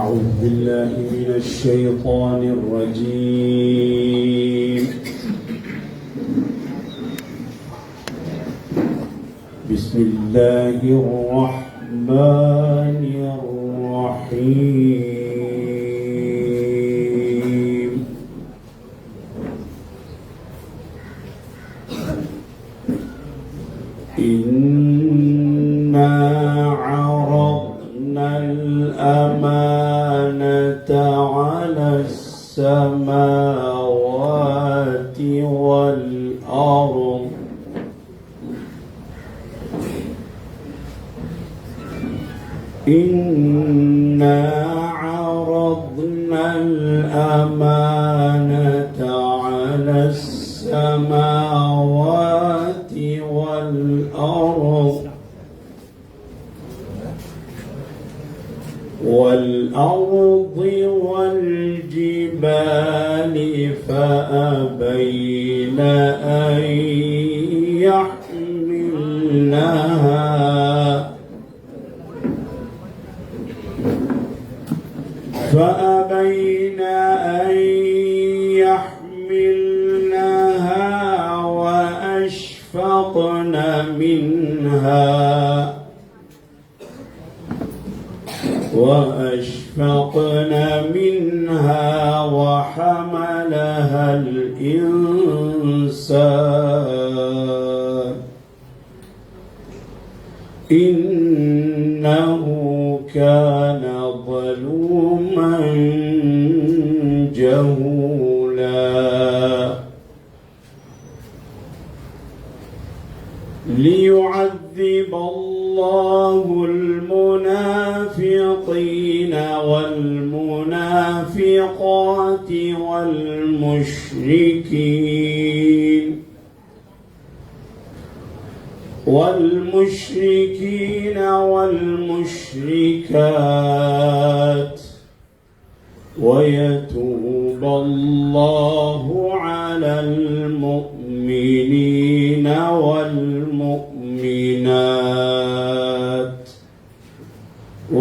أعوذ بالله من الشيطان الرجيم. بسم الله الرحمن الرحيم. إنا عرضنا الأمانة على السماوات والأرض إنا عرضنا الأمانة على السماوات والأرض والجبال فأبين أن يحملنها وأشفقن منها وحملها الإنسان إنه كان ظلوما جهولا. ليعذب الله المنافقين والمنافقات والمشركين والمشركات ويتوب الله على المؤمنين والمؤمنات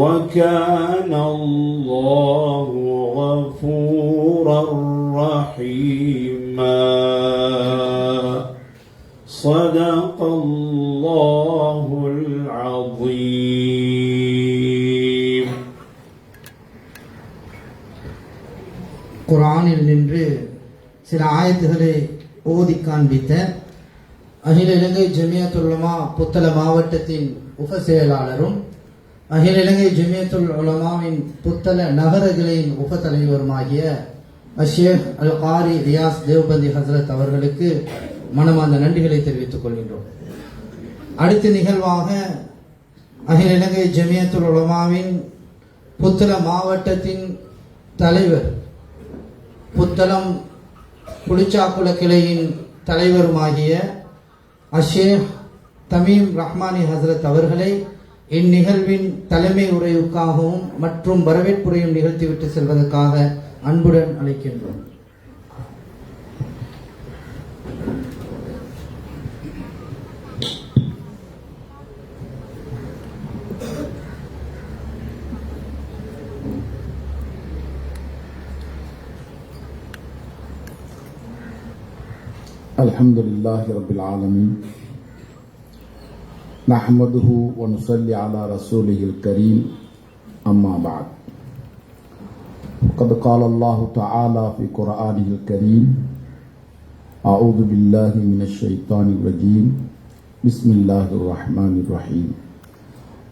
وكان الله غفورا رحيما. صدق الله العظيم. குர்ஆனில் நின்று சில ஆயத்துகளை ஓதி காண்பித்த அகில இலங்கை ஜமியத்துல் உலமா புத்தள மாவட்டத்தின் உப செயலாளரும் அகில இலங்கை ஜமியத்துல் உலமாவின் புத்தள நகரங்களின் உப தலைவருமாகிய ஷேக் அல் காரி ரியாஸ் தேவ்பந்தி ஹசரத் அவர்களுக்கு மனமார்ந்த நன்றிகளை தெரிவித்துக் கொள்கின்றோம். அடுத்த நிகழ்வாக அகில இலங்கை ஜமியத்துல் உலமாவின் புத்தள மாவட்டத்தின் தலைவர் புத்தளம் புளிச்சாக்குள கிளையின் தலைவருமாகிய ஷேக் தமீம் ரஹ்மானி ஹசரத் அவர்களை இந்நிகழ்வின் தலைமை உரையுக்காகவும் மற்றும் வரவேற்புரையும் நிகழ்த்திவிட்டு செல்வதற்காக அன்புடன் அழைக்கின்றோம். அல்ஹம்துலில்லாஹி ரப்பில் ஆலமீன். நஹ்மதுஹு வ நுஸல்லி அலா ரசூலிஹில் கரீம். அம்மா பஅத். قد قال الله تعالى في قرآنه الكريم أعوذ بالله من الشيطان الرجيم بسم الله الرحمن الرحيم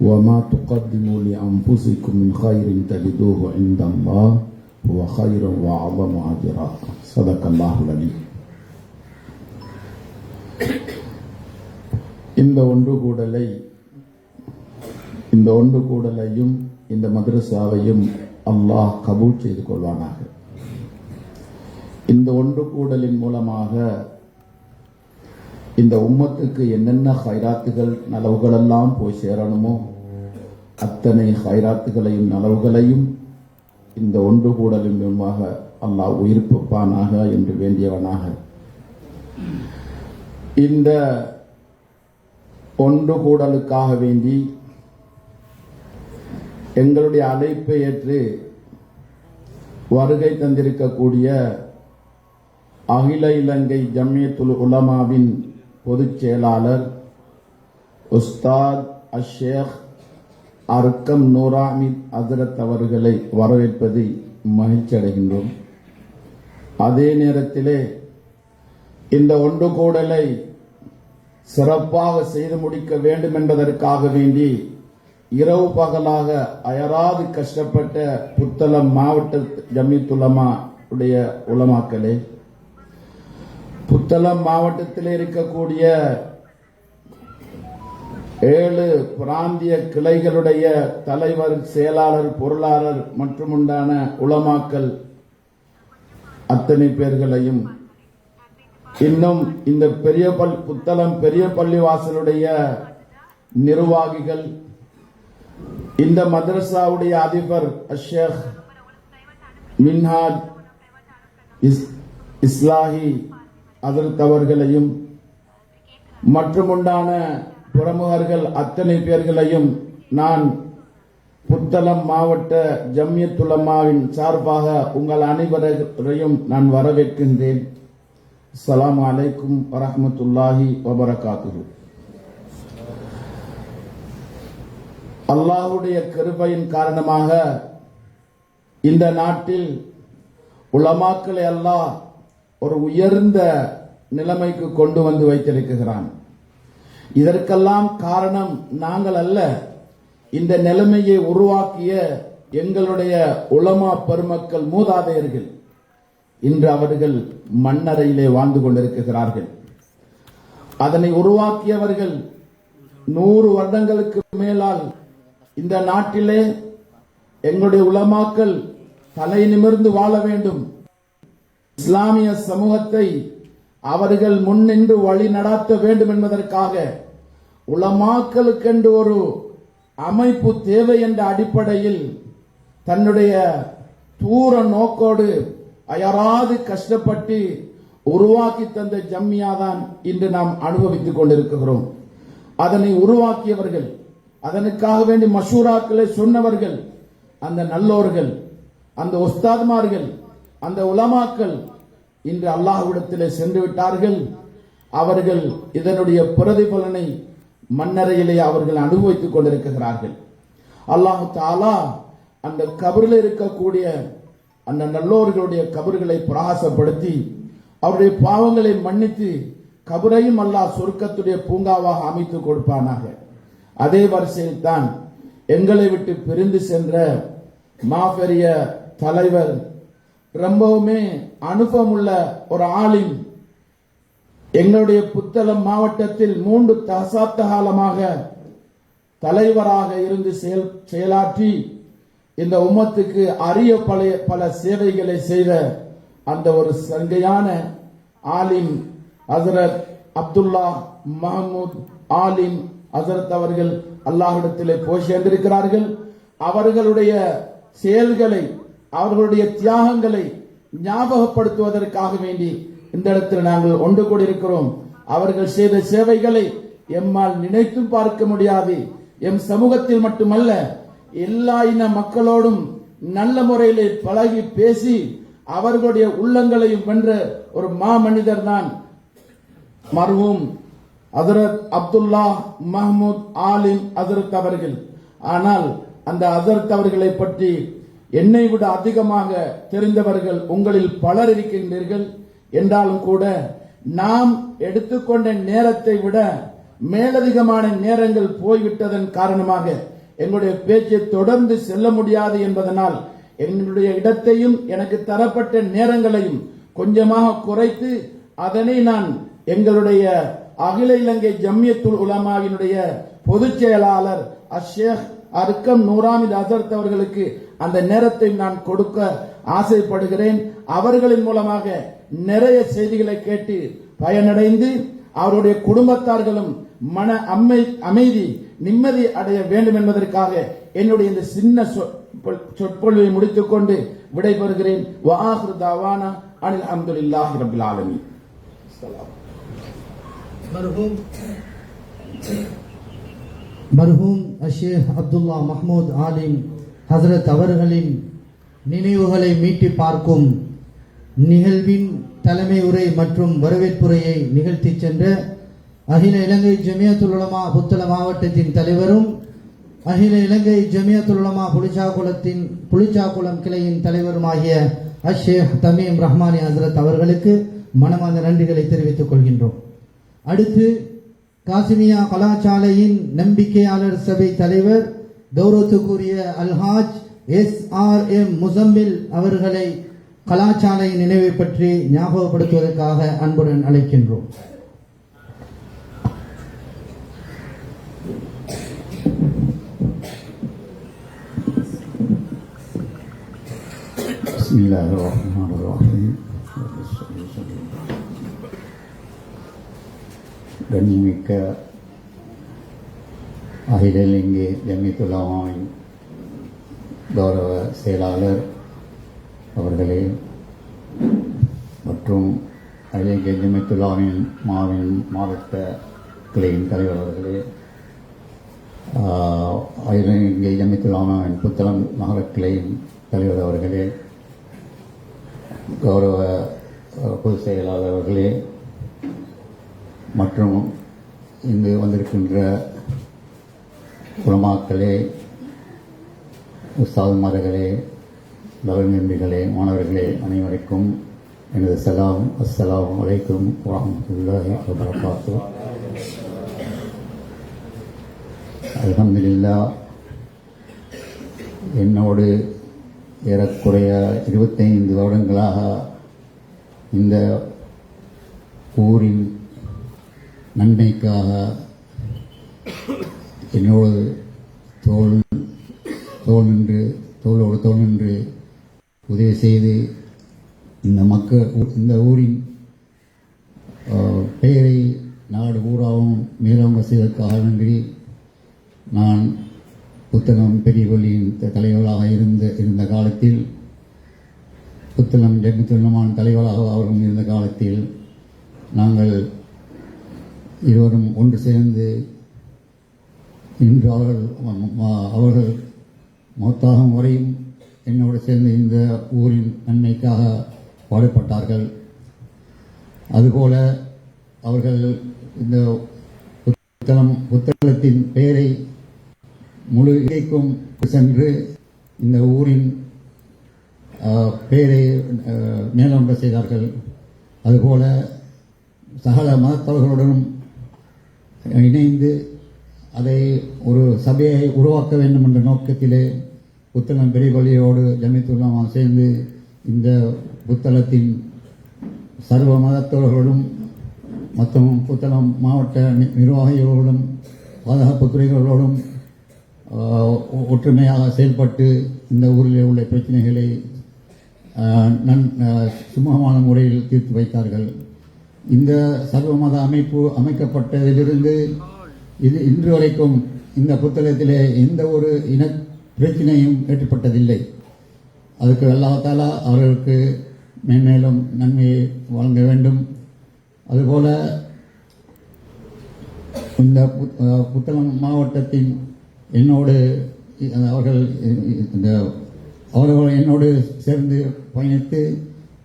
وما تقدموا لأنفسكم من خير تجدوه عند الله هو خير وأعظم أجرا. صدق الله العلي. இந்த ஒன்று கூடலையும் இந்த மதரசாவையும் அல்லாஹ் கபூல் செய்து கொள்வானாக. இந்த ஒன்று கூடலின் மூலமாக இந்த உம்மத்துக்கு என்னென்ன ஹைராத்துகள் நலவுகளெல்லாம் போய் சேரணுமோ அத்தனை ஹைராத்துகளையும் நலவுகளையும் இந்த ஒன்று கூடலின் மூலமாக அல்லாஹ் உயிர்ப்பிப்பானாக என்று வேண்டியவனாக இந்த ஒன்று கூடலுக்காக வேண்டி எங்களுடைய அழைப்பை ஏற்று வருகை தந்திருக்கக்கூடிய அகில இலங்கை ஜம்மியத்துல் உலமாவின் பொதுச் செயலாளர் உஸ்தாத் அஷேக் அர்க்கம் நூராமித் ஹசரத் அவர்களை வரவேற்பதில் மகிழ்ச்சி அடைகின்றோம். அதே நேரத்திலே இந்த ஒன்று கூடலை சிறப்பாக செய்து முடிக்க வேண்டும் என்பதற்காக வேண்டி இரவு பகலாக அயராது கஷ்டப்பட்ட புத்தளம் மாவட்ட ஜம்மியத்துலமா உடைய உலமாக்களே, புத்தளம் மாவட்டத்தில் இருக்கக்கூடிய 7 பிராந்திய கிளைகளுடைய தலைவர், செயலாளர், பொருளாளர் மற்றும் உண்டான உலமாக்கள் அத்தனை பேர்களையும், இன்னும் இந்த புத்தளம் பெரிய பள்ளிவாசலுடைய நிர்வாகிகள், இந்த மதரசாவுடைய அதிபர் அஷேக் மின்ஹாஜ் இஸ்லாஹி ஹசரத் அவர்களையும் மற்றும் உண்டான பிரமுகர்கள் அத்தனை பேர்களையும் நான் புத்தளம் மாவட்ட ஜம்மியத்துலமாவின் சார்பாக உங்கள் அனைவரையும் நான் வரவேற்கின்றேன். அஸ்ஸலாமு அலைக்கும் வரஹ்மத்துல்லாஹி வபரகாத்துஹு. அல்லாஹ்வுடைய கிருபையின் காரணமாக இந்த நாட்டில் உலமாக்களை அல்லாஹ் ஒரு உயர்ந்த நிலைமைக்கு கொண்டு வந்து வைத்திருக்கிறான். இதற்கெல்லாம் காரணம் நாங்கள் அல்ல, இந்த நிலைமையை உருவாக்கிய எங்களுடைய உலமா பெருமக்கள், மூதாதையர்கள். இன்று அவர்கள் மண்ணறையிலே வாழ்ந்து கொண்டிருக்கிறார்கள். அதனை உருவாக்கியவர்கள் 100 வருடங்களுக்கு மேலால் இந்த நாட்டிலே எங்களுடைய உலமாக்கள் தலை நிமிர்ந்து வாழ வேண்டும், இஸ்லாமிய சமூகத்தை அவர்கள் முன்னின்று வழி நடாத்த வேண்டும் என்பதற்காக உலமாக்களுக்கென்று ஒரு அமைப்பு தேவை என்ற அடிப்படையில் தன்னுடைய தூர நோக்கோடு அயராது கஷ்டப்பட்டு உருவாக்கி தந்த ஜம்மியாதான் இன்று நாம் அனுபவித்துக் கொண்டிருக்கிறோம். அதனை உருவாக்கியவர்கள், அதனுக்காக வேண்டி மஷூராக்களை சொன்னவர்கள், அந்த நல்லோர்கள், அந்த உஸ்தாத்மார்கள், அந்த உலமாக்கள் இன்று அல்லாஹ்விடத்திலே சென்று விட்டார்கள். அவர்கள் இதனுடைய பிரதிபலனை மண்ணறையிலே அவர்கள் அனுபவித்துக் கொண்டிருக்கிறார்கள். அல்லாஹ் தஆலா அந்த கபரில் இருக்கக்கூடிய அந்த நல்லோர்களுடைய கபர்களை பிரகாசப்படுத்தி அவருடைய பாவங்களை மன்னித்து கபரையும் அல்லாஹ் சொர்க்கத்துடைய பூங்காவாக அமைத்து கொடுப்பானாக. அதே வரிசையில் தான் எங்களை விட்டு பிரிந்து சென்ற மாபெரிய தலைவர், ரொம்பவுமே அனுபவமுள்ள ஒரு ஆலிம், எங்களுடைய புத்தளம் மாவட்டத்தில் 3 தசாப்த காலமாக தலைவராக இருந்து செயலாற்றி இந்த உம்மத்துக்கு அரிய பல சேவைகளை செய்த அந்த ஒரு சங்கையான ஆலிம் ஹசரத் அப்துல்லா மஹமூத் ஆலிம் ஹசரத் அவர்கள் அல்லாஹ்விடத்திலே போய் சேர்ந்திருக்கிறார்கள். அவர்களுடைய செயல்களை, அவர்களுடைய தியாகங்களை ஞாபகப்படுத்துவதற்காக வேண்டி இந்த இடத்தில் நாங்கள் ஒன்று கூடியிருக்கிறோம். அவர்கள் செய்த சேவைகளை எம்மால் நினைத்தும் பார்க்க முடியாது. எம் சமூகத்தில் மட்டுமல்ல, எல்லா இன மக்களோடும் நல்ல முறையிலே பழகி பேசி அவர்களுடைய உள்ளங்களையும் வென்ற ஒரு மாமனிதர் தான் மர்ஹூம் ஹசரத் அப்துல்லா மஹமூத் ஆலிம் ஹசரத் அவர்கள். ஆனால் அந்த ஹசரத் அவர்களை பற்றி என்னை விட அதிகமாக தெரிந்தவர்கள் உங்களில் பலர் இருக்கின்றீர்கள். என்றாலும் கூட நாம் எடுத்துக்கொண்ட நேரத்தை விட மேலதிகமான நேரங்கள் போய்விட்டதன் காரணமாக எங்களுடைய பேச்சை தொடர்ந்து செல்ல முடியாது என்பதனால் எங்களுடைய இடத்தையும் எனக்கு தரப்பட்ட நேரங்களையும் கொஞ்சமாக குறைத்து அதனை நான் எங்களுடைய அகில இலங்கை ஜம்மியத்துல் உலமாவினுடைய பொதுச் செயலாளர் அஷேக் அர்க்கம் நூராமித் ஹசரத் அவர்களுக்கு அந்த நேரத்தை நான் கொடுக்க ஆசைப்படுகிறேன். அவர்களின் மூலமாக நிறைய செய்திகளை கேட்டு பயனடைந்து அவருடைய குடும்பத்தார்களும் மன அமைதி நிம்மதி அடைய வேண்டும் என்பதற்காக என்னுடைய இந்த சின்ன சொற்பொழிவை முடித்துக் கொண்டு விடைபெறுகிறேன். வஆஹிரு தஅவானா அனில் ஹம்துலில்லாஹி ரப்பில் ஆலமீன். மர்ஹூம் அஷேக் அப்துல்லா மஹமூத் ஆலிம் ஹசரத் அவர்களின் நினைவுகளை மீட்டி பார்க்கும் நிகழ்வின் தலைமை உரை மற்றும் வரவேற்புரையை நிகழ்த்தி சென்ற அகில இலங்கை ஜமியத்துல் உலமா புத்தள மாவட்டத்தின் தலைவரும் அகில இலங்கை ஜமியத்துல் உலமா புளிச்சாக்குளம் கிளையின் தலைவருமாகிய அஷேக் தமீம் ரஹ்மானி ஹசரத் அவர்களுக்கு மனமார்ந்த நன்றிகளை தெரிவித்துக் கொள்கின்றோம். அடுத்து காசிமியா கலாசாலையின் நம்பிக்கையாளர் சபை தலைவர் கௌரவத்துக்குரிய அல்ஹாஜ் SRM முசம்மில் அவர்களை கலாசாலை நினைவை பற்றி ஞாபகப்படுத்துவதற்காக அன்புடன் அழைக்கின்றோம். பிஸ்மில்லாஹிர்ரஹ்மானிர்ரஹீம். கண்ணியமிக்க அகில இலங்கை ஜமியத்துல் உலமாவின் கௌரவ செயலாளர் அவர்களே மற்றும் அகில இலங்கை ஜமியத்துல் உலமாவின் மாவட்ட கிளையின் தலைவர் அவர்களே, அகில இலங்கை ஜமியத்துல் உலமாவின் புத்தளம் நகர கிளையின் தலைவர் அவர்களே, கௌரவ பொதுச் செயலாளர் அவர்களே மற்றும் இங்கு வந்திருக்கின்ற உலமாக்களே, உஸ்தாதுமார்களே, லவல்நம்பிகளே, மாணவர்களே, அனைவருக்கும் எனது சலாம். அஸ்ஸலாமு அலைக்கும் வரஹ்மத்துல்லாஹி வபரகாத்துஹு. அல்ஹம்துலில்லாஹ், என்னோடு ஏறக்குறைய 25 வருடங்களாக இந்த ஊரின் நன்மைக்காக என்னோடு தோளோடு தோள் நின்று உதவி செய்து இந்த ஊரின் பெயரை நாடு பூராவும் மேலோங்க செய்வதற்காக வேண்டி நான் புத்தளம் பெரிய பள்ளியின் தலைவராக இருந்த காலத்தில், புத்தளம் ஜமியத்துல் உலமாவின் தலைவராக அவர்கள் இருந்த காலத்தில் நாங்கள் இருவரும் ஒன்று சேர்ந்து இன்று அவர்கள் மௌத்தாகும் வரையும் என்னோடு சேர்ந்து இந்த ஊரின் நன்மைக்காக பாடுபட்டார்கள். அதுபோல அவர்கள் இந்த புத்தளத்தின் பெயரை முழு இலைக்கும் சென்று இந்த ஊரின் பெயரை மேலோங்க செய்தார்கள். அதுபோல சகல மதத்தவர்களுடனும் இணைந்து அதை ஒரு சபையை உருவாக்க வேண்டும் என்ற நோக்கத்திலே புத்தளம் பெரிய பள்ளியோடு ஜமியத்துல் உலமா சேர்ந்து இந்த புத்தளத்தின் சர்வ மதத்தவர்களும் மற்றும் புத்தளம் மாவட்ட நிர்வாகிகளோடும் பாதுகாப்பு துறைகளோடும் ஒற்றுமையாக செயல்பட்டு இந்த ஊரில் உள்ள பிரச்சனைகளை சுமூகமான முறையில் தீர்த்து வைத்தார்கள். இந்த சர்வமத அமைப்பு அமைக்கப்பட்டதிலிருந்து இன்று வரைக்கும் இந்த புத்தகத்திலே எந்த ஒரு இன பிரச்சனையும் ஏற்பட்டதில்லை. அதுக்கு அல்லாஹ் தஆலா அவர்களுக்கு மேன்மேலும் நன்மையை வழங்க வேண்டும். அதுபோல இந்த புத்தளம் மாவட்டத்தின் அவர்கள் என்னோடு சேர்ந்து பயணித்து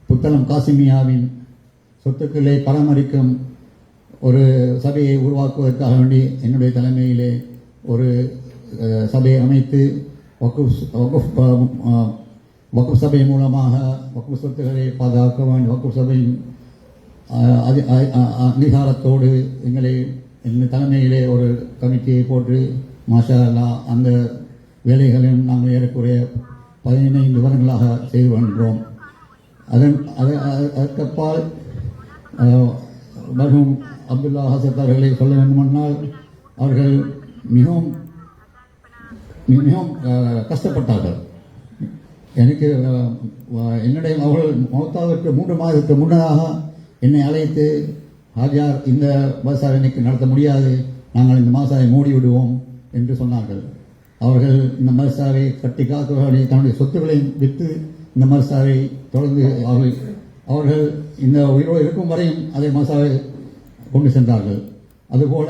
புத்தளம் காசிமியாவின் சொத்துக்களை பராமரிக்கும் ஒரு சபையை உருவாக்குவதற்காக வேண்டி என்னுடைய தலைமையிலே ஒரு சபையை அமைத்து வக்குஃப் சபை மூலமாக வக்குஃப் சொத்துக்களை பாதுகாக்க வேண்டும். வக்குஃப் சபையின் அங்கீகாரத்தோடு எங்கள் தலைமையிலே ஒரு கமிட்டியை போட்டு மாஷா அல்லாஹ் அந்த வேலைகளையும் நாங்கள் ஏறக்குறைய 15 வருடங்களாக செய்து வருகின்றோம். அதற்கப்பால் மர்ஹூம் அப்துல்லா ஹசரத் அவர்களை சொல்ல வேண்டுமென்றால் அவர்கள் மிகவும் மிகவும் கஷ்டப்பட்டார்கள். எனக்கு என்னுடைய அவர்கள் மௌத்தாவிற்கு 3 மாதத்துக்கு முன்னதாக என்னை அழைத்து, ஹாஜியார், இந்த மதரசாவை இன்னைக்கு நடத்த முடியாது, நாங்கள் இந்த மதரசாவை மூடி விடுவோம் என்று சொன்னார்கள். அவர்கள் இந்த மதரசாவை கட்டி காக்க தன்னுடைய சொத்துக்களையும் விற்று இந்த மதரசாவை தொடர்ந்து அவர்கள் இந்த உயிரோடு இருக்கும் வரையும் அதை மதரசாவை கொண்டு சென்றார்கள். அதுபோல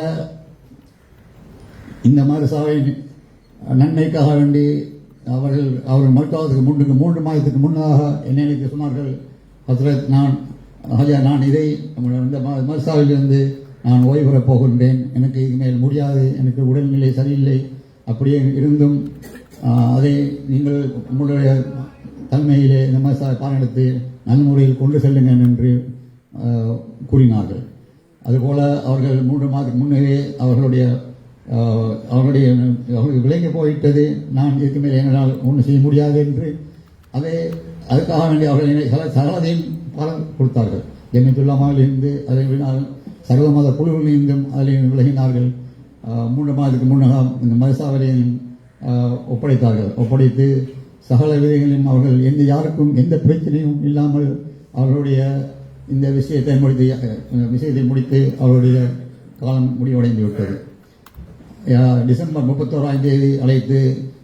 இந்த மதரசாவை நன்மைக்காக வேண்டி அவர்கள் மருத்துவத்துக்கு 3 மாதத்துக்கு முன்னதாக என்னை சொன்னார்கள், ஹஸ்ரத் நான் இதை இந்த மர்சாவிலிருந்து நான் ஓய்வு பெறப் போகின்றேன், எனக்கு இனிமேல் முடியாது, எனக்கு உடல்நிலை சரியில்லை, அப்படியே இருந்தும் அதை நீங்கள் உங்களுடைய தலைமையிலே இந்த மர்சாவை பாராட்டு நல்ல முறையில் கொண்டு செல்லுங்கள் என்று கூறினார்கள். அதுபோல் அவர்கள் 3 மாதத்துக்கு முன்னரே அவர்களுக்கு விளங்கி போயிட்டது, நான் இதுக்கு மேல் எங்களால் ஒன்றும் செய்ய முடியாது என்று அதுக்காக வேண்டி அவர்கள் சகலதையும் பலன் கொடுத்தார்கள். ஜமியத்துல்லாமாவிலிருந்து அதை சர்வ மத குழுவிலிருந்தும் அதில் விலகினார்கள். 3 மாதத்துக்கு முன்னதாக இந்த மதசாவலையும் ஒப்படைத்து சகல விதைகளையும் அவர்கள் யாருக்கும் எந்த பிரச்சனையும் இல்லாமல் அவர்களுடைய இந்த விஷயத்தை முடித்து அவருடைய காலம் முடிவடைந்து விட்டது. டிசம்பர் 31ஆம் தேதி அழைத்து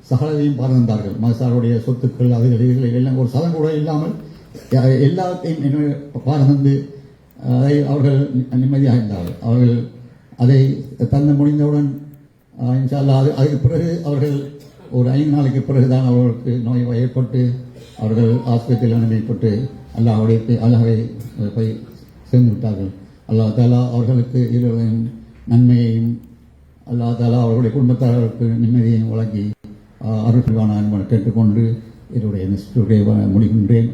சகலதையும் பார்த்தார்கள். மதசாருடைய சொத்துக்கள் இதுகளை எல்லாம் ஒரு சதம் கூட இல்லாமல் எல்லாத்தையும் பார்த்து அதை அவர்கள் நிம்மதியாக இருந்தார்கள். அவர்கள் அதை தந்து முடிந்தவுடன் இன்ஷா அல்லாஹ் அதுக்கு பிறகு அவர்கள் ஒரு 5 நாளுக்கு பிறகுதான் அவர்களுக்கு நோய் ஏற்பட்டு அவர்கள் ஆஸ்பத்திரியில் அனுமதிப்பட்டு அல்லாஹ்வை போய் சேர்ந்து விட்டார்கள். அல்லாஹ் தாலா அவர்களுக்கு இருவரையும் நன்மையையும் அல்லாஹ் தாலா அவர்களுடைய குடும்பத்தார்களுக்கு நிம்மதியையும் வழங்கி அருள்வான கேட்டுக்கொண்டு என்னுடைய முடிகின்றேன்.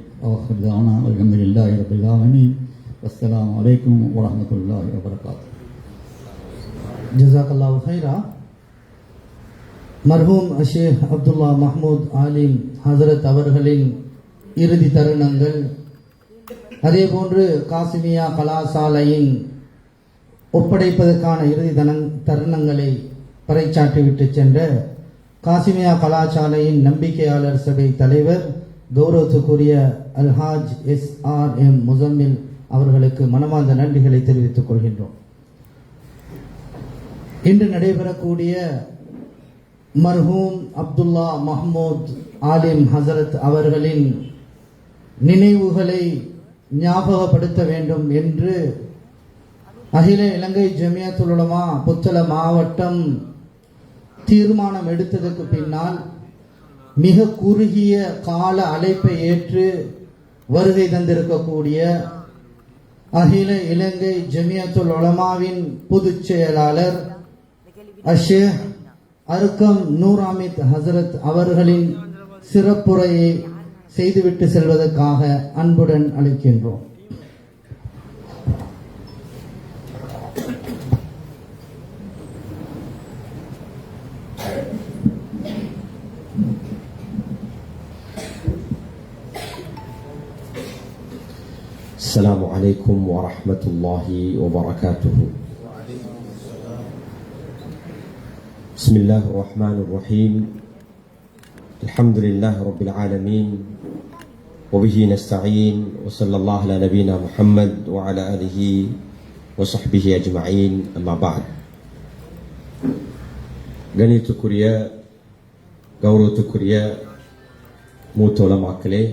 அல்ஹம்துலில்லாஹி ரப்பில் ஆலமீன். அஸ்ஸலாமு அலைக்கும் வரஹ்மத்துல்லாஹி வபரகாத்துஹு. ஜஸாக்கல்லாஹு ஹைரா. மர்ஹூம் ஷேக் அப்துல்லா மஹ்மூத் ஆலிம் ஹசரத் அவர்களின் இறுதி தருணங்கள், அதேபோன்று காசிமியா கலாசாலையின் ஒப்படைப்பதற்கான இறுதி தருணங்களை பறைச்சாற்றிவிட்டு சென்ற காசிமியா கலாசாலையின் நம்பிக்கையாளர் சபை தலைவர் கௌரவத்துக்குரிய அல்ஹாஜ் SRM முசம்மில் அவர்களுக்கு மனமார்ந்த நன்றிகளை தெரிவித்துக் கொள்கின்றோம். இன்று நடைபெறக்கூடிய மர்ஹூம் அப்துல்லா மஹ்மூத் ஆலிம் ஹசரத் அவர்களின் நினைவுகளை ஞாபகப்படுத்த வேண்டும் என்று அகில இலங்கை ஜமியத்துல் உலமா புத்தள மாவட்டம் தீர்மானம் எடுத்ததற்கு பின்னால் மிக குறுகிய கால அழைப்பை ஏற்று வருகை தந்திருக்கக்கூடிய அகில இலங்கை ஜமியத்துல் உலமாவின் பொதுச் செயலாளர் ஷேக் அர்கம் நூர் அமீத் ஹசரத் அவர்களின் சிறப்புரையை செய்துவிட்டு செல்வதற்காக அன்புடன் அழைக்கின்றோம். السلام عليكم ورحمة الله وبركاته. بسم الله الرحمن الرحيم. الحمد لله رب العالمين وبه نستعين وصلى الله على نبينا محمد وعلى آله وصحبه أجمعين. أما بعد. கணித்துக்குரிய கௌரவத்துக்குரிய மூத்த உலமாக்களே,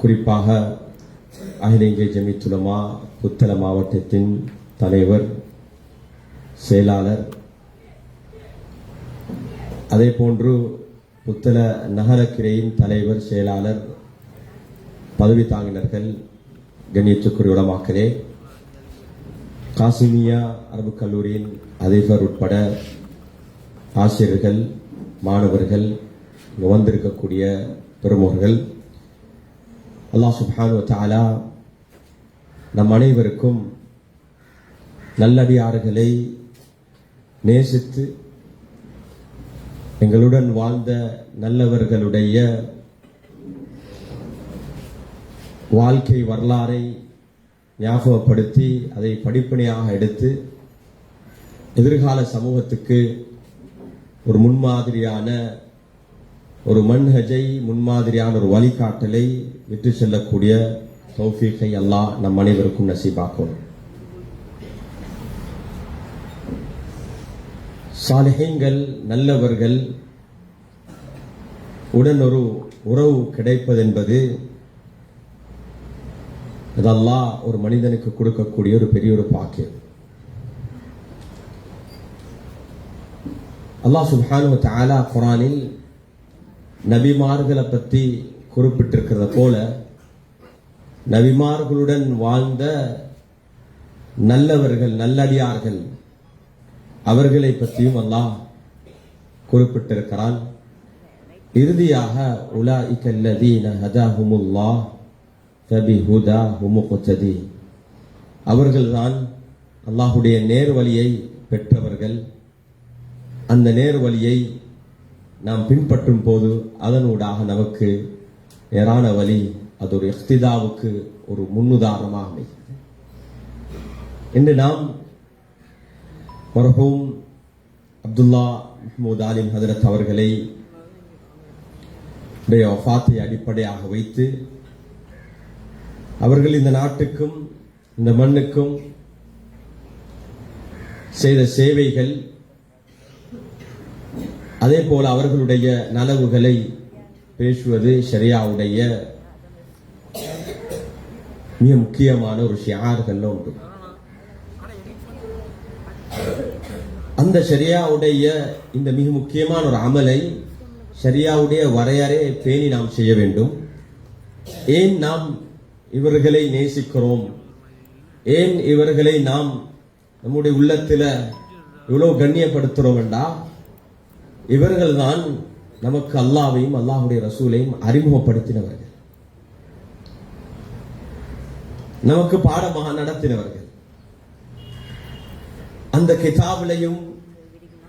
குறிப்பாக அகில இந்திய ஜமியத் உலமா புத்தள மாவட்டத்தின் தலைவர், செயலாளர், அதே போன்று புத்தள நகரக்கிரையின் தலைவர், செயலாளர், பதவி தாங்கினர்கள், கண்ணியத்துக்குரிய உலமாக்களே, காசிமியா அரபு கல்லூரியின் அதிபர் உட்பட ஆசிரியர்கள், மாணவர்கள், வந்திருக்கக்கூடிய பெருமோர்கள், அல்லாஹ் சுப்ஹானஹு வ தஆலா நம் அனைவருக்கும் நல்லடியார்களை நேசித்து எங்களுடன் வாழ்ந்த நல்லவர்களுடைய வாழ்க்கை வரலாறை ஞாபகப்படுத்தி அதை படிப்பனையாக எடுத்து எதிர்கால சமூகத்துக்கு ஒரு முன்மாதிரியான ஒரு மன்ஹஜை, முன்மாதிரியான ஒரு வழிகாட்டலை விட்டு செல்லக்கூடிய தௌஃபீகை அல்லாஹ் நம் அனைவருக்கும் நசீபாக்கும். சாலிஹீன்கள், நல்லவர்கள் உடன் ஒரு உறவு கிடைப்பதென்பது அது அல்லாஹ் ஒரு மனிதனுக்கு கொடுக்கக்கூடிய ஒரு பெரிய ஒரு பாக்கியம். அல்லாஹ் சுப்ஹானஹு வ தஆலா குர்ஆனில் நபிமார்களை பற்றி குறிப்பிட்டிருக்கிறத போல நபிமார்களுடன் வாழ்ந்த நல்லவர்கள் நல்லடியார்கள் அவர்களை பற்றியும் அல்லாஹ் குறிப்பிட்டிருக்கிறான். இறுதியாக உலாஇக அல்லதீன ஹதாஹுமுல்லாஹ் ஃபபிஹுதாஹு முக்ததி, அவர்கள்தான் அல்லாஹ்வுடைய நேர்வழியை பெற்றவர்கள். அந்த நேர்வழியை நாம் பின்பற்றும் போது அதனூடாக நமக்கு நேரான வழி, அது ஒரு இஹ்திதாவுக்கு ஒரு முன்னுதாரணமாக அமைகிறது. இன்று நாம் மர்ஹூம் அப்துல்லா மஹ்மூத் ஆலிம் ஹதரத் அவர்களை வஃபாத்தை அடிப்படையாக வைத்து அவர்கள் இந்த நாட்டுக்கும் இந்த மண்ணுக்கும் செய்த சேவைகள், அதே போல அவர்களுடைய நலவுகளை பேசுவது ஷரியாவுடைய மிக முக்கியமான ஒரு ஷியார்கள் உண்டு. அந்த ஷரியாவுடைய இந்த மிக முக்கியமான ஒரு அமலை ஷரியாவுடைய வரையறையை பேணி நாம் செய்ய வேண்டும். ஏன் நாம் இவர்களை நேசிக்கிறோம், ஏன் இவர்களை நாம் நம்முடைய உள்ளத்தில் இவ்வளவு கண்ணியப்படுத்துறோம் என்றா, இவர்கள் தான் நமக்கு அல்லாஹ்வையும் அல்லாஹ்வுடைய ரசூலையும் அறிமுகப்படுத்தினவர்கள், நமக்கு பாடமாக நடத்தினவர்கள். அந்த கிதாபிலையும்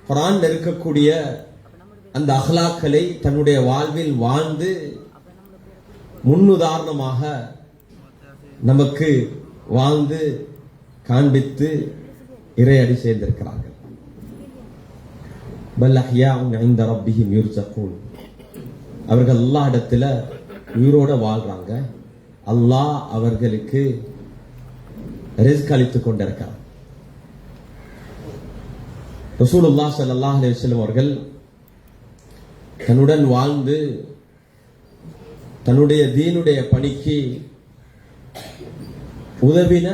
குர்ஆன்ல இருக்கக்கூடிய அந்த அஹ்லாக்களை தன்னுடைய வாழ்வில் வாழ்ந்து முன்னுதாரணமாக நமக்கு வாழ்ந்து காண்பித்து இறையடி சேர்ந்திருக்கிறார்கள். பல் அஹ்யாஉன் இன்த ரப்பிஹிம் யுர்ஸகூன், அவர்கள் அல்லாஹ் இடத்துல உயிரோட வாழ்றாங்க, அல்லாஹ் அவர்களுக்கு ரிஸ்க் அளித்துக் கொண்டிருக்கிறார். ரசூலுல்லாஹ் ஸல்லல்லாஹு அலைஹி வஸல்லம் அவர்கள் தன்னுடன் வாழ்ந்து தன்னுடைய தீனுடைய பணிக்கு உதவின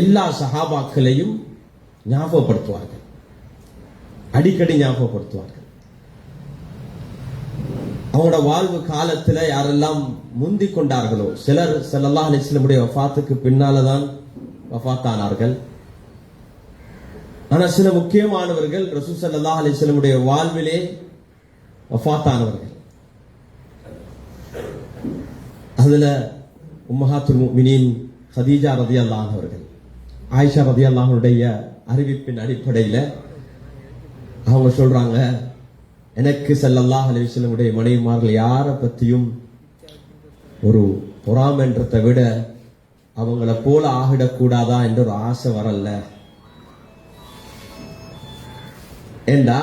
எல்லா சஹாபாக்களையும் ஞாபகப்படுத்துவார்கள், அடிக்கடி ஞாபகப்படுத்துவார்கள். அவங்களோட வாழ்வு காலத்தில் யாரெல்லாம் முந்தி கொண்டார்களோ, சிலர் ஸல்லல்லாஹு அலைஹி வஸல்லம் வஃபாத்துக்கு பின்னால்தான் வஃபாத்தானார்கள். ஆனால் சில முக்கியமானவர்கள் ரசூல் ஸல்லல்லாஹு அலைஹி வஸல்லம் வாழ்விலே வஃபாத்தானவர்கள். அதுல உம்மஹாத்துல் முஃமினீன் ஹதீஜா ரலியல்லாஹு அன்ஹா அவர்கள், ஆயிஷா ரலியல்லாஹு அன்ஹுடைய அறிவிப்பின் அடிப்படையில் அவங்க சொல்றாங்க, எனக்கு ஸல்லல்லாஹு அலைஹி வஸல்லம் மனைவிமார்கள் யாரை பற்றியும் ஒரு பொறாமைன்றதை விட அவங்கள போல ஆகிடக்கூடாதா என்ற ஒரு ஆசை வரல. ஏண்டா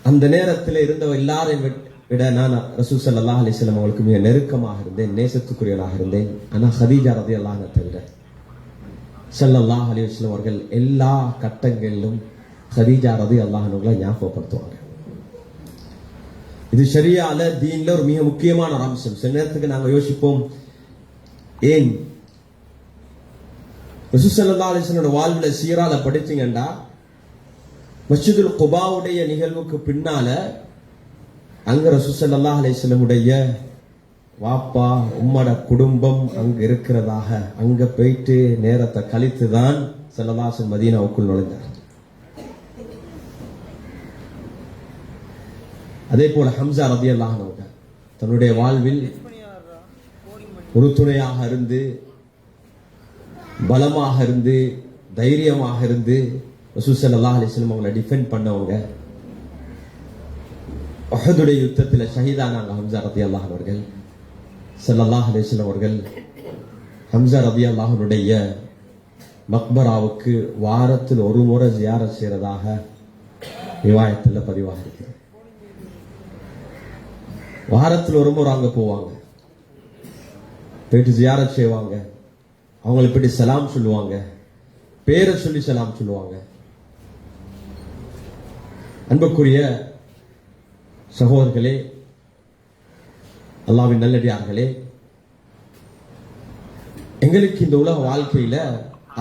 அந்த நேரத்தில் இருந்த எல்லாரையும் விட நான் ரசூல் ஸல்லல்லாஹு அலைஹி வஸல்லம் அவங்களுக்கு மிக நெருக்கமாக இருந்தேன், நேசத்துக்குரியவராக இருந்தேன். ஆனால் ஹதீஜா ரலியல்லாஹு அன்ஹா தவிர ஸல்லல்லாஹு அலைஹி வஸல்லம் அவர்கள் எல்லா கட்டங்களிலும் ஹதீஜா ரலியல்லாஹு அன்ஹா ஞாபகப்படுத்துவாங்க. இது ஷரியால தீன்ல ஒரு மிக முக்கியமான ஒரு அம்சம். சில நேரத்துக்கு நாங்கள் யோசிப்போம், ஏன் ரசூல் ஸல்லல்லாஹு அலைஹி வஸல்லம் வாழ்வுல சீரால படிச்சீங்கண்டா, மஸ்ஜிதுல் குபாவுடைய நிகழ்வுக்கு பின்னால அங்க ரசூல் ஸல்லல்லாஹு அலைஹி வஸல்லம் வாப்பா உம்மட குடும்பம் அங்க இருக்கிறதாக அங்க போயிட்டு நேரத்தை கழித்து தான் ஸல்லல்லாஹு அலைஹி வஸல்லம் மதீனாவுக்குள் நுழைந்தார். அதே போல ஹம்சா ரலியல்லாஹு அன்ஹு தன்னுடைய வாழ்வில் ஒரு துணையாக இருந்து, பலமாக இருந்து, தைரியமாக இருந்து ரசூல் ஸல்லல்லாஹு அலைஹி வஸல்லம் அவங்களை டிஃபெண்ட் பண்ணவங்க. உஹதுடைய யுத்தத்தில் ஷஹீதானாங்க ஹம்சா ரலியல்லாஹு அன்ஹு அவர்கள். ஸல்லல்லாஹு அலைஹி வஸல்லம் அவர்கள் ஹம்சா ரலியல்லாஹு அன்ஹுடைய மக்பராவுக்கு வாரத்தில் ஒரு முறை ஜியாரத் செய்யறதாக ரிவாயத்தில் பதிவாக இருக்கிறது. வாரத்தில் ஒரு முறை அங்க போவாங்க, போயிட்டு ஜியாரத் செய்வாங்க, அவங்களை போயிட்டு சலாம் சொல்லுவாங்க, பேரை சொல்லி சலாம் சொல்லுவாங்க. அன்புக்குரிய சகோதரர்களே, அல்லாஹ்வின் நல்லடியார்களே, எங்களுக்கு இந்த உலக வாழ்க்கையில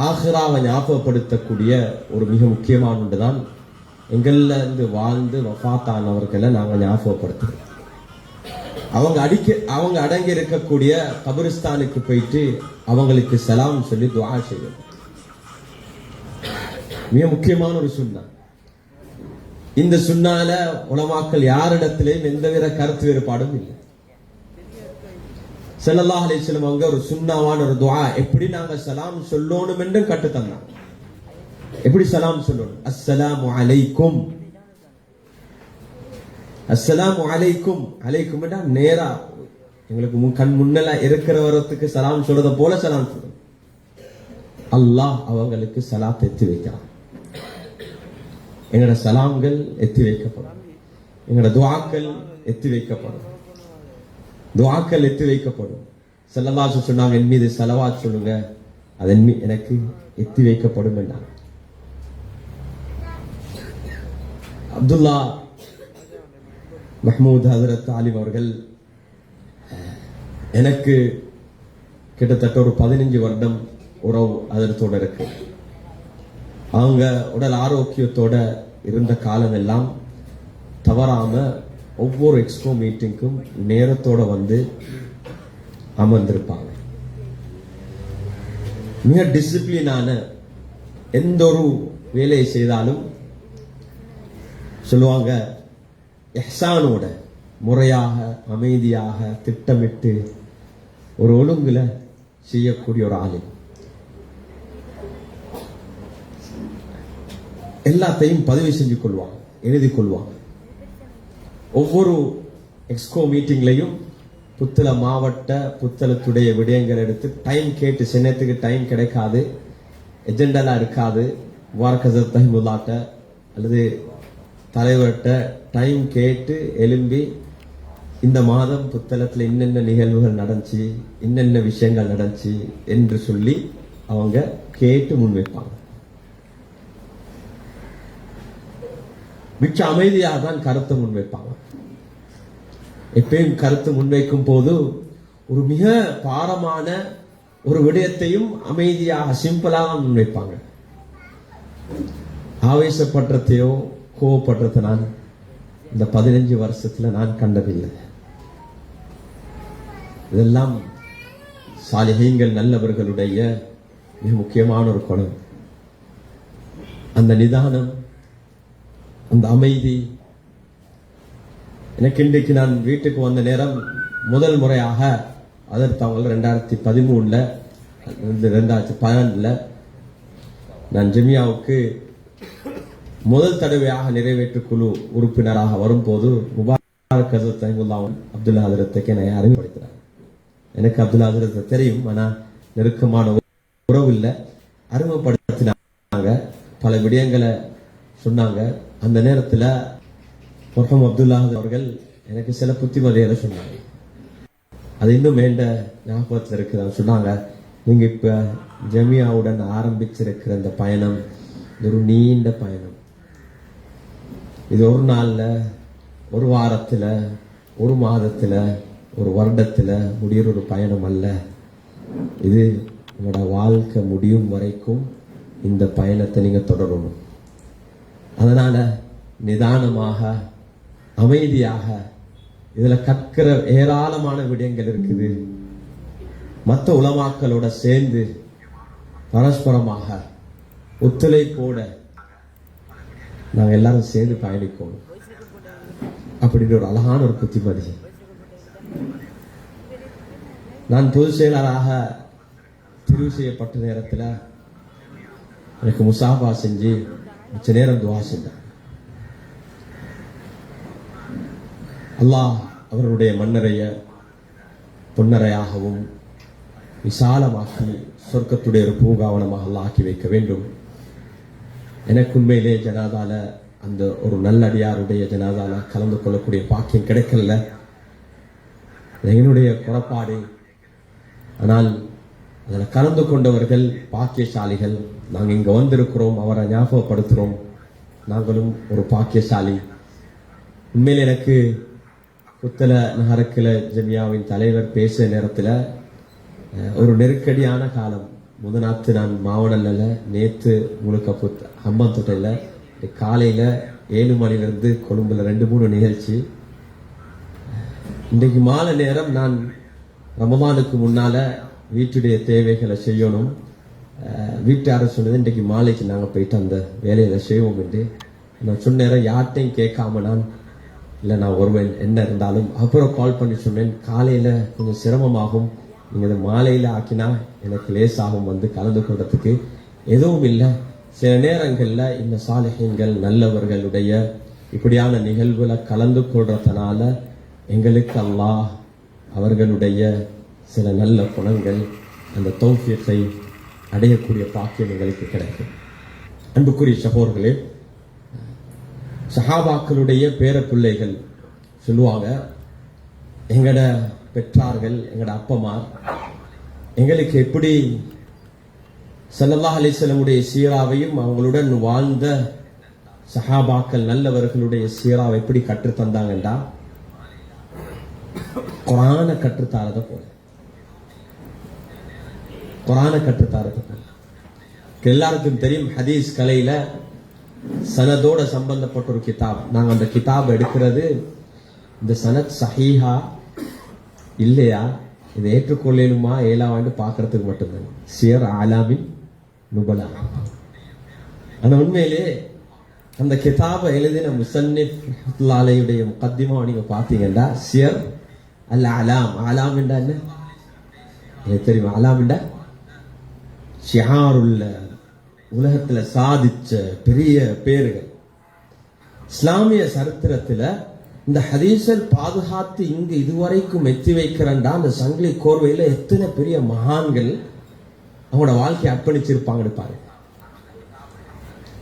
ஆகிராவை ஞாபகப்படுத்தக்கூடிய ஒரு மிக முக்கியமான ஒன்றுதான் எங்கள்ல இருந்து வாழ்ந்து வஃபாத்தானவர்களை நாங்கள் ஞாபகப்படுத்துறோம். அவங்க அடங்கி இருக்கக்கூடிய கபிரிஸ்தானுக்கு போயிட்டு அவங்களுக்கு சலாம் சொல்லி துஆ செய்யணும். மிக முக்கியமான ஒரு சுன்னா. இந்த சுன்னால உலமாக்கள் யாரிடத்திலையும் எந்தவித கருத்து வேறுபாடும் இல்லை. ஸல்லல்லாஹு அலைஹி வஸல்லம் அவங்க ஒரு சுன்னாவான ஒரு துஆ எப்படி நாங்க சலாம் சொல்லணும் என்று கட்டு தந்தாங்க. எப்படி சலாம் சொல்லணும்? அஸ்ஸலாமு அலைக்கும், அஸ்ஸலாமு அலைக்கும். அலைக்கும் என்றா நேரா எங்களுக்கு கண் முன்னல இருக்கிறவரத்துக்கு சலாம் சொல்றத போல சலாம் சொல்லணும். அல்லாஹ் அவங்களுக்கு சலாத் எத்தி வைக்கிறான். எங்களோட சலாம்கள் எத்தி வைக்கப்படும், எங்களோட துஆக்கள் எத்தி வைக்கப்படும், துஆக்கள் எத்தி வைக்கப்படும். ஸல்லல்லாஹு அலைஹி சொன்னாங்க, என் மீது ஸலவாத் சொல்லுங்க, அது எனக்கு எத்தி வைக்கப்படும் என்றாங்க. அப்துல்லா மஹ்மூத் ஹஜரத் ஆலிம் அவர்கள் எனக்கு கிட்டத்தட்ட ஒரு 15 வருடம் உறவு அதரத்தோட இருக்கு. அவங்க உடல் ஆரோக்கியத்தோட இருந்த காலம் எல்லாம் தவறாம ஒவ்வொரு எக்ஸ்போ மீட்டிங்க்கும் நேரத்தோட வந்து அமர்ந்திருப்பாங்க. மிக டிசிப்ளினான எந்த ஒரு வேலையை செய்தாலும் சொல்லுவாங்க, இஹ்சானோட முறையாக அமைதியாக திட்டமிட்டு ஒரு ஒழுங்குல செய்யக்கூடிய ஒரு ஆலிம். எல்லாத்தையும் பதிவு செஞ்சு கொள்வாங்க, எழுதி கொள்வாங்க. ஒவ்வொரு எக்ஸ்கோ மீட்டிங்லையும் புத்தள மாவட்ட புத்தளத்துடைய விடயங்கள் எடுத்து டைம் கேட்டு, சின்னத்துக்கு டைம் கிடைக்காது, எஜெண்டெல்லாம் இருக்காது, வார்கசத் தஹிமுல்லாட்ட அல்லது தலைவர்கிட்ட டைம் கேட்டு எழும்பி இந்த மாதம் புத்தளத்தில் இன்னென்ன நிகழ்வுகள் நடந்துச்சு, இன்னென்ன விஷயங்கள் நடந்துச்சு என்று சொல்லி அவங்க கேட்டு முன்வைப்பாங்க. மிச்ச அமைதியாக தான் கருத்தை முன்வைப்பாங்க. எப்பயும் கருத்து முன்வைக்கும் போது ஒரு மிக பாரமான ஒரு விடயத்தையும் அமைதியாக சிம்பிளாக முன்வைப்பாங்க. ஆவேசப்படுறதையோ கோவப்படுறதை நான் இந்த 15 வருஷத்துல நான் கண்டதில்லை. இதெல்லாம் சாலிஹீன்கள் நல்லவர்களுடைய மிக முக்கியமான ஒரு குணம். அந்த நிதானம், அந்த அமைதி. எனக்கு இன்றைக்கு நான் வீட்டுக்கு வந்த நேரம் முதல் முறையாக அதற்கு அவங்க 2013 2012 நான் ஜமியாவுக்கு முதல் தடவையாக நிறைவேற்று குழு உறுப்பினராக வரும்போது முபாரக் ஹஜரத் அப்துல்லா ஹஜரத்துக்கு என்னை அறிமுகப்படுத்தினார். எனக்கு அப்துல்லா ஹஜரத்தை தெரியும், ஆனா நெருக்கமான உறவு இல்லை. அறிமுகப்படுத்தினாங்க, பல விடயங்களை சொன்னாங்க. அந்த நேரத்துல மர்ஹூம் அப்துல்லா அவர்கள் எனக்கு சில புத்திமதிகளை சொன்னாங்க. அது இன்னும் வேண்ட ஞாபகத்தில் இருக்குதான். சொன்னாங்க, நீங்க இப்ப ஜமியாவுடன் ஆரம்பிச்சிருக்கிற இந்த பயணம் ஒரு நீண்ட பயணம். இது ஒரு நாள்ல, ஒரு வாரத்துல, ஒரு மாதத்துல, ஒரு வருடத்துல முடிகிற ஒரு பயணம் அல்ல. இது உங்களோட வாழ்க்கை முடியும் வரைக்கும் இந்த பயணத்தை நீங்க தொடரணும். அதனால நிதானமாக அமைதியாக, இதுல கற்கிற ஏராளமான விடயங்கள் இருக்குது. மற்ற உலமாக்களோட சேர்ந்து பரஸ்பரமாக ஒத்துழைப்போட நாங்க எல்லாரும் சேர்ந்து பயணிக்கணும் அப்படின்ற ஒரு அழகான ஒரு புத்திமதி. நான் பொதுச் செயலராக தெரிவு செய்யப்பட்ட நேரத்தில் எனக்கு முசாஃபா செஞ்சு மிச்ச நேரம் துவா செஞ்சேன். அல்லாஹ் அவருடைய மண்ணறைய பொன்னறையாகவும் விசாலமாக்கி சொர்க்கத்துடைய ஒரு பூங்காவனமாக அல்லாஹ் ஆக்கி வைக்க வேண்டும். எனக்கு உண்மையிலே ஜனாதால அந்த ஒரு நல்லடியாருடைய ஜனாதால கலந்து கொள்ளக்கூடிய பாக்கியம் கிடைக்கல. என்னுடைய குறைபாடு. ஆனால் அதில் கலந்து கொண்டவர்கள் பாக்கியசாலிகள். நாங்கள் இங்கே வந்திருக்கிறோம், அவரை ஞாபகப்படுத்துகிறோம். நாங்களும் ஒரு பாக்கியசாலி. உண்மையில் எனக்கு புத்தள நகரக்கில ஜமியாவின் தலைவர் பேசிய நேரத்தில் ஒரு நெருக்கடியான காலம். முதநாத்து நான் மாவனல்ல, நேற்று முழுக்க ஹம்பந்தொட்டையில் காலையில் 7 மணிலிருந்து கொழும்புல 2-3 நிகழ்ச்சி. இன்றைக்கு மாலை நேரம் நான் ரமதானுக்கு முன்னால வீட்டுடைய தேவைகளை செய்யணும். வீட்டார சொன்னது இன்றைக்கு மாலைக்கு நாங்கள் போயிட்டு அந்த வேலையில செய்வோம் என்று. நான் சொன்ன நேரம் யார்கிட்டையும் கேட்காம நான் இல்லை நான் வருவேன் என்ன இருந்தாலும். அப்புறம் கால் பண்ணி சொன்னேன், காலையில கொஞ்சம் சிரமமாகும், நீங்க இதை மாலையில ஆக்கினா எனக்கு லேசாகும் வந்து கலந்து கொள்றதுக்கு. எதுவும் இல்லை, சில நேரங்கள்ல இந்த சாலிஹீன்கள் நல்லவர்களுடைய இப்படியான நிகழ்வுல கலந்து கொள்றதுனால எங்களுக்கு அல்லாஹ் அவர்களுடைய சில நல்ல குணங்கள் அந்த தௌஃபீக்கை அடையக்கூடிய பாக்கியம் எங்களுக்கு கிடைக்கும். அன்புக்குரிய சகோதரர்களே, சஹாபாக்களுடைய பேர பிள்ளைகள் சொல்லுவாங்க, எங்கட பெற்றார்கள் எங்கட அப்பமார் எங்களுக்கு எப்படி ஸல்லல்லாஹு அலைஹி வஸல்லமுடைய சீராவையும் அவங்களுடன் வாழ்ந்த சஹாபாக்கள் நல்லவர்களுடைய சீராவை எப்படி கற்றுத்தந்தாங்கண்டா குர்ஆனை கற்றுத்தாரத போல. குர்ஆனை கற்றுத்தாரத போல. எல்லாருக்கும் தெரியும், ஹதீஸ் கலையில சனதோட சம்பந்தப்பட்ட ஒரு கிதாப். நாங்க அந்த கிதாப் எடுக்கிறது இந்த சனத் சஹீஹா இல்லையா, இதை ஏற்றுக்கொள்ளலுமா ஏலாவாண்டு பார்க்கறதுக்கு மட்டும்தான். சியர் ஆலாமின் நுபலா. ஆனா உண்மையிலே அந்த கிதாபை எழுதின முஸன்னிஃப் ரஹ்மத்துல்லாஹி அலைஹியுடைய முகத்திமா நீங்க பாத்தீங்கன்னா சியர் அல் அலாம். அலாம் என்றா என்ன எனக்கு தெரியுமா? அலாம் என்றா ஷிஆருல்ல, உலகத்துல சாதிச்ச பெரிய பேர்கள். இஸ்லாமிய சரித்திரத்துல இந்த ஹதீஸல் பாதுகாத்து இங்கு இதுவரைக்கும் எத்தி வைக்கிறண்டா அந்த சங்கிலி கோர்வையில எத்தனை பெரிய மகான்கள் அவங்களோட வாழ்க்கையை அர்ப்பணிச்சிருப்பாங்கன்னு பாருங்க.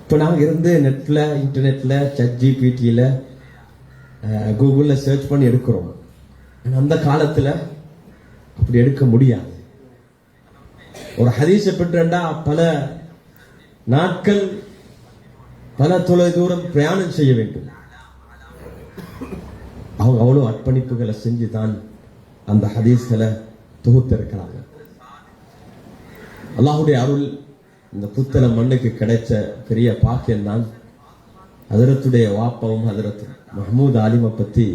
இப்போ நாங்க இருந்து நெட்ல இன்டர்நெட்ல ChatGPT-ல கூகுள்ல சர்ச் பண்ணி எடுக்கிறோம். அந்த காலத்துல அப்படி எடுக்க முடியாது. ஒரு ஹதீஸை பெற்றா பல நாட்கள் பல தொலை தூரம் பிரயாணம் செய்ய வேண்டும். அவங்க அவ்வளவு அர்ப்பணிப்புகளை செஞ்சுதான் அந்த ஹதீஸ்களை தொகுத்திருக்கிறாங்க. அல்லாஹுடைய அருள் இந்த புத்தள மண்ணுக்கு கிடைச்ச பெரிய பாக்கியம் தான். ஹதரத்துடைய வாப்பாவும் ஹதரத் மஹமூத் ஆலிமை பத்தி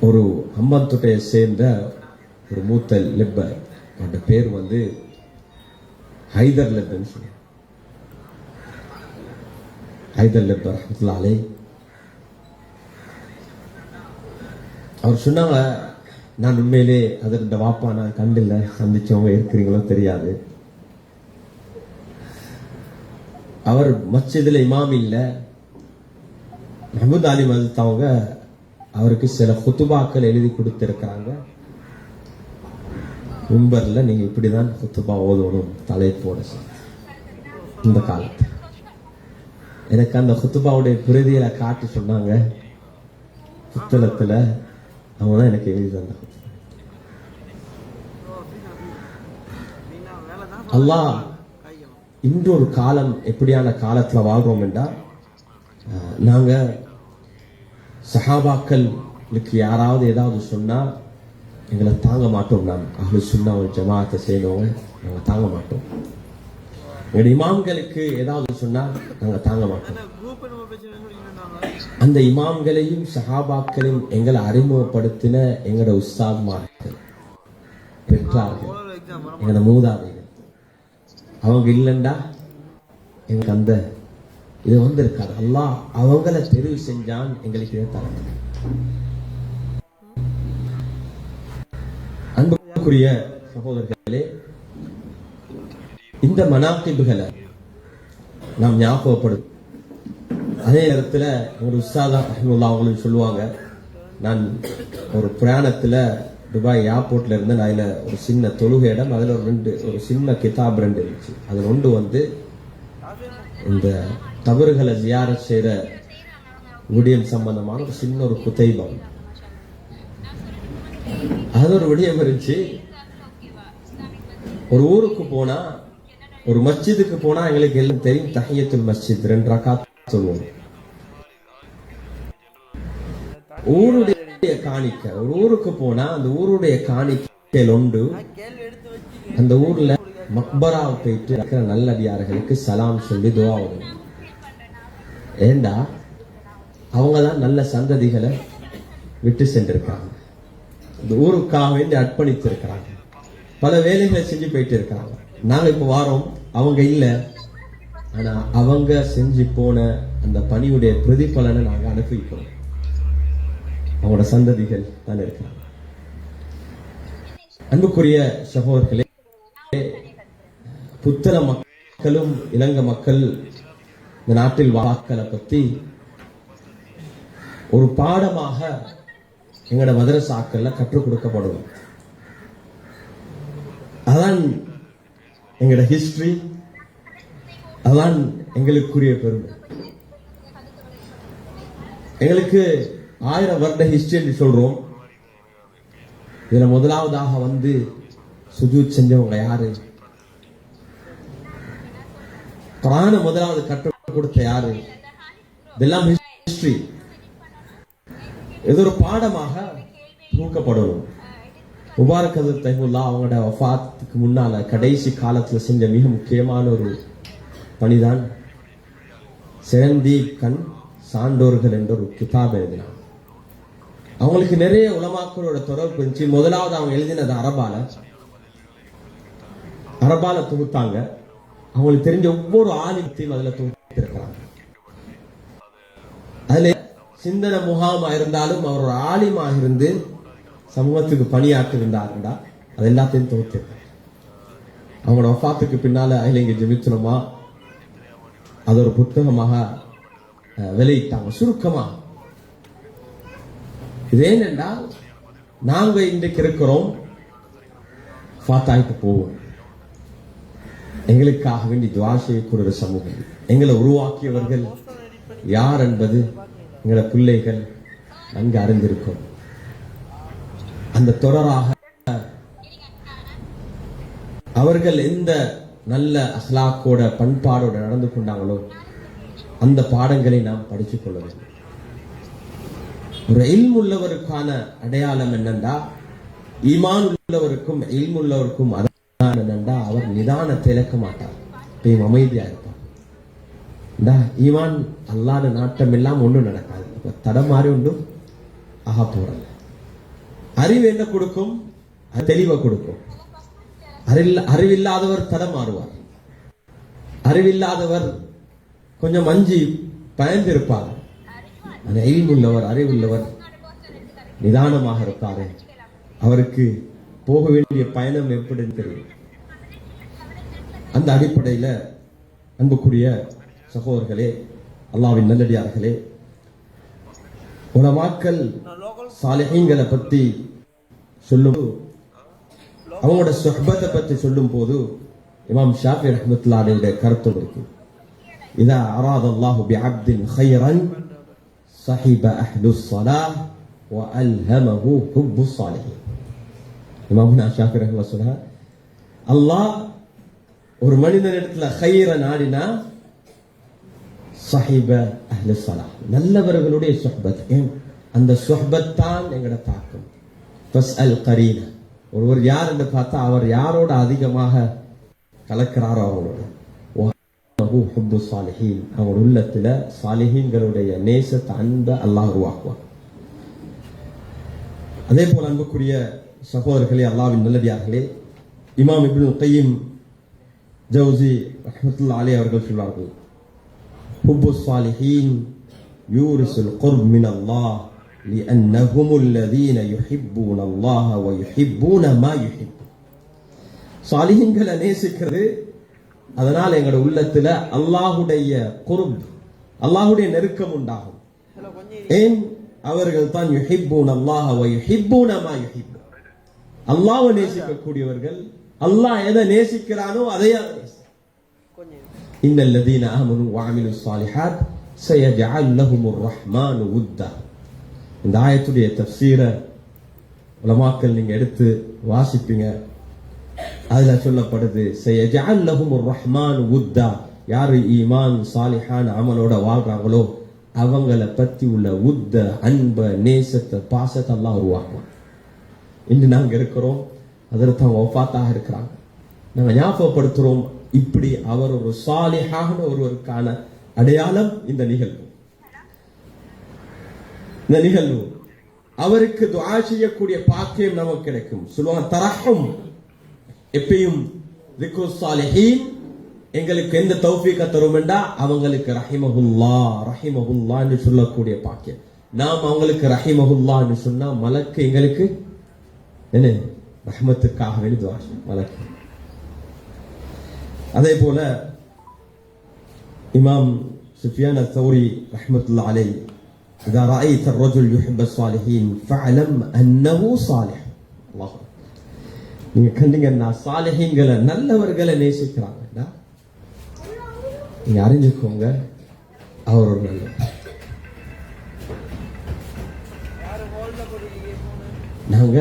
ஒரு அம்பந்தொட்டையை சேர்ந்த ஒரு மூத்த லெப்பர், அவருடைய பேர் வந்து ஹைதர் லெப்பர்னு சொல்லுவாங்க. ஹைதர் லெப்பர் ரஹ்மத்துல்லாஹி அலைஹி. அவர் சொன்னாங்க, நான் உண்மையிலே அதோட வாப்பா நான் கண்டில்ல, சந்திச்சவங்க இருக்கிறீங்களோ தெரியாது. அவர் மஸ்ஜிதுல இமாம் இல்ல. மஹமூத் ஆலிம் ஹஜ்ரத் அவங்க அவருக்கு சில குத்துபாக்கள் எழுதி கொடுத்திருக்கிறாங்க. முன்பர்ல நீங்க இப்படிதான் குத்துபா ஓதணும் தலைப்போட. இந்த காலத்து எனக்கு அந்த குத்துபாவுடைய பிரதியில காட்டி சொன்னாங்க, புத்தகத்துல அவங்க தான் எனக்கு எழுதி தந்தாங்க. அல்லாஹ் இன்று ஒரு காலம் எப்படியான காலத்துல வாழ்றோம் என்றால், நாங்க சஹாபாக்களுக்கு யாராவது ஏதாவது சொன்னா எங்களை தாங்க மாட்டோம். நான் அஹ்லு சுன்னா வல் ஜமாஅத்தை செய்யறவங்க நாங்க தாங்க மாட்டோம். எங்களுடைய இமாம்களுக்கு ஏதாவது சொன்னா நாங்க தாங்க மாட்டோம். அந்த இமாம்களையும் சஹாபாக்களையும் எங்களை அறிமுகப்படுத்தின எங்களோட உஸ்தாத்மார்கள், பெற்றார்கள், எங்களோட மூதாதைகள். அவங்க இல்லைண்டா எங்களுக்கு அந்த இது வந்திருக்காது. அல்லாஹ் அவங்களை தெரிவு செஞ்சான், எங்களுக்கு இதை தர. அன்புக்குரிய சகோதரர்களே, இந்த மனாகிபுகளை நாம் ஞாபகப்படும். அதே நேரத்தில் ஒரு உஸ்தாதா ரஹ்மத்துல்லாஹி அவங்களும் சொல்லுவாங்க, நான் ஒரு பிரயாணத்துல துபாய் ஏர்போர்ட்ல இருந்து நான் அதில் ஒரு சின்ன தொழுகை இடம், அதில் ஒரு சின்ன கிதாப் 2 இருந்துச்சு. அதில் ஒன்று வந்து இந்த தவறுகளை ஜியாரத் செய்யற விடயம் சம்பந்தமான ஒரு சின்ன ஒரு குதைபம். அது ஒரு விடயம் இருந்துச்சு. ஒரு ஊருக்கு போனா, ஒரு மஸ்ஜிதுக்கு போனா எங்களுக்கு எல்லாம் தெரியும், தஹியத்துல் மஸ்ஜித் 2 ரகாத் சொல்லுவோம். ஊருடைய காணிக்கை, ஒரு ஊருக்கு போனா அந்த ஊருடைய காணிக்கையில் உண்டு. அந்த ஊர்ல மக்பராவை போயிட்டு இருக்கிற நல்லடியார்களுக்கு சலாம் சொல்லி துவா ஓதணும். ஏண்டா அவங்க தான் நல்ல சந்ததிகளை விட்டு சென்றிருக்காங்க, இந்த ஊருக்காக வேண்டி அர்ப்பணித்திருக்கிறாங்க, பல வேலைகளை செஞ்சு போயிட்டு இருக்கிறாங்க. நாங்க இப்ப வாரோம், அவங்க இல்ல, ஆனா அவங்க செஞ்சு போன அந்த பணியுடைய பிரதிபலனை நாங்க அனுபவிக்கிறோம். அவங்களோட சந்ததிகள் தான் இருக்கிறாங்க. அன்புக்குரிய சகோதரர்களே, புத்தள மக்களும் இலங்கை மக்கள் இந்த நாட்டில் வாக்களை பத்தி ஒரு பாடமாக எங்களோட மதரசாக்கள்ல கற்றுக் கொடுக்கப்படும். அதான் எங்களோட ஹிஸ்டரி, அதான் எங்களுக்குரிய பெருமை. எங்களுக்கு 1000 வருட ஹிஸ்டரி என்று சொல்றோம். இதுல முதலாவதாக வந்து சுஜூத் செஞ்சவங்க யாரு? குர்ஆனை முதலாவது கற்றுக் கொடுத்த யாரு? இதெல்லாம் ஹிஸ்டரி. இது ஒரு பாடமாக தூக்கப்படணும். முபாரக் ஹஜ்ரத் தைஃபுல்லா அவங்களோட வஃபாத்துக்கு முன்னால கடைசி காலத்துல செஞ்ச மிக முக்கியமான ஒரு பணிதான் செரந்தீப் கண் சான்றோர்கள் என்ற ஒரு கிதாப் எழுதினார். அவங்களுக்கு நிறைய உலமாக்களோட தொடர்பு இருந்துச்சு. முதலாவது அவங்க எழுதினது அரபால தொகுத்தாங்க. அவங்களுக்கு தெரிஞ்ச ஒவ்வொரு ஆலிமத்தையும் அதுல தொகுத்திருக்கிறாங்க. அதுல சிந்தன முகாமா இருந்தாலும் அவர் ஒரு ஆலிமாக இருந்து சமூகத்துக்கு பணியாற்றிருந்தாருண்டா அது எல்லாத்தையும் தொகுத்திருக்காங்க. அவங்களோட வஃபாத்துக்கு பின்னால அகிலங்கை ஜெமித்துனமா அது ஒரு புத்தகமாக வெளியிட்டாங்க. சுருக்கமா இது ஏனென்றால் நாங்க இன்றைக்கு இருக்கிறோம், ஃபாத்தாய்க்கு போவோம். எங்களுக்காக வேண்டி துஆ செய்யக்கூடிய ஒரு சமூகம். எங்களை உருவாக்கியவர்கள் யார் என்பது எங்களோட பிள்ளைகள் நன்கு அறிந்திருக்கும். அந்த தொடராக அவர்கள் எந்த நல்ல அஹ்லாக்கோட பண்பாடோட நடந்து கொண்டாங்களோ அந்த பாடங்களை நாம் படித்துக் கொள்ள வேண்டும். ஒரு இல்ம் உள்ளவருக்கான அடையாளம் என்னண்டா, ஈமான் உள்ளவருக்கும் இல்ம் உள்ளவருக்கும் என்னண்டா, அவர் நிதானத்தை இழக்க மாட்டார், எப்பயும் அமைதியா இருப்பார். ஈமான் அல்லாத நாட்டம் எல்லாம் ஒன்றும் நடக்காது. தடமாறி ஒன்றும் ஆக போறல. அறிவு என்ன கொடுக்கும்? தெளிவை கொடுக்கும். அறிவில்லாதவர் தடமாறுவார். அறிவில்லாதவர் கொஞ்சம் அஞ்சி பயந்திருப்பார். இல்முள்ளவர் அறிவுள்ளவர் நிதானமாக இருப்பாரு. அவருக்கு போக வேண்டிய பயணம் எப்படின்னு தெரியும். அந்த அடிப்படையில அன்புக்குரிய சகோதரர்களே, அல்லாஹ்வின் நல்லடியார்களே, உலமாக்கள் சாலிஹீன்களை பத்தி சொல்லும், அவங்களோட சுஹ்பத்தை பத்தி சொல்லும் போது இமாம் ஷாஃபி ரஹ்மத்துல்லாஹி அலைஹி கருத்து இருக்கு. இதா அராத அல்லாஹு பிஅப்தின் கைரன் ஸஹிப அஹ்லுஸ் ஸலாஹ் வ அல்ஹமஹு ஹுப்புஸ் ஸாலிஹீன். இமாம் ஷாஃபி ரஹ்மத்துல்லாஹி சொல்றார், அல்லாஹ் ஒரு மனிதனிடத்துல கைர நாடினா ஸஹிப அஹ்லுஸ் ஸலாஹ், நல்லவர்களுடைய சுஹ்பத். அந்த சுஹ்பத் தான் எங்கட தாக்கம். ஃபஸ்அல் கரீனா, ஒருவர் யார் என்று பார்த்தா அவர் யாரோட அதிகமாக கலக்கிறாரோ அவங்களோட. அவங்க உள்ளத்துல சாலிஹீன்களுடைய நேசத்தை அன்பை அல்லாஹ் உருவாக்குவார். அதே போல அன்புக்குரிய சகோதரர்களே, அல்லாஹ்வின் நல்லடியார்களே, இமாம் இப்னு கையிம் ஜௌசி ரஹ்மத்துல்லாஹி அலைஹி அவர்கள் சொல்வார்கள், ஹுப்பு ஸாலிஹீன் யூரிசுல் குர்ப் மினல்லாஹ் لأنهم الذين يحبون الله ويحبون ما يحب. சாலிஹீன்களை நேசிக்கிறது அதனால எங்களோட உள்ளத்துல அல்லாஹ்வுடைய குர்ப், அல்லாஹ்வுடைய நெருக்கம் உண்டாகும். ஏன்? அவர்கள் தான் யுஹிப்பூன அல்லாஹ் வ யுஹிப்பூன மா யுஹிப். அல்லாஹ்வை நேசிக்கக்கூடியவர்கள் அல்லாஹ் எதை நேசிக்கிறானோ அதையே நேசிக்கிறார். இன்னல் லதீன ஆமனு வ அமிலுஸ் ஸாலிஹாத் சயஜஅல் லஹுமுர் ரஹ்மானு வுத்தா. இந்த ஆயத்துடைய தஃப்சீரை உலமாக்கள் நீங்க எடுத்து வாசிப்பீங்க. அதுல சொல்லப்படுது, சயஜஅல் லஹுமுர் ரஹ்மானு வுத்தா, யாரு ஈமான் சாலிஹான் அமலோட வாழ்றாங்களோ அவங்கள பத்தி உள்ள உத்த அன்ப நேசத்தை பாசத்தை அல்லாஹ் உருவாக்குவான். இன்று நாங்க இருக்கிறோம், அதற்கு அவங்க வஃபாத்தாக இருக்கிறாங்க. நாங்க ஞாபகப்படுத்துறோம். இப்படி அவர் ஒரு சாலிஹான ஒருவருக்கான அடையாளம் இந்த நிகழ்வு. அவருக்கு துஆ செய்யக்கூடிய பாக்கியம் நமக்கு கிடைக்கும். சொல்லுவாங்க தரஹும், எப்பயும் திக்ரு சாலிஹீன் எங்களுக்கு எந்த தௌஃபீக தரும் என்றா அவங்களுக்கு ரஹிமஹுல்லா என்று சொல்லக்கூடிய பாக்கியம். நாம் அவங்களுக்கு ரஹிமஹுல்லா என்று சொன்னா மலக்கு எங்களுக்கு என்ன ரஹ்மத்துக்காக வேண்டி துஆ செய்யும் மலக்கு. அதே போல இமாம் சுஃபியான் அத்-தௌரி ரஹ்மத்துல்லாஹி அலைஹி إذا رأيت الرجل يحب الصالحين فاعلم أنه صالح. الله நீங்க கண்டீங்கன்னா சாலிஹீன்களை நல்லவர்களை நேசிக்கிறாங்க, நீங்க அறிஞ்சுக்கோங்க அவர் ஒரு நல்லவர். நாங்க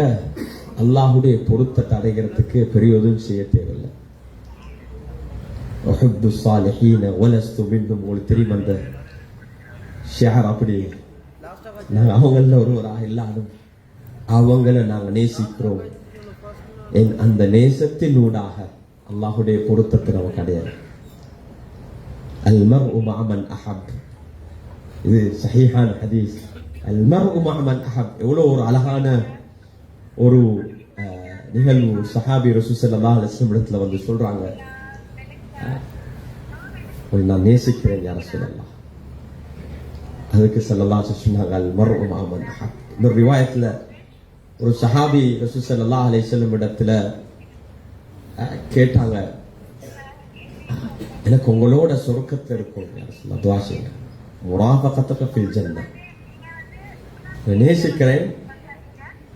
அல்லாஹ்வுடைய பொருத்தத்தை அடைகிறதுக்கு பெரிய உதவி செய்ய தேவையில்லை. உஹிப்பு ஸாலிஹீன வலஸ்து மின்ஹும். உங்களுக்கு தெரியும் அந்த ஷிஆர். அப்படி நாங்க அவங்கள ஒருவராக இல்லாலும் அவங்களை நாங்க நேசிக்கிறோம். அந்த நேசத்தின் ஊடாக அல்லாஹ்வுடைய பொருத்தத்தை நமக்கு அடையாது. அல் மர்உ மஅ மன் அஹப். இது ஸஹீஹான ஹதீஸ். அல் மர்உ மஅ மன் அஹப். எவ்வளவு ஒரு அழகான ஒரு நிகழ்வு. சஹாபி ரசூல் ஸல்லல்லாஹு அலைஹி வஸல்லம் இடத்துல வந்து சொல்றாங்க, நான் நேசிக்கிறேன் யா ரசூலல்லாஹ். அதுக்கு ஸல்லல்லாஹு அலைஹி வஸல்லம் சொன்னாங்க அல் மர்உ மஅ மன் அஹப். இந்த ரிவாயத்துல ஒரு சஹாபி ரசூல் ஸல்லல்லாஹு அலைஹி வஸல்லம் இடத்துல கேட்டாங்க, எனக்கு உங்களோட சொர்க்கத்துல இருக்கும் யா ரசூலல்லாஹ், துஆ செய்யுங்க. முராஃபகத்துக ஃபில் ஜன்னah. நேசிக்கிறேன்.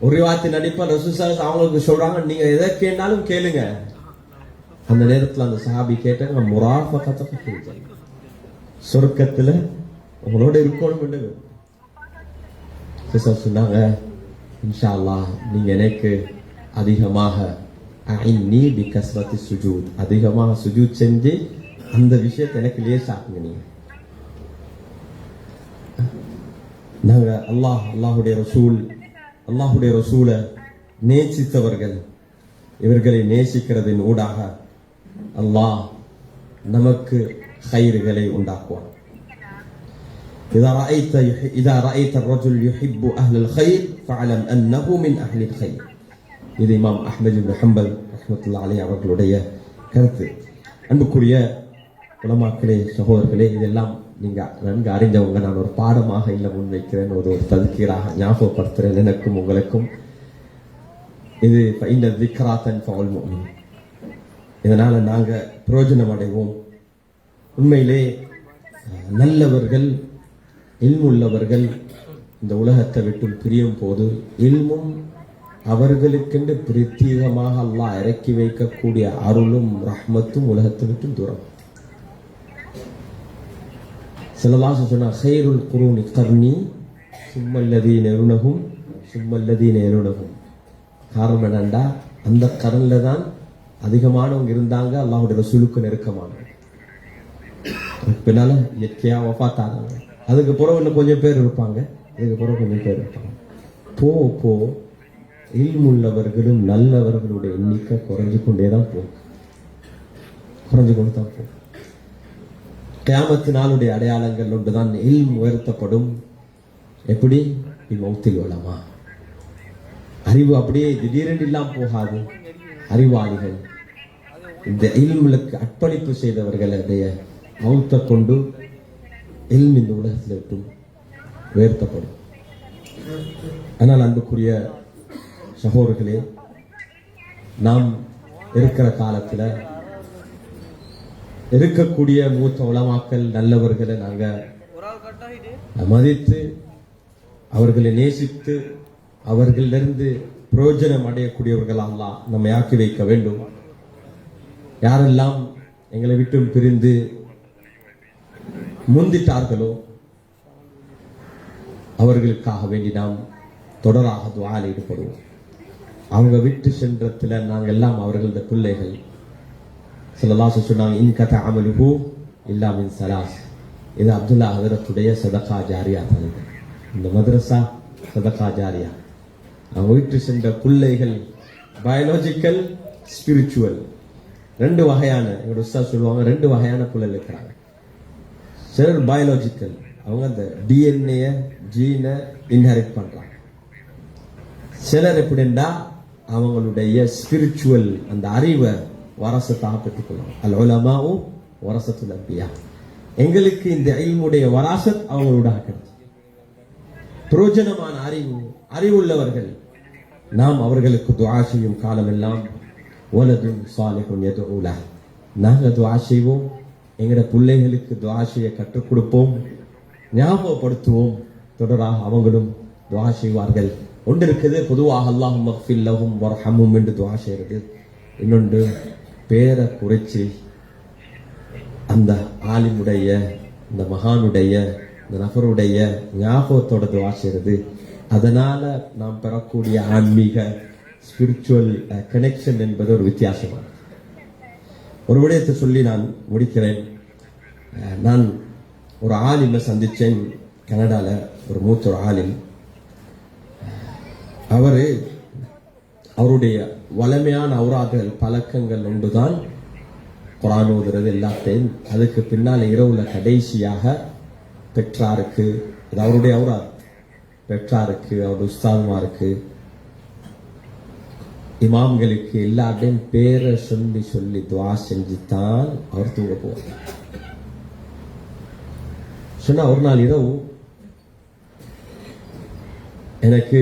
ஒரு ரிவாயத்தின் அடிப்படையில் ரசூல் ஸல்லல்லாஹு அவங்களுக்கு சொல்றாங்க, நீங்க எதை கேட்டாலும் கேளுங்க. அந்த நேரத்தில் அந்த சஹாபி கேட்டாங்க, முராஃபகத்துக ஃபில் ஜன்னah, சொர்க்கத்துல உங்களோட இருக்கணும். சொன்னாங்க, இன்ஷா அல்லாஹ் நீங்க எனக்கு அதிகமாக அஇன்னி பிகஸ்ரத்தி சுஜூத், அதிகமாக சுஜூத் செஞ்சு அந்த விஷயத்தை எனக்கு லேசாக்குங்க. நீங்க நாங்க அல்லாஹ்வுடைய ரசூலை நேசித்தவர்கள். இவர்களை நேசிக்கிறதின் ஊடாக அல்லாஹ் நமக்கு கைர்களை உண்டாக்குவான். إذا رأيت الرجل يحب أهل الخير فاعلم أنه من أهل الخير. இது இமாம் அஹ்மத் இப்னு ஹம்பல் ரஹ்மத்துல்லாஹி அலைஹி அவர்களுடைய கருத்து. அன்புக்குரிய உலமாக்களே, சகோதரர்களே, இதெல்லாம் நீங்க நன்கு அறிஞ்சவங்க. நான் ஒரு பாடமாக இல்லை முன்வைக்கிறேன், ஒரு தذكீராக ஞாபகப்படுத்துறேன் எனக்கும் உங்களுக்கும். இது ஃபஇன்ன ذِكْرَى تَنْفَعُ الْمُؤْمِنِينَ. இதனால நாங்க பிரயோஜனம் அடைவோம். உண்மையிலே நல்லவர்கள், இல்முள்ளவர்கள் இந்த உலகத்தை விட்டு பிரியும் போது இல்மும் அவர்களுக்கென்று பிரத்யேகமாக அல்லாஹ் இறக்கி வைக்கக்கூடிய அருளும் ரஹ்மத்தும் உலகத்தை விட்டு தூரம். ஸல்லல்லாஹு அலைஹி வஸல்லம் ഖൈറുൽ ഖുറൂനി ഖர்னி சும்மல்லதீன யலுனஹும் சும்மல்லதீன யலுனஹும். காரணம் என்னண்டா, அந்த கரன்ல தான் அதிகமானவங்க இருந்தாங்க, அல்லாஹ்வுடைய ரசூலுக்கு நெருக்கமானவங்க. பின்னால இயற்கையா வஃபாத்தானாங்க. அதுக்கு பிறகு இன்னும் கொஞ்சம் பேர் இருப்பாங்க, அதுக்கு பிறகு கொஞ்சம் பேர் இருப்பாங்க. போ இல்முள்ளவர்களும் நல்லவர்களுடைய எண்ணிக்கை குறைஞ்சு கொண்டே தான் போகும். கியாமத்து நாளுடைய அடையாளங்கள் ஒன்றுதான் இல்ம் உயர்த்தப்படும். எப்படி? மௌத்தில் உலமா. அறிவு அப்படியே திடீரென்று இல்லாமல் போகாது. அறிவாளிகள், இந்த இல்முக்கு அர்ப்பணிப்பு செய்தவர்களுடைய மௌத்தை கொண்டு இல்ம் இந்த உலகத்தில் விட்டும் உயர்த்தப்படும். ஆனால் அன்புக்குரிய சகோதரர்களே, நாம் இருக்கிற காலத்தில் இருக்கக்கூடிய மூத்த உலமாக்கள் நல்லவர்களை நாங்க மதித்து அவர்களை நேசித்து அவர்களிலிருந்து பிரயோஜனம் அடையக்கூடியவர்களாக நம்மை ஆக்கி வைக்க வேண்டும். யாரெல்லாம் எங்களை விட்டு பிரிந்து முந்திட்டார்களோ அவர்களுக்காக வேண்டி நாம் தொடராக துஆவில் ஈடுபடுவோம். அவங்க விட்டு சென்றத்துல நாங்கள் எல்லாம் அவர்களது பிள்ளைகள். ஸல்லல்லாஹு அலைஹி வஸல்லம் சொன்னாங்க, இன் கத அமலுஹு இல்லா மின் ஸலாஸ். இது அப்துல்லா ஹதரத்துடைய சதகா ஜாரியா தான். இந்த மதரசா சதகா ஜாரியா. அவங்க விட்டு சென்ற பிள்ளைகள் பயாலஜிக்கல், ஸ்பிரிச்சுவல் 2 வகையான, எங்களோட உஸ்தாத் சொல்லுவாங்க 2 வகையான புள்ளல் இருக்கிறாங்க. சிலர் பயாலஜிக்கல், அவங்க அந்த டிஎன்ஏ ஜீனை இன்ஹெரிட் பண்றாங்க. சிலர் எப்படின்னா அவங்களுடைய ஸ்பிரிச்சுவல் அந்த அறிவை வரசத்தாக பெற்றுக்கொள்ளும். அல் உலமாஉ வரசத்துல் அன்பியா. எங்களுக்கு இந்த இல்முடைய வராசத் அவங்களோட கிடைச்சு பிரயோஜனமான அறிவுள்ளவர்கள். நாம் அவர்களுக்கு துஆ செய்யும் காலமெல்லாம் வலதுன் சாலிஹுன் யதுஉ லஹ், நாங்க துஆ செய்வோம், எங்கட பிள்ளைகளுக்கு துஆ செய்ய கற்றுக் கொடுப்போம், ஞாபகப்படுத்துவோம். தொடராக அவங்களும் துஆ செய்வார்கள். ஒன்று இருக்குது பொதுவாக அல்லாஹும்ம ஃபில் லஹும் வர்ஹம்ஹும் என்று துஆ செய்கிறது. இன்னொன்று பேரை குறிச்சி அந்த ஆலிமுடைய, இந்த மகானுடைய, இந்த நபருடைய ஞாபகத்தோட துஆ செய்கிறது. அதனால நாம் பெறக்கூடிய ஆன்மீக ஸ்பிரிச்சுவல் கனெக்ஷன் என்பது ஒரு வித்தியாசமானது. ஒரு விடயத்தை சொல்லி நான் முடிக்கிறேன். நான் ஒரு ஆலிமை சந்திச்சேன் கனடால, ஒரு மூத்த ஒரு ஆலிம். அவருடைய வளமையான அவுராதுகள் பழக்கங்கள் ஒன்றுதான் குர்ஆன் ஓதுறது எல்லாத்தையும். அதுக்கு பின்னால் இரவுல கடைசியாக பெற்றாருக்கு, அது அவருடைய அவுராது, பெற்றாருக்கு, அவருடைய உஸ்தாதுமாருக்கு, இமாம்களுக்கு எல்லாத்தையும் பேரை சொல்லி சொல்லி துஆ செஞ்சுத்தான் அவர் தூங்க போவார். சொன்னா ஒரு நாள் இரவு எனக்கு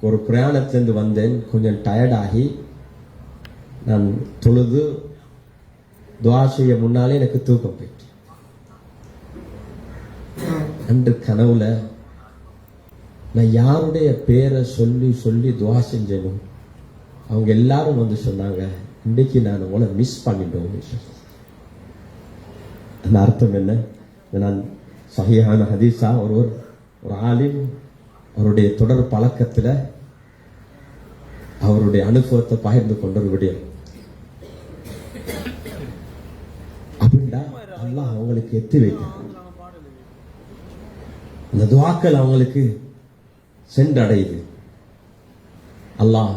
ஒரு பிரயாணத்திலிருந்து வந்தேன், கொஞ்சம் டயர்டாகி நான் தொழுது துஆ செய்ய முன்னாலே எனக்கு தூக்கம் போயிட்டு. அன்று கனவுல நான் யாருடைய பேரை சொல்லி சொல்லி துஆ செஞ்சேனோ அவங்க எல்லாரும் வந்து சொன்னாங்க, இன்னைக்கு நான் உங்களை மிஸ் பண்ணிட்டோம். அந்த அர்த்தம் என்ன? நான் சஹீஹான ஹதீஸா ஒரு ஆலிம் அவருடைய தொடர் பழக்கத்தில் அவருடைய அனுபவத்தை பகிர்ந்து கொண்ட ஒரு விடயம். அப்படின்னா அல்லாஹ் அவங்களுக்கு எத்தி வைக்கிறார். அந்த துஆக்கள் அவங்களுக்கு சென்றடையுது. அல்லாஹ்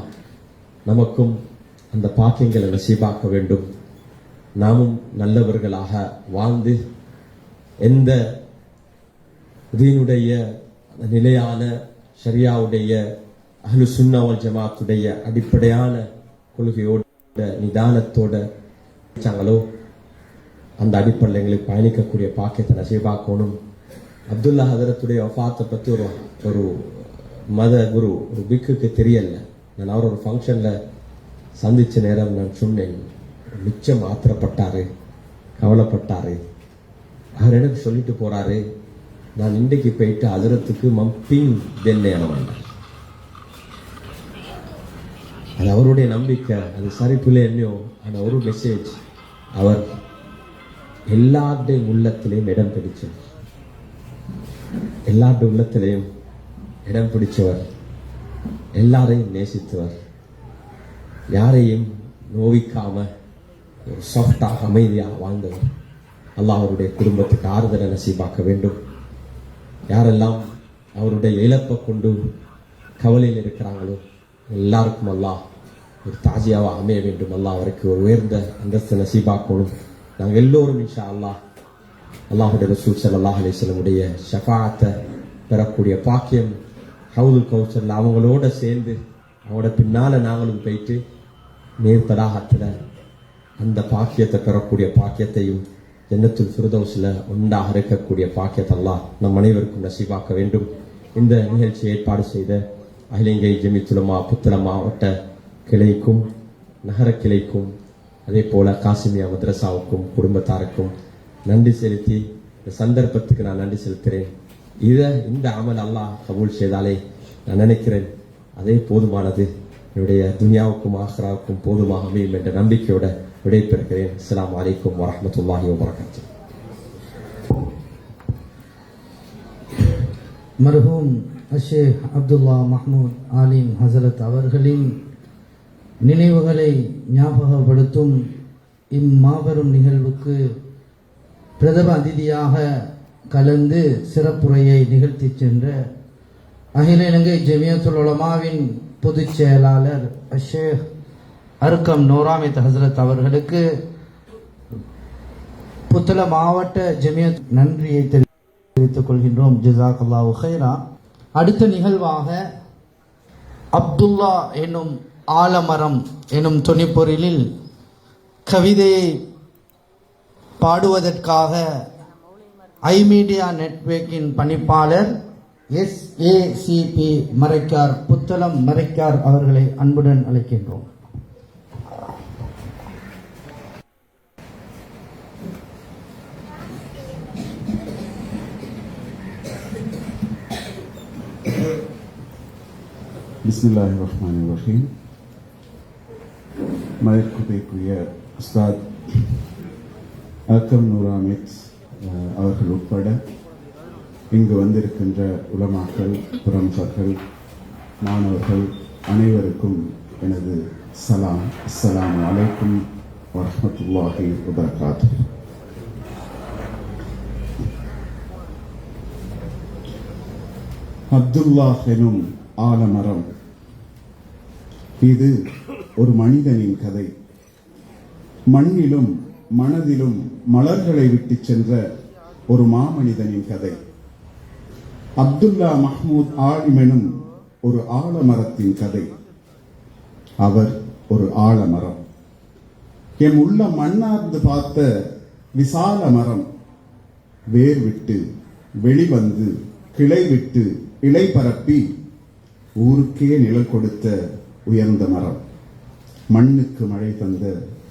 நமக்கும் அந்த பாக்கியங்களை நசீபாக்க வேண்டும். நாமும் நல்லவர்களாக வாழ்ந்து எந்த தீனுடைய நிலையான ஷரியாவுடைய அஹ்லு சுன்னா வல் ஜமாத்துடைய அடிப்படையான கொள்கையோட நிதானத்தோட அந்த அடிப்படையில் எங்களுக்கு பயணிக்கக்கூடிய பாக்கியத்தை நசீபாக்கணும். அப்துல்லா ஹதரத்துடைய வஃபாத்தை பற்றி ஒரு மத குரு ஒரு பிக்குக்கு தெரியல. நான் அவர் ஒரு ஃபங்க்ஷனில் சந்திச்ச நேரம் நான் சொன்னேன், மிச்சம் ஆத்திரப்பட்டாரு, கவலைப்பட்டாரு. அவர் எனக்கு சொல்லிட்டு போறாரு, நான் இன்றைக்கு போயிட்டு ஹதரத்துக்கு மம்பிங் தென்னையான வேண்டாம். அது அவருடைய நம்பிக்கை, அது சரிப்பில்லை என்னையோ. ஆனால் ஒரு மெசேஜ், அவர் எல்லாருடைய உள்ளத்திலையும் இடம் பிடிச்சவர், எல்லாருடைய உள்ளத்திலையும் இடம் பிடிச்சவர், எல்லாரையும் நேசித்தவர், யாரையும் நோவிக்காம ஒரு சாஃப்டாக அமைதியாக வாழ்ந்தவர். அல்லாஹ் அவருடைய குடும்பத்துக்கு ஆறுதலை நசீபாக்க வேண்டும். யாரெல்லாம் அவருடைய இழப்பை கொண்டு கவலையில் இருக்கிறாங்களோ எல்லாருக்கும் அல்லாஹ் ஒரு தாஜியாவாக அமைய வேண்டும். அல்லாஹ் அவருக்கு ஒரு உயர்ந்த அந்தஸ்து நசீபாக்கணும். நாங்கள் எல்லோரும் இன்ஷா அல்லாஹுடைய ரசூல் ஸல்லல்லாஹு அலைஹி வஸல்லம் ஷஃபாஅத்தை பெறக்கூடிய பாக்கியம் ஹவுதுல் கௌசர்ல அவங்களோட சேர்ந்து அவங்களோட பின்னால நாங்களும் போயிட்டு நீர் தடாகத்தில் அந்த பாக்கியத்தை பெறக்கூடிய பாக்கியத்தையும் ஜன்னத்துல் ஃபிர்தௌஸ்ல உண்டாக இருக்கக்கூடிய பாக்கியத்தை அல்லாஹ் நம் அனைவருக்கும் நசீபாக்க வேண்டும். இந்த நிகழ்ச்சியை ஏற்பாடு செய்த அகிலங்கை ஜமித்துலமா புத்தளம் மாவட்ட கிளைக்கும் நகர கிளைக்கும் அதே போல காசிமியா மദ്രസാவுக்கும் குடும்பத்தாருக்கும் நன்றி செலுத்தி இந்த சந்தர்ப்பத்துக்கு நான் நன்றி செலுத்துகிறேன். இந்த அமல் அல்லாஹ் கபூல் செய்தாலே நான் நினைக்கிறேன் அதே போதுமானது, என்னுடைய துனியாவுக்கும் ஆஹ்ராவுக்கும் போதுமாக அமையும் என்ற நம்பிக்கையோட விடைபெறுகிறேன். அஸ்ஸலாமு அலைக்கும் வரஹ்மத்துல்லாஹி வபரகாத்துஹு. மர்ஹூம் ஷேக் அப்துல்லா மஹ்மூத் ஆலிம் ஹசரத் அவர்களின் நினைவுகளை ஞாபகப்படுத்தும் இம்மாபெரும் நிகழ்வுக்கு பிரதம அதிதியாக கலந்து சிறப்புரையை நிகழ்த்தி சென்ற அகில இலங்கை ஜமியத்துல் உலமாவின் பொதுச் செயலாளர் ஷேக் அருக்கம் நூராமித் ஹசரத் அவர்களுக்கு புத்தள மாவட்ட ஜமியத் நன்றியை தெரிவித்துக் கொள்கின்றோம். ஜஸாக்கல்லாஹு ஹைரா. அடுத்த நிகழ்வாக அப்துல்லா எனும் ஆலமரம் எனும் துணிப்பொருளில் கவிதையை பாடுவதற்காக ஐமீடியா நெட்வொர்க்கின் பணிப்பாளர் SACP மரைக்கார் புத்தளம் மரைக்கார் அவர்களை அன்புடன் அழைக்கின்றோம். பிஸ்மில்லாஹிர்ரஹ்மானிர்ரஹீம். மதிப்புக்குரிய உஸ்தாத் அக்கம் நூராமித் அவர்கள் உட்பட இங்கு வந்திருக்கின்ற உலமாக்கள், பிரமுகர்கள், மாணவர்கள் அனைவருக்கும் எனது சலாம். அஸ்ஸலாமு அலைக்கும் வரஹ்மத்துல்லாஹி வபரகாத்துஹு. அப்துல்லா எனும் ஆலமரம், இது ஒரு மனிதனின் கதை. மண்ணிலும் மனதிலும் மலர்களை விட்டு சென்ற ஒரு மாமனிதனின் கதை. அப்துல்லா மஹ்மூத் ஆலிம் எனும் ஒரு ஆலமரத்தின் கதை. அவர் ஒரு ஆலமரம், எம் உள்ள மண்ணார்ந்து பார்த்த விசால மரம். வேர் விட்டு வெளிவந்து கிளை விட்டு இலை பரப்பி ஊருக்கே நிழல் கொடுத்த உயர்ந்த மரம். மண்ணுக்கு மழை தந்த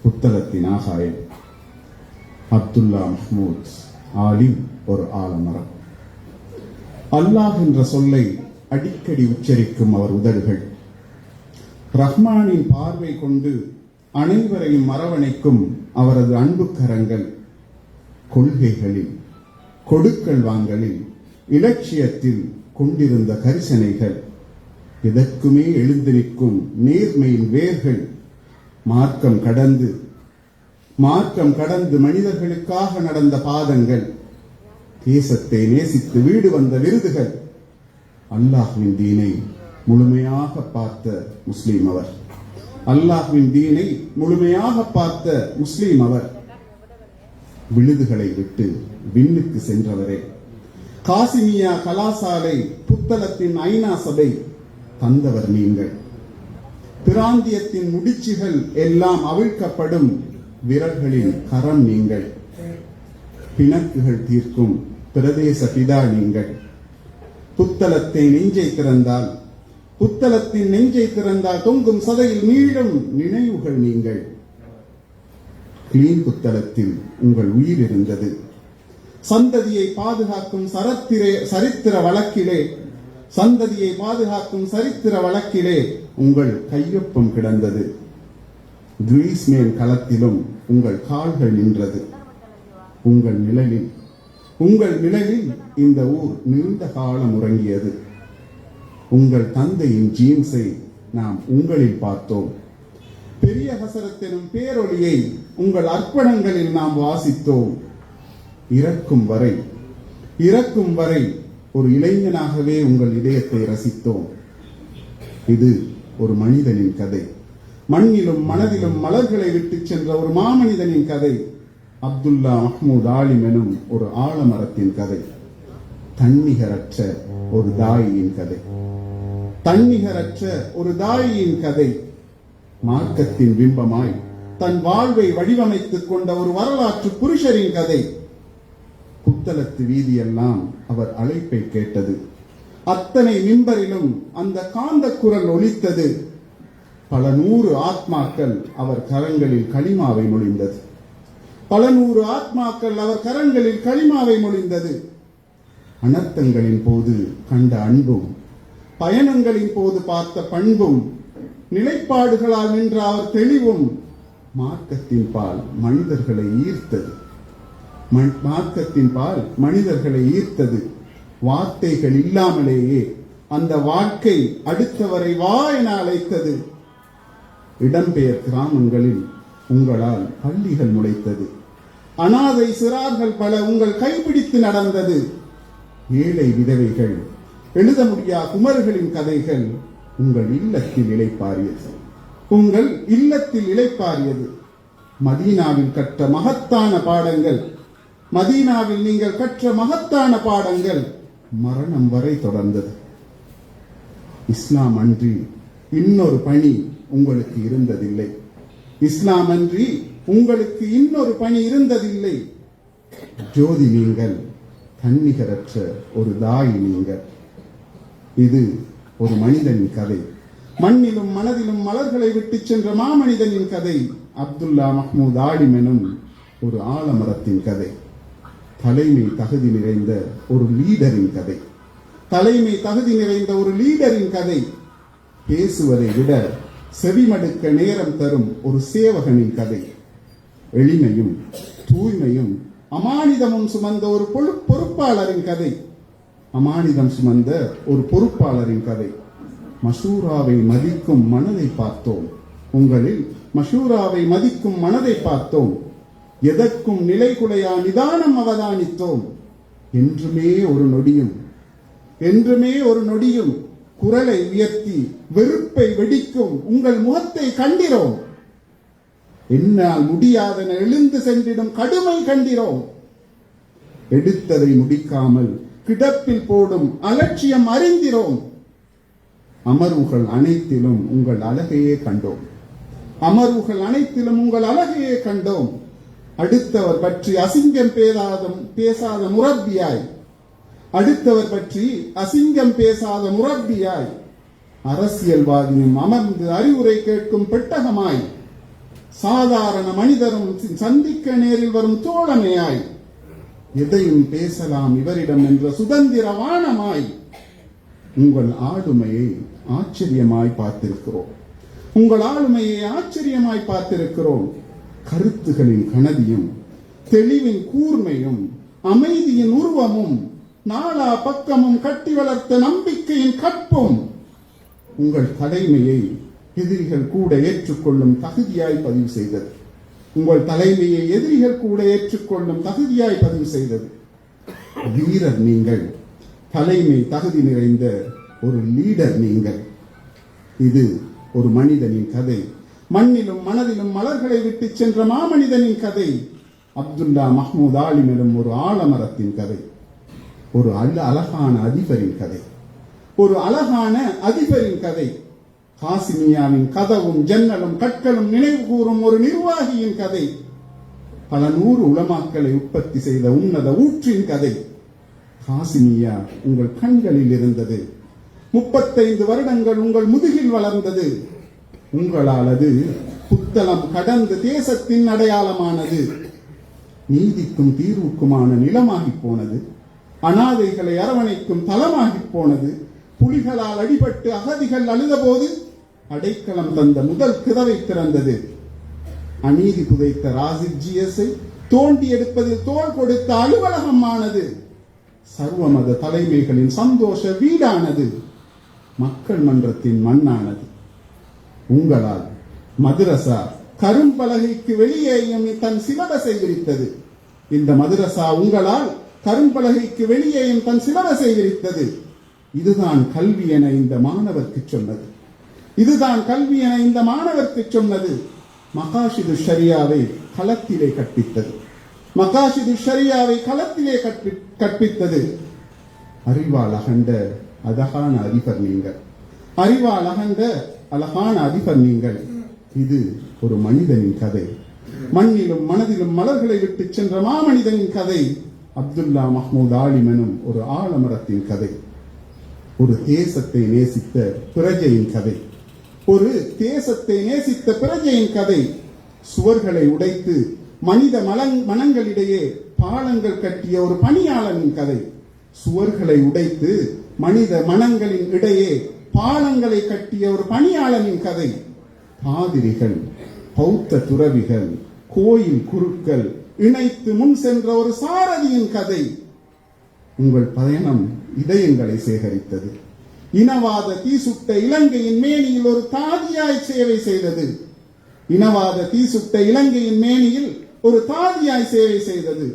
புத்தளத்தின் ஆகாயம். அப்துல்லா மஹ்மூத் ஆலிம் ஒரு ஆலமரம். அல்லாஹ் என்ற சொல்லை அடிக்கடி உச்சரிக்கும் அவர் உதடுகள். ரஹ்மானின் பார்வை கொண்டு அனைவரையும் அரவணைக்கும் அவரது அன்பு கரங்கள். கொள்கைகளில், கொடுக்கல் வாங்கலில், இலட்சியத்தில் கொண்டிருந்த கரிசனைகள், எதற்குமே எழுந்து நிற்கும் நேர்மையின் வேர்கள். மார்க்கம் கடந்து மனிதர்களுக்காக நடந்த பாதங்கள். தேசத்தை நேசித்து வீடு வந்த விருதுகள். அல்லாஹ்வின் தீனை முழுமையாக பார்த்த முஸ்லீம் அவர். அல்லாஹ்வின் தீனை முழுமையாக பார்த்த முஸ்லீம் அவர். விழுதுகளை விட்டு விண்ணுக்கு சென்றவரே. காசிமியா கலாசாலை, புத்தளத்தின் ஐநா சபை தந்தவர் நீங்கள். பிராந்தியத்தின் முடிச்சுகள் எல்லாம் அவிழ்க்கப்படும் விரல்களின் கரம் நீங்கள். பிணக்குகள் தீர்க்கும் பிரதேச பிதா நீங்கள். புத்தளத்தின் நெஞ்சை திறந்தால் தொங்கும் சதையில் மீளும் நினைவுகள் நீங்கள். கிளீன் புத்தளத்தில் உங்கள் உயிர் இருந்தது. சந்ததியை பாதுகாக்கும் சரித்திர வழக்கிலே உங்கள் கையொப்பம் கிடந்தது. கிரீஸ்மேன் களத்திலும் உங்கள் கால்கள் நின்றது. உங்கள் நிழலில் இந்த ஊர் நீண்ட காலம் உறங்கியது. உங்கள் தந்தையின் ஜீன்ஸை நாம் உங்களில் பார்த்தோம். பெரிய ஹசரத் எனும் பேரொளியை உங்கள் அர்ப்பணங்களில் நாம் வாசித்தோம். இறக்கும் வரை ஒரு இளைஞனாகவே உங்கள் இதயத்தை ரசித்தோம். இது ஒரு மனிதனின் கதை. மண்ணிலும் மனதிலும் மலர்களை விட்டு சென்ற ஒரு மாமனிதனின் கதை. அப்துல்லா மஹ்மூத் ஆலிம் எனும் ஒரு ஆலமரத்தின் கதை. தன்னிகரற்ற ஒரு தாயின் கதை. மார்க்கத்தின் பிம்பமாய் தன் வாழ்வை வடிவமைத்துக் கொண்ட ஒரு வரலாற்று புருஷரின் கதை. புத்தளத்து வீதியெல்லாம் அவர் அழைப்பை கேட்டது. அத்தனை மிம்பரிலும் அந்த காந்த குரல் ஒலித்தது. பல நூறு ஆத்மாக்கள் அவர் கரங்களில் களிமாவை மொழிந்தது. அனர்த்தங்களின் போது கண்ட அன்பும், பயணங்களின் போது பார்த்த பண்பும், நிலைப்பாடுகளால் நின்ற அவர் தெளிவும் மார்க்கத்தின் பால் மனிதர்களை ஈர்த்தது. வார்த்தைகள் இல்லாமலேயே அந்த வாழ்க்கை அடுத்தவரை வா என அழைத்தது. இடம்பெயர் கிராமங்களில் உங்களால் பள்ளிகள் முளைத்தது. அனாதை சிறார்கள் பல உங்கள் கைப்பிடித்து நடந்தது. ஏழை விதவைகள், எழுத முடியா குமர்களின் கதைகள் உங்கள் இல்லத்தில் இளைப்பாரியது. உங்கள் இல்லத்தில் இளைப்பாறியது. மதீனாவில் கற்ற மகத்தான பாடங்கள், மதீனாவில் நீங்கள் கற்ற மகத்தான பாடங்கள் மரணம் வரை தொடர்ந்தது. இஸ்லாம் அன்றி இன்னொரு பணி உங்களுக்கு இருந்ததில்லை. இஸ்லாம் அன்றி உங்களுக்கு இன்னொரு பணி இருந்ததில்லை. ஜோதி நீங்கள், தன்னிகரற்ற ஒரு தாய் நீங்கள். இது ஒரு மனிதனின் கதை. மண்ணிலும் மனதிலும் மலர்களை விட்டு சென்ற மாமனிதனின் கதை. அப்துல்லா மஹ்மூத் ஆலிம் எனும் ஒரு ஆலமரத்தின் கதை. தலைமை தகுதி நிறைந்த ஒரு லீடரின் கதை. தலைமை தகுதி நிறைந்த ஒரு லீடரின் கதை. பேசுவதை விட செவிமடுக்க நேரம் தரும் ஒரு சேவகனின் கதை. எளிமையும் தூய்மையும் அமானிதமும் சுமந்த ஒரு பொறுப்பாளரின் கதை. அமானிதம் சுமந்த ஒரு பொறுப்பாளரின் கதை. மஷூராவை மதிக்கும் மனதை பார்த்தோம். உங்களில் மஷூராவை மதிக்கும் மனதை பார்த்தோம். எதற்கும் நிலைகுலையா நிதானம் அவதானித்தோம். என்றுமே ஒரு நொடியும் குரலை உயர்த்தி வெறுப்பை வெடிக்கும் உங்கள் முகத்தை கண்டிரோம். என்னால் முடியாதென எழுந்து சென்றிடும் கடுமை கண்டிரோம். எடுத்ததை முடிக்காமல் கிடப்பில் போடும் அலட்சியம் அறிந்திரோம். அமர்வுகள் அனைத்திலும் உங்கள் அழகையே கண்டோம். அமர்வுகள் அனைத்திலும் உங்கள் அழகையே கண்டோம். அடுத்தவர் பற்றி அசிங்கம் பேசாத முரப்பியாய், அடுத்தவர் பற்றி அசிங்கம் பேசாத முரப்பியாய், அரசியல்வாதியும் அமர்ந்து அறிவுரை கேட்கும் பெட்டகமாய், சாதாரண மனிதரும் சந்திக்க நேரில் வரும் தோழமையாய், எதையும் பேசலாம் இவரிடம் என்ற சுதந்திரவானமாய் உங்கள் ஆளுமையை ஆச்சரியமாய் பார்த்திருக்கிறோம். உங்கள் ஆளுமையை ஆச்சரியமாய் பார்த்திருக்கிறோம். கருத்துகளின் கனதியும் தெளிவின் கூர்மையும் அமைதியின் உருவமும் நாலா பக்கமும் கட்டி வளர்த்த நம்பிக்கையின் கற்பும் உங்கள் தலைமையை எதிரிகள் கூட ஏற்றுக்கொள்ளும் தகுதியாய் பதிவு செய்தது. உங்கள் தலைமையை எதிரிகள் கூட ஏற்றுக்கொள்ளும் தகுதியாய் பதிவு செய்தது. வீரர் நீங்கள், தலைமை தகுதி நிறைந்த ஒரு லீடர் நீங்கள். இது ஒரு மனிதனின் கதை. மண்ணிலும் மனதிலும் மலர்களை விட்டு சென்ற மாமனிதனின் கதை. அப்துல்லா மஹ்மூத் ஆலிம் எனும் ஒரு ஆலமரத்தின் கதை. ஒரு அழகான அதிபரின் கதை. ஒரு அழகான அதிபரின் கதை. காசிமியாவின் கதவும் ஜன்னலும் கற்களும் நினைவு கூறும் ஒரு நிர்வாகியின் கதை. பல நூறு உலமாக்களை உற்பத்தி செய்த உன்னத ஊற்றின் கதை. காசிமியா உங்கள் கண்களில் இருந்தது. 35 வருடங்கள் உங்கள் முதுகில் வளர்ந்தது. உங்களால் அது புத்தளம் கடந்த தேசத்தின் அடையாளமானது. நீதிக்கும் தீர்வுக்குமான நிலமாகி போனது. அனாதைகளை அரவணைக்கும் தலமாகி போனது. புலிகளால் அடிபட்டு அகதிகள் அழுதபோது அடைக்கலம் தந்த முதல் கதவை திறந்தது. அநீதி புதைத்த ராசிப் ஜிஎஸ்ஐ தோண்டி எடுப்பதில் தோள் கொடுத்த அலுவலகமானது. சர்வமத தலைமைகளின் சந்தோஷ வீடானது. மக்கள் மன்றத்தின் மண்ணானது. உங்களால் மதரசா கரும்பலகைக்கு வெளியேயும் தன் சிலபஸை விரித்தது. இந்த மதரசா உங்களால் கரும்பலகைக்கு வெளியேயும் தன் சிலபஸை விரித்தது. இதுதான் கல்வி என இந்த மாணவர்க்கு சொன்னது. இதுதான் கல்வி என இந்த மாணவர்க்கு சொன்னது. மகாஷிது ஷரியாவை களத்திலே கற்பித்தது. மகாஷிது ஷரியாவை களத்திலே கற்பித்தது. அறிவால் அகண்ட அழகான அதிபர் நீங்கள். அறிவால் அகண்ட அழகான அதிபர் நீங்கள். இது ஒரு மனிதனின் கதை. மண்ணிலும் மனதிலும் மலர்களை விட்டு சென்ற மாமனிதனின் கதை. அப்துல்லா மஹ்மூத் ஆலிம் எனும் ஒரு ஆலமரத்தின் கதை. ஒரு தேசத்தை நேசித்த பிரஜையின் கதை. ஒரு தேசத்தை நேசித்த பிரஜையின் கதை. சுவர்களை உடைத்து மனித மனங்களிடையே பாலங்கள் கட்டிய ஒரு பணியாளனின் கதை. சுவர்களை உடைத்து மனித மனங்களின் இடையே பாலங்களை கட்டிய ஒரு பணியாளனின் கதை. பாதிரிகள், பௌத்த துறவிகள், கோயில் குருக்கள் இணைத்து முன் சென்ற ஒரு சாரதியின் கதை. உங்கள் பயணம் இதயங்களை சேகரித்தது. இனவாத தீசுட்ட இலங்கையின் மேனியில் ஒரு தாதியாய் சேவை செய்தது. இனவாத தீசுட்ட இலங்கையின் மேனியில் ஒரு தாதியாய் சேவை செய்தது.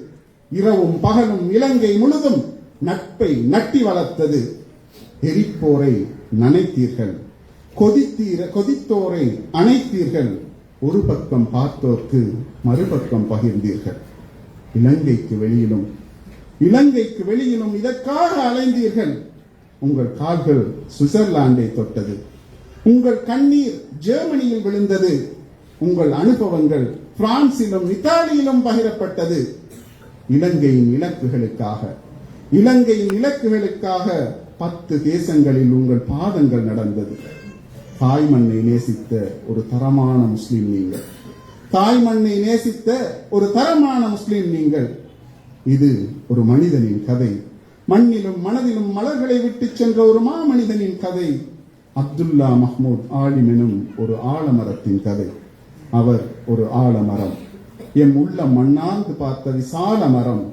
இரவும் பகலும் இலங்கை முழுதும் நட்பை நட்டி வளர்த்தது. எரிப்போரை நனைத்தீர்கள். கொதித்தோரை அணைத்தீர்கள், ஒரு பக்கம் பார்த்தோர்க்கு மறுபக்கம் பகிர்ந்தீர்கள். இலங்கைக்கு வெளியிலும் இதற்காக அலைந்தீர்கள். உங்கள் கால்கள் சுவிட்சர்லாந்தை தொட்டது, உங்கள் கண்ணீர் ஜெர்மனியில் விழுந்தது, உங்கள் அனுபவங்கள் பிரான்சிலும் இத்தாலியிலும் பகிரப்பட்டது. இலங்கையின் இலக்குகளுக்காக 10 தேசங்களில் உங்கள் பாதங்கள் நடந்தது. தாய்மண்ணை நேசித்த ஒரு தரமான முஸ்லிம் நீங்கள். இது ஒரு மனிதனின் கதை, மண்ணிலும் மனதிலும் மலர்களை விட்டு சென்ற ஒரு மாமனிதனின் கதை. அப்துல்லா மஹ்மூத் ஆலிம் எனும் ஒரு ஆலமரத்தின் கதை. அவர் ஒரு ஆலமரம், எம் உள்ள மண்ணாந்து பார்த்த விசால மரம்.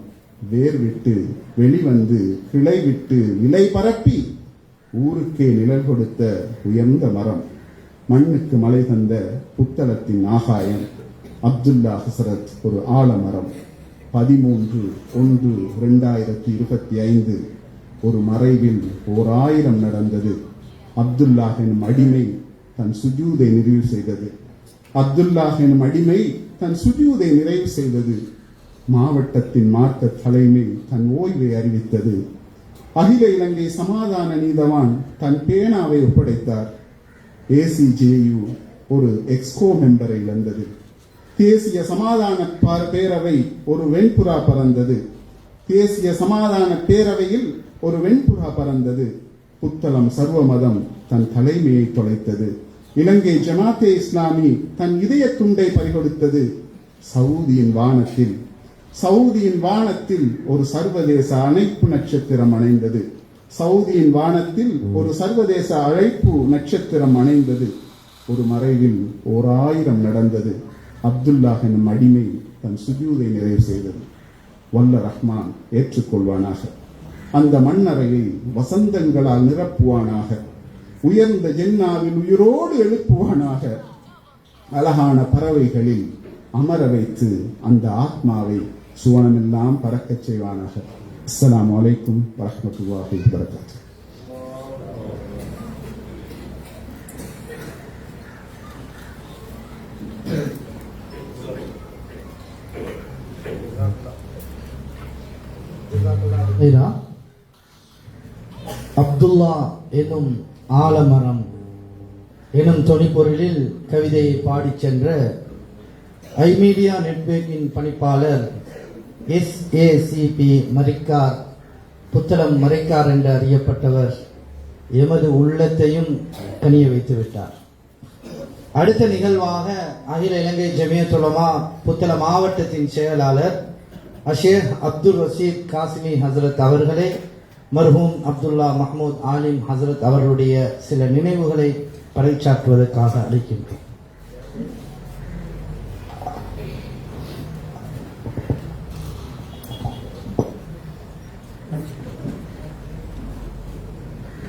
வேர் விட்டு வெளிவந்து கிளை விட்டு விலை பரப்பி ஊருக்கே நிழல் கொடுத்த உயர்ந்த மரம். மண்ணுக்கு மழை தந்த புத்தளத்தின் ஆகாயம். அப்துல்லா ஹசரத் ஒரு ஆலமரம். 13/1/2025 ஒரு மறைவில் 1000 நடந்தது. அப்துல்லாஹ் எனும் அடிமை தன் சுஜூதை நிறைவு செய்தது. மாவட்டத்தின் மார்க்க தலைமை தன் ஓய்வை அறிவித்தது. அகில இலங்கை சமாதான நீதவான் தன் பேனாவை ஒப்படைத்தார். ACJU ஒரு எக்ஸ்கோ மெம்பரை இழந்தது. தேசிய சமாதான பேரவை ஒரு வெண்புறா பறந்தது. புத்தளம் சர்வமதம் தன் தலைமையை தொலைத்தது. இலங்கை ஜமாத்தே இஸ்லாமி தன் இதய துண்டை பறிகொடுத்தது. சவுதியின் வானத்தில் ஒரு சர்வதேச அழைப்பு நட்சத்திரம் அணைந்தது. ஒரு மறைவில் 1000 நடந்தது. அப்துல்லாஹ் எனும் அடிமை தன் சுஜூதை நிறைவு செய்தது. வல்ல ரஹ்மான் ஏற்றுக்கொள்வானாக. அந்த மண்ணறையை வசந்தங்களால் நிரப்புவானாக. உயர்ந்த ஜென்னாவில் உயிரோடு எழுப்புவானாக. அழகான பறவைகளில் அமர வைத்து அந்த ஆத்மாவை சுவனமெல்லாம் பறக்கச் செய்வானாக. அஸ்ஸலாமு அலைக்கும் வரஹ்மத்துல்லாஹி வபரகாத்துஹு. அப்துல்லா எனும் ஆலமரம் எனும் தொனிப்பொருளில் கவிதையை பாடிச் சென்ற ஐமீடியா நெட்வொர்க்கின் பணிப்பாளர் SACP மரிக்கார், புத்தளம் மரிக்கார் என்று அறியப்பட்டவர் எமது உள்ளத்தையும் கனிய வைத்து விட்டார். அடுத்த நிகழ்வாக அகில இலங்கை ஜமியத் உலமா புத்தளம் மாவட்டத்தின் செயலாளர் அஷேக் அப்துல் ரஷீத் காசிமி ஹசரத் அவர்களே மர்ஹூம் அப்துல்லா மஹ்மூத் ஆலிம் ஹசரத் அவர்களுடைய சில நினைவுகளை பறைசாற்றுவதற்காக அழைக்கின்றோம்.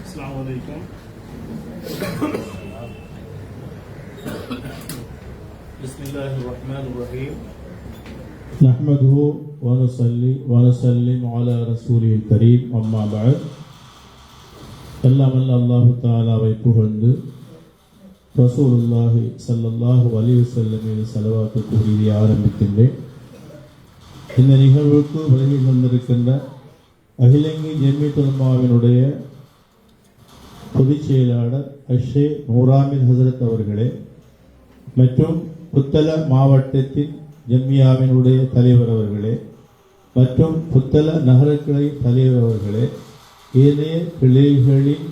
अस्सलामु अलैकुम। बिस्मिल्लाहिर्रहमानिर्रहीम। नहमदुहु व नुसल्ली व नुसल्लिमु अला रसूलिल करीम अम्मा बअद। எல்லாம் வல்ல அல்லாஹு தஆலாவை புகழ்ந்து ரசூலுல்லாஹி ஸல்லல்லாஹு அலைஹி வஸல்லம் மீது ஸலவாத்து கூறி ஆரம்பிக்கின்றேன். இந்த நிகழ்வுக்கு வருகை தந்திருக்கின்ற அகில இலங்கை ஜமியத் உலமாவினுடைய பொதுச் செயலாளர் அஷேக் நூராமின் ஹசரத் அவர்களே மற்றும் புத்தள மாவட்டத்தின் ஜம்மியாவினுடைய தலைவர் அவர்களே மற்றும் புத்தள நகரக்கிளை தலைவர் அவர்களே, ஏனைய கிளைகளின்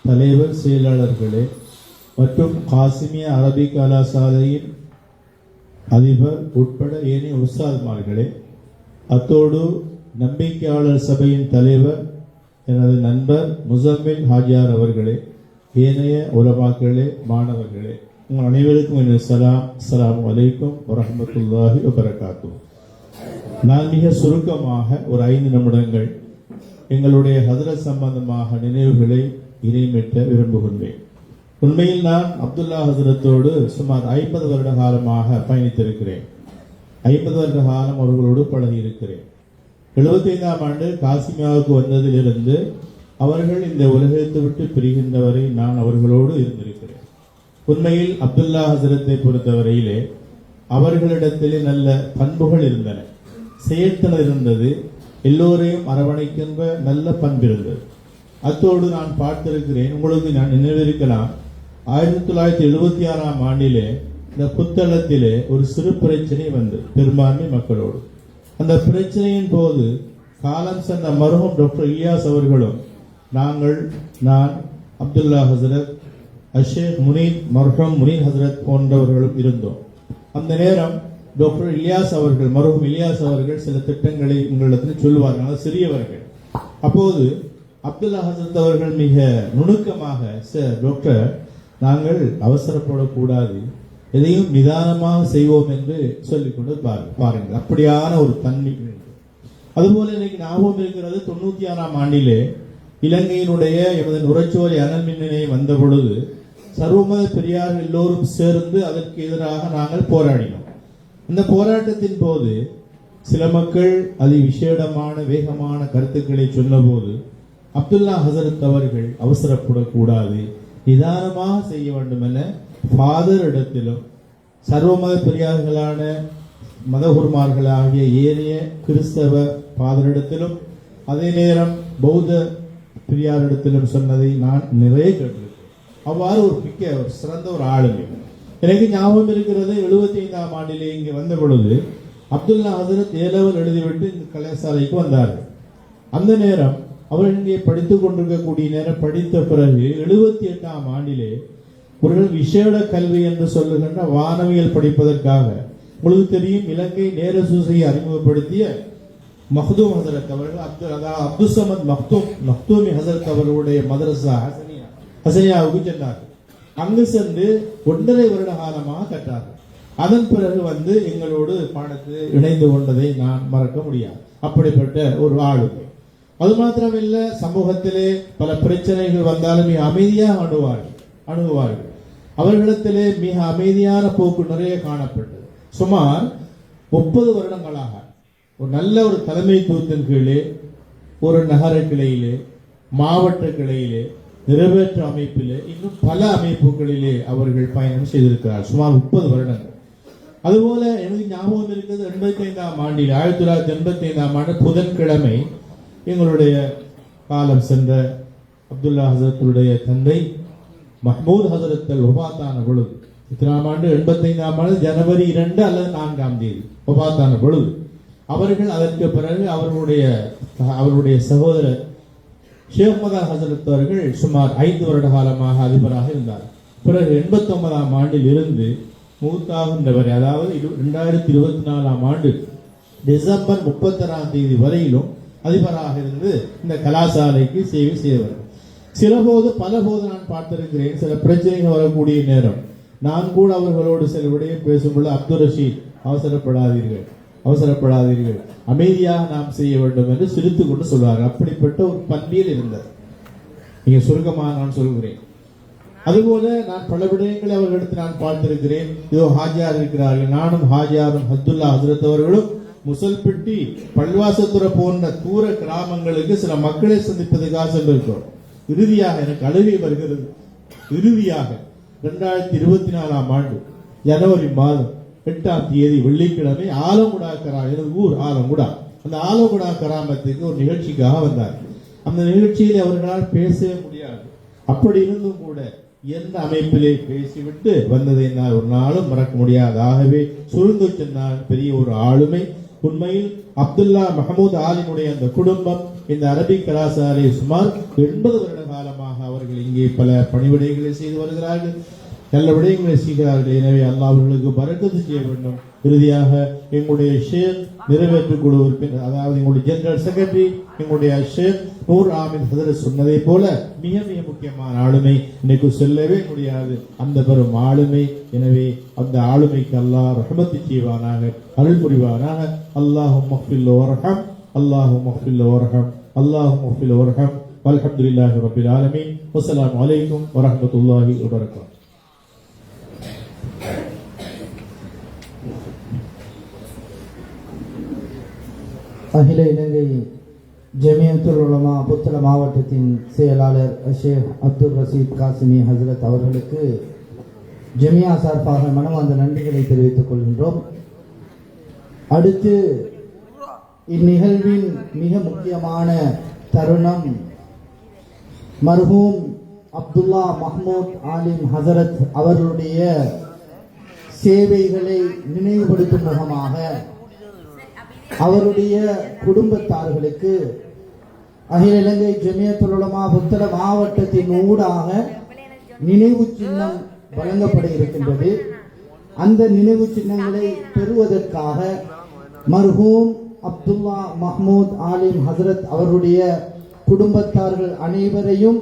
தலைவர் செயலாளர்களே மற்றும் காசிமிய அரபி கலாசாலையின் அதிபர் உட்பட ஏனைய உஸ்தாத்மார்களே, அத்தோடு நம்பிக்கையாளர் சபையின் தலைவர் எனது நண்பர் முசம்மில் ஹாஜியார் அவர்களே, ஏனைய உலமாக்களே, மாணவர்களே, உங்கள் அனைவருக்கும் எனது சலாம். அஸ்ஸலாமு அலைக்கும் வரஹ்மத்துல்லாஹி வபரகாத்துஹு. நான் மிக சுருக்கமாக ஒரு 5 நிமிடங்கள் எங்களுடைய ஹதரத் சம்பந்தமாக நினைவுகளை இணைமிட்ட விரும்புகின்றேன். உண்மையில் நான் அப்துல்லா ஹசரத்தோடு சுமார் 50 வருட காலமாக பயணித்திருக்கிறேன். 50 வருட காலம் அவர்களோடு பழகி இருக்கிறேன். 75ஆம் ஆண்டு காசிமியாவுக்கு வந்ததிலிருந்து அவர்கள் இந்த உலகத்தை விட்டு பிரிகின்ற வரை நான் அவர்களோடு இருந்திருக்கிறேன். உண்மையில் அப்துல்லா ஹசரத்தை பொறுத்தவரையிலே அவர்களிடத்திலே நல்ல பண்புகள் இருந்தன, செயற்திறன் இருந்தது, எல்லோரையும் அரவணைக்கின்ற நல்ல பண்பு இருந்தது. அத்தோடு நான் பார்த்திருக்கிறேன், உங்களுக்கு நான் நினைவிருக்கலாம், 1976ஆம் ஆண்டிலே இந்த புத்தளத்திலே ஒரு சிறு பிரச்சனை வந்து பெரும்பான்மை மக்களோடு. அந்த பிரச்சனையின் போது காலம் சென்ற மருமம் டாக்டர் இலியாஸ் அவர்களும் நான் அப்துல்லா ஹசரத், அஷேக் முனீர், மர்ஹூம் முனீர் ஹசரத் போன்றவர்களும் இருந்தோம். அந்த நேரம் டாக்டர் இலியாஸ் அவர்கள், மருமம் இலியாஸ் அவர்கள் சில திட்டங்களை உங்களிடத்தில் சொல்லுவார்கள், சிறியவர்கள். அப்போது அப்துல்லா ஹசரத் அவர்கள் மிக நுணுக்கமாக, சார் டாக்டர், நாங்கள் அவசரப்படக்கூடாது, எதையும் நிதானமாக செய்வோம் என்று சொல்லிக்கொண்டு பாருங்கள். அப்படியான ஒரு தன்மை. அதுபோல இன்னைக்கு ஞாபகம் இருக்கிறது, 96ஆம் ஆண்டிலே இலங்கையினுடைய எமது நுரைச்சோலை அனல் மின் நிலையம் வந்த பொழுது சர்வமத பெரியார்கள் எல்லோரும் சேர்ந்து அதற்கு எதிராக நாங்கள் போராடினோம். இந்த போராட்டத்தின் போது சில மக்கள் அதி விசேடமான வேகமான கருத்துக்களை சொன்னபோது அப்துல்லா ஹசரத் அவர்கள் அவசரப்படக்கூடாது, நிதானமாக செய்ய வேண்டும் என ஃபாதர் இடத்திலும் சர்வமத பெரியார்களான மதகுருமார்களாகிய ஏனைய கிறிஸ்தவ ஃபாதரிடத்திலும் அதே நேரம் பௌத்த பெரியாரிடத்திலும் சொன்னதை நான் நிறைய கேட்டிருக்கேன். அவ்வாறு ஒரு சிறந்த ஒரு ஆளுமை எனக்கு ஞாபகம் இருக்கிறது. 75ஆம் ஆண்டிலே இங்கே வந்த பொழுது அப்துல்லா ஹசரத் ஏலவல் எழுதிவிட்டு இந்த கலாசாலைக்கு வந்தார்கள். அந்த நேரம் அவர்கள் இங்கே படித்துக் கொண்டிருக்கக்கூடிய நேரம் படித்த பிறகு 78ஆம் ஆண்டிலே ஒரு விசேட கல்வி என்று சொல்லுகின்ற வானவியல் படிப்பதற்காக, உங்களுக்கு தெரியும், இலங்கை நேர சூசையை அறிமுகப்படுத்திய மஹ்தூம் ஹசரத் அவர்கள் அப்துல் சமத் மக்தூமி ஹசரத் அவர்களுடைய மதரசா ஹசனியாவுக்கு சென்றார்கள். அங்கு சென்று 1.5 வருட காலமாக கற்றார்கள். அதன் பிறகு வந்து எங்களோடு பாடத்து இணைந்து கொண்டதை நான் மறக்க முடியாது. அப்படிப்பட்ட ஒரு ஆளுமை. அது மாத்திரமில்ல, சமூகத்திலே பல பிரச்சனைகள் வந்தாலும் மிக அமைதியாக அணுகுவார்கள். அவர்களிடத்திலே மிக அமைதியான போக்கு நிறைய காணப்பட்டது. சுமார் 30 வருடங்களாக ஒரு நல்ல ஒரு தலைமைத்துவத்தின் கீழே ஒரு நகர கிளையிலே, மாவட்ட கிளையிலே, நிறைவேற்று அமைப்பிலே, இன்னும் பல அமைப்புகளிலே அவர்கள் பயணம் செய்திருக்கிறார். சுமார் 30 வருடங்கள். அதுபோல எனக்கு ஞாபகம் இருக்கிறது, 85ஆம் ஆண்டில் 1985ஆம் ஆண்டு புதன்கிழமை எங்களுடைய காலம் சென்ற அப்துல்லா ஹசரத்துடைய தந்தை மஹ்மூத் ஹசரத் ஒபாத்தான பொழுது, இத்தனாம் ஆண்டு 85ஆம் ஆண்டு ஜனவரி 2 அல்லது 4ஆம் தேதி ஒபாத்தான பொழுது அவர்கள் அதற்கு பிறகு அவருடைய சகோதரர் ஷேக் மதார் ஹசரத் அவர்கள் சுமார் 5 வருட காலமாக அதிபராக இருந்தார். பிறகு 89ஆம் ஆண்டில் இருந்து மூத்தாகின்ற வரை, அதாவது 2024ஆம் ஆண்டு டிசம்பர் 31ஆம் தேதி வரையிலும் அதிபராக இருந்து இந்த கலாசாலைக்கு சேவை செய்தவர். பல போது நான் பார்த்திருக்கிறேன், சில பிரச்சனைகள் வரக்கூடிய நேரம் நான் கூட அவர்களோடு சில விடயம் பேசும்போது, அப்துல் ரஷீத், அவசரப்படாதீர்கள், அமைதியாக நாம் செய்ய வேண்டும் என்று சிரித்துக் கொண்டு சொல்வார்கள். அப்படிப்பட்ட ஒரு பண்பியல் இருந்தது. நீங்க சுருக்கமாக நான் சொல்கிறேன். அதுபோல நான் பல விடயங்களை அவர்களிடத்தில் நான் பார்த்திருக்கிறேன். இதோ ஹாஜியார் இருக்கிறார்கள், நானும் ஹாஜியாரும் அப்துல்லா ஹசரத் அவர்களும் முசல்பிட்டி, பல்வாசத்துறை போன்ற தூர கிராமங்களுக்கு சில மக்களை சந்திப்பதற்காக சென்றிருக்கிறோம். இறுதியாக எனக்கு அழுகை வருகிறது. இறுதியாக 2024ஆம் ஆண்டு ஜனவரி மாதம் 8ஆம் தேதி வெள்ளிக்கிழமை ஆலங்குடா எனது ஊர் ஆலங்குடா, அந்த ஆலங்குடா கிராமத்துக்கு ஒரு நிகழ்ச்சிக்காக வந்தார். அந்த நிகழ்ச்சியில் அவர்களால் பேசவே முடியாது. அப்படி இருந்தும் கூட எந்த அமைப்பிலே பேசிவிட்டு வந்ததை என்னால் ஒரு நாளும் மறக்க முடியாது. ஆகவே சுருங்க சொன்னால் பெரிய ஒரு ஆளுமை. உண்மையில் அப்துல்லா மஹமூத் ஆலினுடைய அந்த குடும்பம் இந்த அரபிக் கலாசாலை சுமார் 80 வருட காலமாக அவர்கள் இங்கே பல பணிவிடைகளை செய்து வருகிறார்கள், நல்ல விடயங்களை செய்கிறார்கள். எனவே அல்லாஹ் அவர்களுக்கு பரக்கத்து செய்ய வேண்டும். இறுதியாக எங்களுடைய ஷேக் நிறைவேற்று குழு உறுப்பினர், அதாவது எங்களுடைய ஜெனரல் செக்ரட்டரி எங்களுடைய ஷேக் நூர் ஆமீன் ஹசரத் சொன்னதை போல மிக மிக முக்கியமான ஆளுமை, இன்னைக்கு சொல்லவே முடியாது அந்த பெரும் ஆளுமை. எனவே அந்த ஆளுமைக்கு அல்லாஹ் ரஹமத்து செய்வானாக, அருள் புரிவானாக. அல்லாஹும்ம மக்ஃபிர் வர்ஹம், அல்லாஹும்ம மக்ஃபிர் வர்ஹம், அல்லாஹும்ம மக்ஃபிர் வர்ஹம். வல்ஹம்துலில்லாஹி ரப்பில் ஆலமீன். வஸ்ஸலாமு அலைக்கும் வரஹ்மத்துல்லாஹி வபரகாத்துஹு. அகில இலங்கை ஜமியத்துல் உலமா புத்தள மாவட்டத்தின் செயலாளர் ஷேக் அப்துல் ரஷீத் காசிமி ஹசரத் அவர்களுக்கு ஜெமியா சார்பாக மனமார்ந்த நன்றிகளை தெரிவித்துக் கொள்கின்றோம். அடுத்து இந்நிகழ்வின் மிக முக்கியமான தருணம் மர்ஹூம் அப்துல்லா மஹ்மூத் ஆலிம் ஹசரத் அவர்களுடைய சேவைகளை நினைவுபடுத்தும் முகமாக அவருடைய குடும்பத்தார்களுக்கு அகில இலங்கை ஜமியத்துல் உலமா புத்தள மாவட்டத்தின் ஊடாக நினைவு சின்னம் வழங்கப்பட இருக்கின்றது. அந்த நினைவு சின்னங்களை பெறுவதற்காக மர்ஹூம் அப்துல்லா மஹ்மூத் ஆலிம் ஹசரத் அவருடைய குடும்பத்தார்கள் அனைவரையும்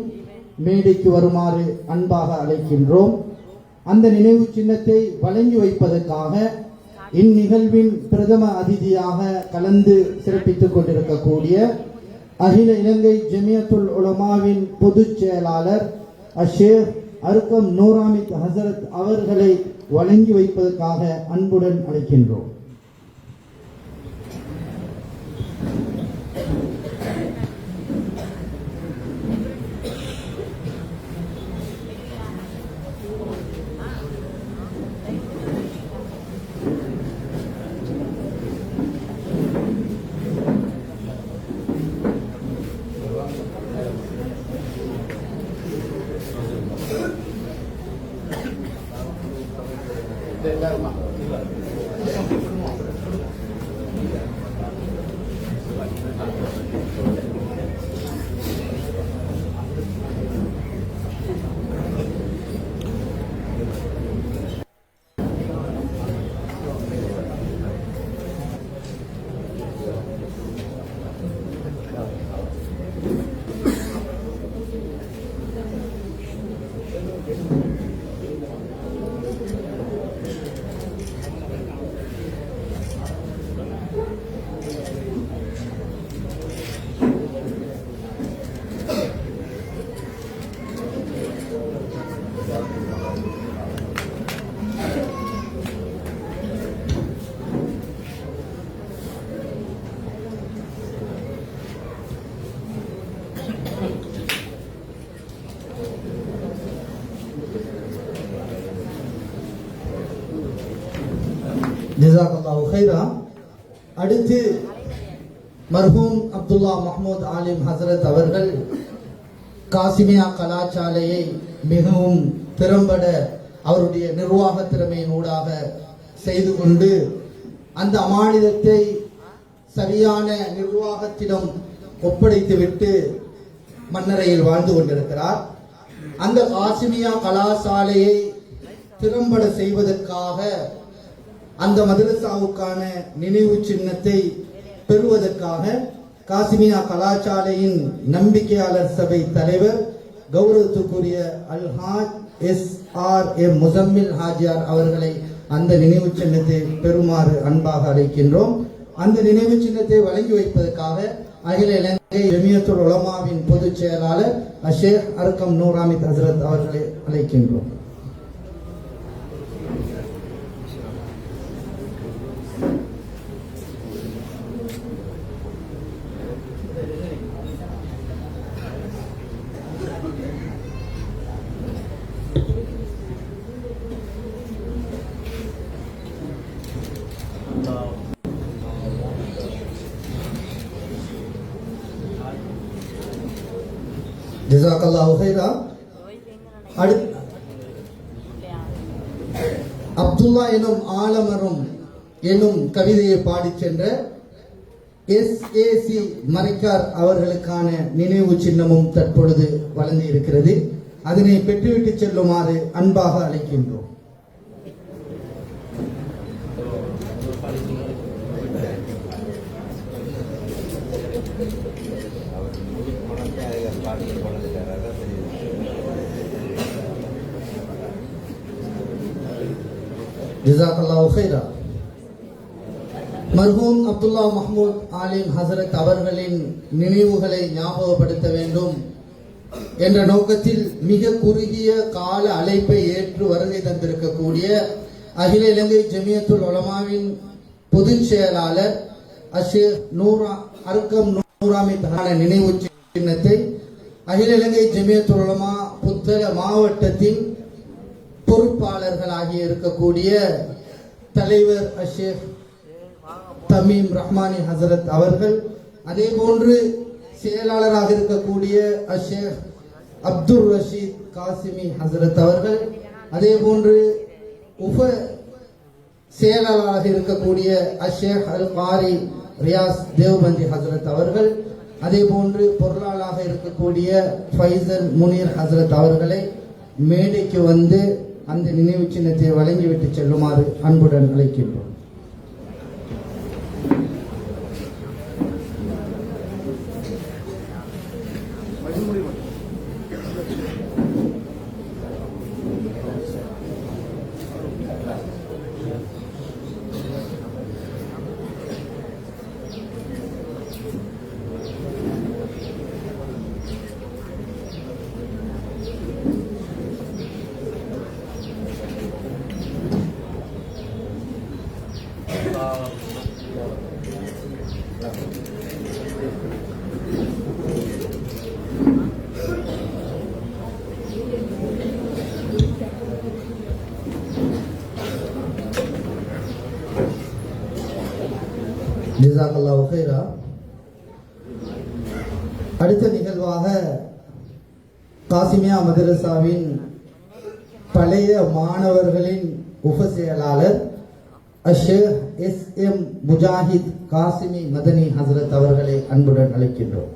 மேடைக்கு வருமாறு அன்பாக அழைக்கின்றோம். அந்த நினைவு சின்னத்தை வழங்கி வைப்பதற்காக இந்நிகழ்வின் பிரதம அதிதியாக கலந்து சிறப்பித்துக் கொண்டிருக்கக்கூடிய அகில இலங்கை ஜமியத்துல் உலமாவின் பொதுச் செயலாளர் ஷேக் அர்கம் நூராமித் ஹசரத் அவர்களை வழங்கி வைப்பதற்காக அன்புடன் அழைக்கின்றோம். ஜஸாக்கல்லாஹு ஹைரா. அடுத்து மர்ஹூம் அப்துல்லா மஹ்மூத் ஆலிம் ஹசரத் அவர்கள் காசிமியா கலாசாலையை மிகவும் திறம்பட அவருடைய நிர்வாக திறமையின் ஊடாக செய்து கொண்டு அந்த அமானிதத்தை சரியான நிர்வாகத்திடம் ஒப்படைத்துவிட்டு மன்னரையில் வாழ்ந்து கொண்டிருக்கிறார். அந்த காசிமியா கலாசாலையை திறம்பட செய்வதற்காக அந்த மதரசாவுக்கான நினைவு சின்னத்தை பெறுவதற்காக காசிமியா கலாசாலையின் நம்பிக்கையாளர் சபை தலைவர் கௌரவத்துக்குரிய அல்ஹாஜ் SRM முசம்மில் ஹாஜியார் அவர்களை அந்த நினைவு சின்னத்தை பெறுமாறு அன்பாக அழைக்கின்றோம். அந்த நினைவு சின்னத்தை வழங்கி வைப்பதற்காக அகில இலங்கை ஜமியத்துல் உலமாவின் பொதுச் செயலாளர் ஷேக் அர்கம் நூராமித் ஹசரத் அவர்களை அழைக்கின்றோம். ஜஸாக்கல்லாஹு ஹைரா. அப்துல்லா எனும் ஆலமரம் எனும் கவிதையை பாடி சென்ற SAC மரைக்கார் அவர்களுக்கான நினைவு சின்னமும் தற்பொழுது வழங்கி இருக்கிறது. அதனை பெற்றுவிட்டு செல்லுமாறு அன்பாக அழைக்கின்றோம். ஜஸாக்கல்லாஹு ஹைரா. மர்ஹூம் அப்துல்லா மஹ்மூத் ஆலிம் ஹசரத் அவர்களின் நினைவுகளை ஞாபகப்படுத்த வேண்டும் என்ற நோக்கத்தில் மிக குறுகிய கால அழைப்பை ஏற்று வருகை தந்திருக்கக்கூடிய அகில இலங்கை ஜமியத்துல் உலமாவின் பொதுச் செயலாளர் ஷேக் அர்கம் நூராமித் நினைவு சின்னத்தை அகில இலங்கை ஜமியத்துல் உலமா புத்தள மாவட்டத்தின் பொறுப்பாளர்களாகிய இருக்கக்கூடிய தலைவர் ஷேக் தமீம் ரஹ்மானி ஹசரத் அவர்கள், அதே போன்று செயலாளராக இருக்கக்கூடிய ஷேக் அப்துல் ரஷீத் காசிமி ஹசரத் அவர்கள், அதே போன்று உப செயலாளராக இருக்கக்கூடிய ஷேக் அல் காரி ரியாஸ் தேவ்பந்தி ஹசரத் அவர்கள், அதே போன்று பொருளாளராக இருக்கக்கூடிய ஃபைசல் முனீர் ஹசரத் அவர்களை மேடைக்கு வந்து அந்த நினைவு சின்னத்தை வழங்கிவிட்டு செல்லுமாறு அன்புடன் அழைக்கின்றோம். ஜஸாக்கல்லாஹு ஹைரா. அடுத்த நிகழ்வாக காசிமியா மதரசாவின் பழைய மாணவர்களின் உப செயலாளர் ஷேக் SM முஜாஹித் காசிமி மதனி ஹசரத் அவர்களை அன்புடன் அழைக்கின்றோம்.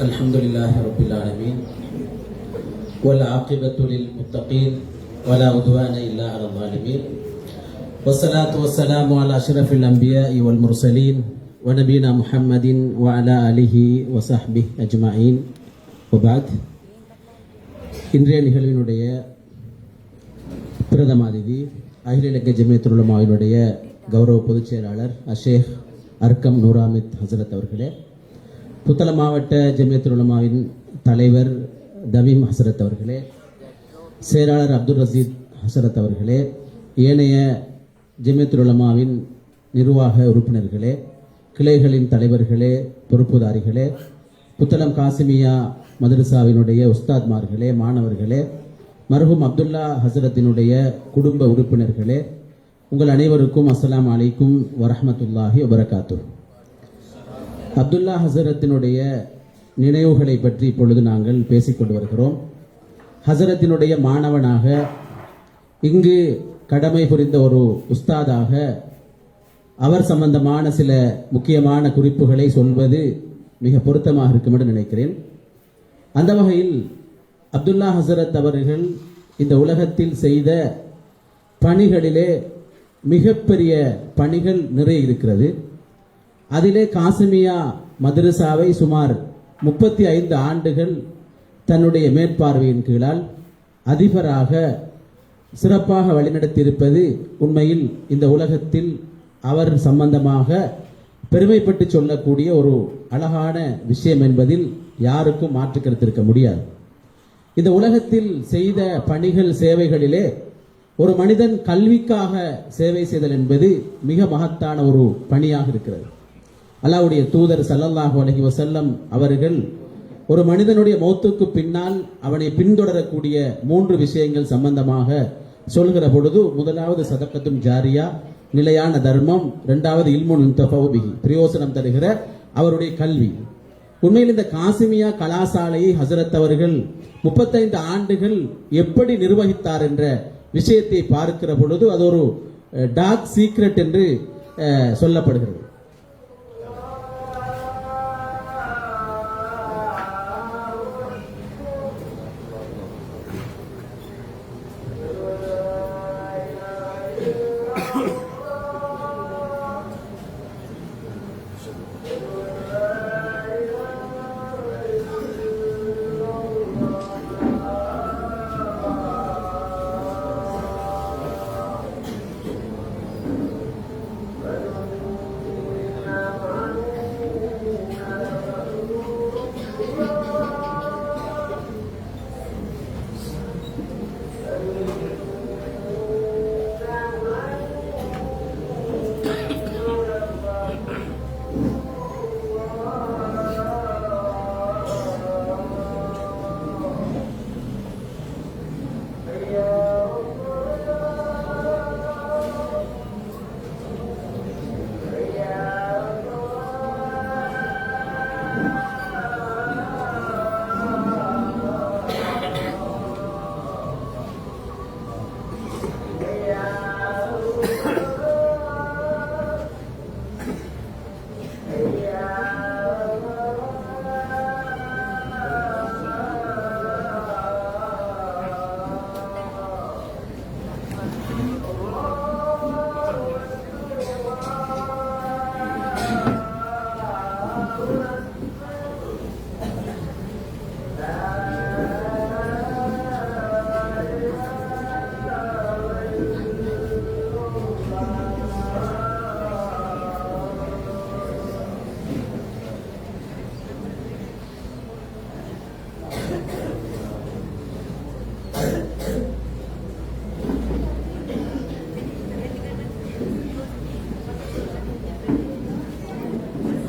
الحمد لله رب العالمين والعاقبة للمتقين ولا عدوان إلا على الظالمين والصلاة والسلام على أشرف الأنبياء والمرسلين ونبينا محمد وعلى آله وصحبه أجمعين وبعد. இன்றைய நிகழ்வினுடைய பிரதம அதிதி அகில இலங்கை ஜமியத்துல் உலமாவினுடைய கௌரவ பொதுச் செயலாளர் ஷேக் அர்க்கம் நூராமித் ஹசரத் அவர்களே, புத்தளம் மாவட்ட ஜமியத்துல் உலமாவின் தலைவர் தமீம் ஹசரத் அவர்களே, செயலாளர் அப்துல் ரஷீத் ஹசரத் அவர்களே, ஏனைய ஜமியத்துல் உலமாவின் நிர்வாக உறுப்பினர்களே, கிளைகளின் தலைவர்களே, பொறுப்புதாரிகளே, புத்தளம் காசிமியா மதரசாவினுடைய உஸ்தாத்மார்களே, மாணவர்களே, மர்ஹூம் அப்துல்லா ஹசரத்தினுடைய குடும்ப உறுப்பினர்களே, உங்கள் அனைவருக்கும் அஸ்ஸலாமு அலைக்கும் வரஹ்மத்துல்லாஹி வபரகாத்துஹ். அப்துல்லா ஹசரத்தினுடைய நினைவுகளை பற்றி இப்பொழுது நாங்கள் பேசிக்கொண்டு வருகிறோம். ஹசரத்தினுடைய மாணவனாக, இங்கு கடமை புரிந்த ஒரு உஸ்தாதாக அவர் சம்பந்தமான சில முக்கியமான குறிப்புகளை சொல்வது மிக பொருத்தமாக இருக்கும் என்று நினைக்கிறேன். அந்த வகையில் அப்துல்லா ஹசரத் அவர்கள் இந்த உலகத்தில் செய்த பணிகளிலே மிகப்பெரிய பணிகள் நிறைய இருக்கிறது. அதிலே காசிமியா மதரசாவை சுமார் 35 ஆண்டுகள் தன்னுடைய மேற்பார்வையின் கீழால் அதிபராக சிறப்பாக வழிநடத்தியிருப்பது உண்மையில் இந்த உலகத்தில் அவர் சம்பந்தமாக பெருமைப்பட்டு சொல்லக்கூடிய ஒரு அழகான விஷயம் என்பதில் யாருக்கும் மாற்று கருத்து இருக்க முடியாது. இந்த உலகத்தில் செய்த பணிகள் சேவைகளிலே ஒரு மனிதன் கல்விக்காக சேவை செய்தல் என்பது மிக மகத்தான ஒரு பணியாக இருக்கிறது. அல்லாஹ்வுடைய தூதர் ஸல்லல்லாஹு அலைஹி வஸல்லம் அவர்கள் ஒரு மனிதனுடைய மௌத்துக்கு பின்னால் அவனை பின்தொடரக்கூடிய 3 விஷயங்கள் சம்பந்தமாக சொல்கிற பொழுது, முதலாவது சதக்கத்தும் ஜாரியா, நிலையான தர்மம், இரண்டாவது இல்முன் யுன்தஃபவு பிஹி, பிரயோசனம் தருகிற அவருடைய கல்வி. உண்மையில் இந்த காசிமியா கலாசாலையை ஹசரத் அவர்கள் 35 ஆண்டுகள் எப்படி நிர்வகித்தார் என்ற விஷயத்தை பார்க்கிற பொழுது அது ஒரு டார்க் சீக்ரெட் என்று சொல்லப்படுகிறது.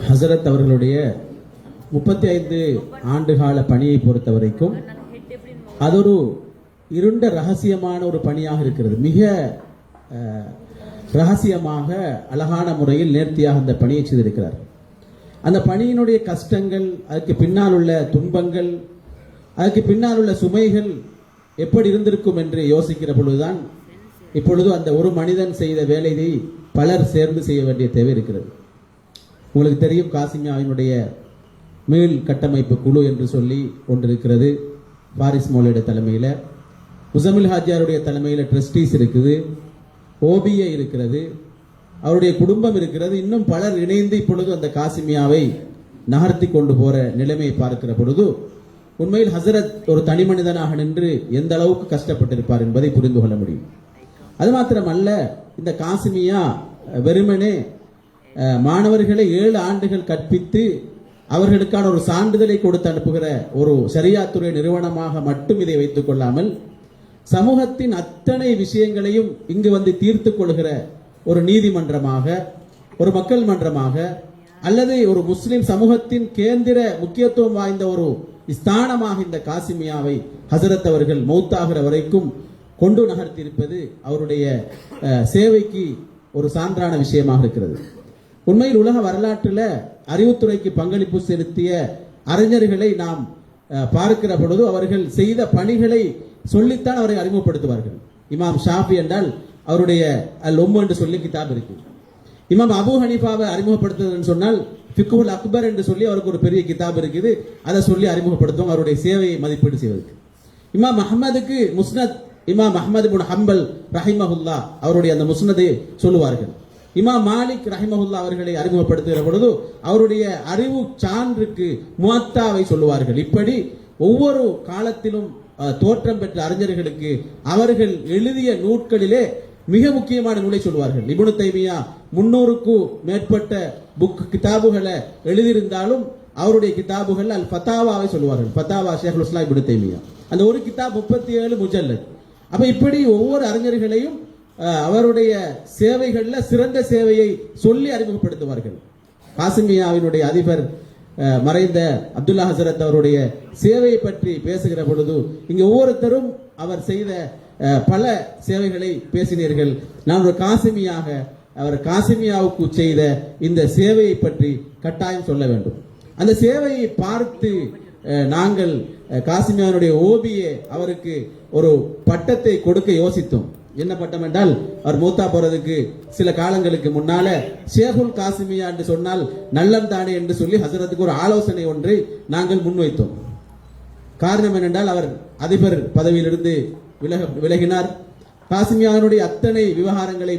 ஹசரத் அவர்களுடைய 35 ஆண்டுகால பணியை பொறுத்த வரைக்கும் அது ஒரு இருண்ட ரகசியமான ஒரு பணியாக இருக்கிறது. மிக ரகசியமாக அழகான முறையில் நேர்த்தியாக அந்த பணியை செய்திருக்கிறார். அந்த பணியினுடைய கஷ்டங்கள், அதுக்கு பின்னால் உள்ள துன்பங்கள், அதுக்கு பின்னால் உள்ள சுமைகள் எப்படி இருந்திருக்கும் என்று யோசிக்கிற பொழுதுதான் இப்பொழுது அந்த ஒரு மனிதன் செய்த வேலையை பலர் சேர்ந்து செய்ய வேண்டிய தேவை இருக்கிறது. உங்களுக்கு தெரியும், காசிமியாவினுடைய மீள் கட்டமைப்பு குழு என்று சொல்லி ஒன்றிருக்கிறது. பாரிஸ் மௌலவியுடைய தலைமையில், முசமில் ஹாஜியாருடைய தலைமையில் ட்ரஸ்டீஸ் இருக்குது, ஓபிஏ இருக்கிறது, அவருடைய குடும்பம் இருக்கிறது. இன்னும் பலர் இணைந்து இப்பொழுது அந்த காசிமியாவை நகர்த்தி கொண்டு போற நிலைமையை பார்க்கிற பொழுது உண்மையில் ஹசரத் ஒரு தனி மனிதனாக நின்று எந்த அளவுக்கு கஷ்டப்பட்டிருப்பார் என்பதை புரிந்து கொள்ள முடியும். அது மாத்திரமல்ல, இந்த காசிமியா வெறுமனே மாணவர்களை 7 ஆண்டுகள் கற்பித்து அவர்களுக்கான ஒரு சான்றிதழை கொடுத்து அனுப்புகிற ஒரு ஷரியாத்துறை நிறுவனமாக மட்டும் இதை வைத்துக் கொள்ளாமல் சமூகத்தின் அத்தனை விஷயங்களையும் இங்கு வந்து தீர்த்து கொள்கிற ஒரு நீதிமன்றமாக, ஒரு மக்கள் மன்றமாக, அல்லது ஒரு முஸ்லிம் சமூகத்தின் கேந்திர முக்கியத்துவம் வாய்ந்த ஒரு ஸ்தானமாக இந்த காசிமியாவை ஹசரத் அவர்கள் மௌத்தாகிற வரைக்கும் கொண்டு நகர்த்தியிருப்பது அவருடைய சேவைக்கு ஒரு சான்றான விஷயமாக இருக்கிறது. உண்மையில் உலக வரலாற்றில் அறிவுத்துறைக்கு பங்களிப்பு செலுத்திய அறிஞர்களை நாம் பார்க்கிற பொழுது அவர்கள் செய்த பணிகளை சொல்லித்தான் அவரை அறிமுகப்படுத்துவார்கள். இமாம் ஷாஃபி என்றால் அவருடைய லொம்மு என்று சொல்லி கிதாப் இருக்கு. இமாம் அபு ஹனீஃபாவை அறிமுகப்படுத்துவதுன்னு சொன்னால் ஃபிக்குல் அக்பர் என்று சொல்லி அவருக்கு ஒரு பெரிய கிதாப் இருக்குது, அதை சொல்லி அறிமுகப்படுத்துவாங்க அவருடைய சேவையை மதிப்பீடு செய்வதற்கு. இமாம் அஹ்மதுக்கு முஸ்னத், இமாம் அஹ்மது இப்னு ஹம்பல் ரஹிமஹுல்லா அவருடைய அந்த முஸ்னதை சொல்லுவார்கள். இமாம் மாலிக் ரஹிமஹுல்லா அவர்களை அறிமுகப்படுத்துகிற பொழுது அவருடைய அறிவு சான்றுக்கு முவத்தாவை சொல்லுவார்கள். இப்படி ஒவ்வொரு காலத்திலும் தோற்றம் பெற்ற அறிஞர்களுக்கு அவர்கள் எழுதிய நூட்களிலே மிக முக்கியமான நூலை சொல்வார்கள். இப்னு தைமியா 300க்கும் மேற்பட்ட கிதாபுகளை எழுதியிருந்தாலும் அவருடைய கிதாபுகள் அல் ஃபதாவாவை சொல்லுவார்கள். ஃபதாவா ஷேகுல் இஸ்லாம் இப்னு தைமியா, அந்த ஒரு கிதாப் 37 முஜல்லத். அப்ப இப்படி ஒவ்வொரு அறிஞர்களையும் அவருடைய சேவைகளில் சிறந்த சேவையை சொல்லி அறிமுகப்படுத்துவார்கள். காசிமியாவினுடைய அதிபர் மறைந்த அப்துல்லா ஹசரத் அவருடைய சேவையை பற்றி பேசுகிற பொழுது இங்கு ஒவ்வொருத்தரும் அவர் செய்த பல சேவைகளை பேசினீர்கள். நான் ஒரு காசிமியாக அவர் காசிமியாவுக்கு செய்த இந்த சேவையை பற்றி கட்டாயம் சொல்ல வேண்டும். அந்த சேவையை பார்த்து நாங்கள் காசிமியாவுடைய ஓபிஏ அவருக்கு ஒரு பட்டத்தை கொடுக்க யோசித்தோம். என்ன பட்டம் என்றால், அவர் மூத்தா போறதுக்கு சில காலங்களுக்கு முன்னால ஷேகுல் காசிமியா என்று சொன்னால் நல்லம் தானே என்று சொல்லி ஹசரத்துக்கு ஒரு ஆலோசனை ஒன்றை நாங்கள் முன்வைத்தோம். காரணம் என்னென்றால், அவர் அதிபர் பதவியிலிருந்து விலகினார். காசிமியாவினுடைய அத்தனை விவகாரங்களை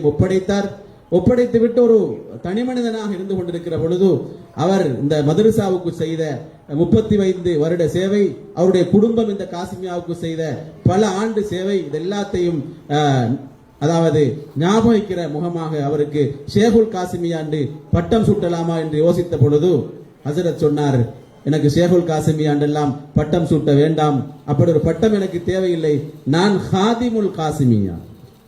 ஒப்படைத்து விட்டு ஒரு தனி மனிதனாக இருந்து கொண்டிருக்கிற பொழுது அவர் இந்த மதரசாவுக்கு செய்த 35 வருட சேவை, அவருடைய குடும்பம் இந்த காசிமியாவுக்கு செய்த பல ஆண்டு சேவை, இது எல்லாத்தையும் அதாவது ஞாபகிக்கிற முகமாக அவருக்கு ஷேகுல் காசிமியா என்று பட்டம் சூட்டலாமா என்று யோசித்த பொழுது ஹசரத் சொன்னார், எனக்கு ஷேகுல் காசிமியா என்றெல்லாம் பட்டம் சூட்ட வேண்டாம், அப்படி ஒரு பட்டம் எனக்கு தேவையில்லை, நான் ஹாதிமுல் காசிமியா,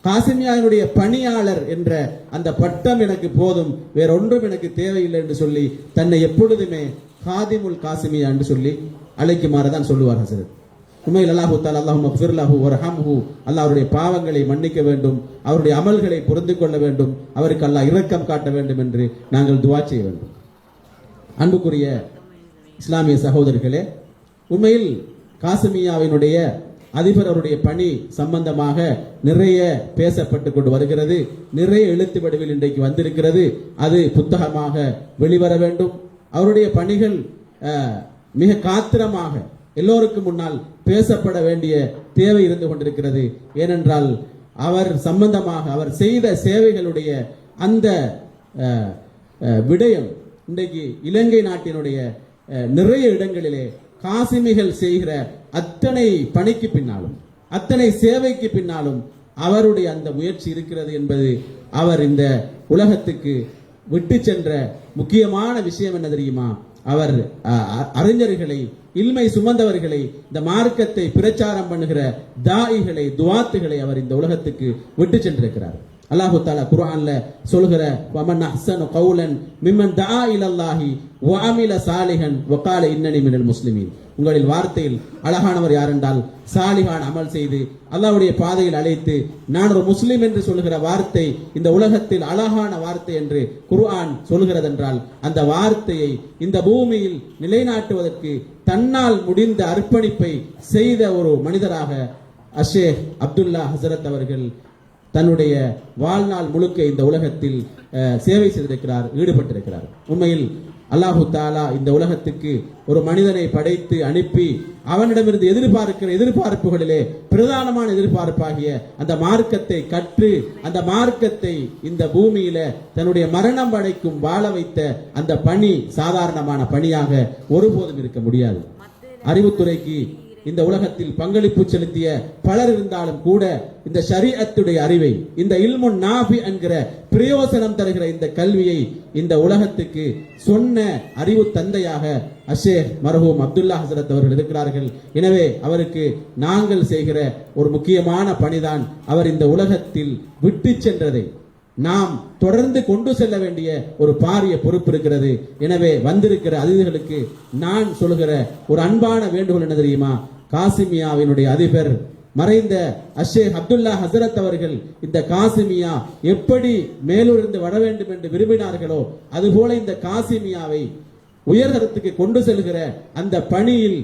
காசிமியாவினுடைய பணியாளர் என்ற அந்த பட்டம் எனக்கு போதும், வேறொன்றும் எனக்கு தேவையில்லை என்று சொல்லி தன்னை எப்பொழுதுமே ஹாதிமுல் காசிமியா என்று சொல்லி அழைக்குமாறு தான் சொல்லுவார் ஹசரத். உண்மையில் அல்லாஹு தஆலா அல்லாஹும்ம ஃபிர் லஹு வர்ஹம்ஹு, அல்லாஹ் அவருடைய பாவங்களை மன்னிக்க வேண்டும், அவருடைய அமல்களை பொருந்து கொள்ள வேண்டும், அவருக்கு அல்லாஹ் இரக்கம் காட்ட வேண்டும் என்று நாங்கள் துஆ செய்ய வேண்டும். அன்புக்குரிய இஸ்லாமிய சகோதரர்களே, உண்மையில் காசிமியாவினுடைய அதிபர் அவருடைய பணி சம்பந்தமாக நிறைய பேசப்பட்டு கொண்டு வருகிறது. நிறைய எழுத்து வடிவில் இன்றைக்கு வந்திருக்கிறது. அது புத்தகமாக வெளிவர வேண்டும். அவருடைய பணிகள் மிக காத்திரமாக எல்லோருக்கும் முன்னால் பேசப்பட வேண்டிய தேவை இருந்து கொண்டிருக்கிறது. ஏனென்றால் அவர் சம்பந்தமாக அவர் செய்த சேவைகளுடைய அந்த விடயம் இன்றைக்கு இலங்கை நாட்டினுடைய நிறைய இடங்களிலே காசிமிகள் செய்கிற அத்தனை பணிக்கு பின்னாலும் அத்தனை சேவைக்கு பின்னாலும் அவருடைய அந்த முயற்சி இருக்கிறது என்பது அவர் இந்த உலகத்துக்கு விட்டு சென்ற முக்கியமான விஷயம் என்ன தெரியுமா? அவர் அறிஞர்களை, இல்மை சுமந்தவர்களை, இந்த மார்க்கத்தை பிரச்சாரம் பண்ணுகிற தாயிகளை, துவாத்துகளை அவர் இந்த உலகத்துக்கு விட்டு சென்றிருக்கிறார். அல்லாஹு தஆலா குர்ஆன்ல சொல்கிற வமன் அஹ்ஸனு கௌலன் மிம்மன் தஆ இலல்லாஹி வ அமில சாலிஹன் வ கால இன்னனி மினல் முஸ்லிமீன். உங்களில் வார்த்தையில் அழகானவர் யார் என்றால் சாலிஹான் அமல் செய்து அல்லாஹ்வுடைய பாதையில் அழைத்து நான் ஒரு முஸ்லிம் என்று சொல்கிற வார்த்தை இந்த உலகத்தில் அழகான வார்த்தை என்று குர்ஆன் சொல்கிறதென்றால் அந்த வார்த்தையை இந்த பூமியில் நிலைநாட்டுவதற்கு தன்னால் முடிந்த அர்ப்பணிப்பை செய்த ஒரு மனிதராக ஷேக் அப்துல்லா ஹசரத் அவர்கள் தன்னுடைய வாழ்நாள் முழுக்க இந்த உலகத்தில் சேவை செய்திருக்கிறார், ஈடுபட்டிருக்கிறார். உண்மையில் அல்லாஹு தாலா இந்த உலகத்துக்கு ஒரு மனிதனை படைத்து அனுப்பி அவனிடமிருந்து எதிர்பார்க்கிற எதிர்பார்ப்புகளிலே பிரதானமான எதிர்பார்ப்பாகிய அந்த மார்க்கத்தை கற்று அந்த மார்க்கத்தை இந்த பூமியில தன்னுடைய மரணம் அடைக்கும் வாழ வைத்த அந்த பணி சாதாரணமான பணியாக ஒருபோதும் இருக்க முடியாது. அறிவுத்துறைக்கு இந்த உலகத்தில் பங்களிப்பு செலுத்திய பலர் இருந்தாலும் கூட இந்த ஷரீஅத்துடைய அறிவை, இந்த இல்முன் நாஃபி என்கிற பிரயோசனம் தருகிற இந்த கல்வியை இந்த உலகத்துக்கு சொன்ன அறிவு தந்தையாக ஷேக் மர்ஹூம் அப்துல்லா ஹசரத் அவர்கள் இருக்கிறார்கள். எனவே அவருக்கு நாங்கள் செய்கிற ஒரு முக்கியமான பணிதான் அவர் இந்த உலகத்தில் விட்டு சென்றதை நாம் தொடர்ந்து கொண்டு செல்ல வேண்டிய ஒரு பாரிய பொறுப்பு இருக்கிறது. எனவே வந்திருக்கிற அதிதிகளுக்கு நான் சொல்லுகிற ஒரு அன்பான வேண்டுகோள் என்ன தெரியுமா? காசிமியாவினுடைய அதிபர் மறைந்த ஷேக் அப்துல்லா ஹசரத் அவர்கள் இந்த காசிமியா எப்படி மேலிருந்து வர வேண்டும் என்று விரும்பினார்களோ அதுபோல இந்த காசிமியாவை உயர்தரத்துக்கு கொண்டு செல்கிற அந்த பணியில்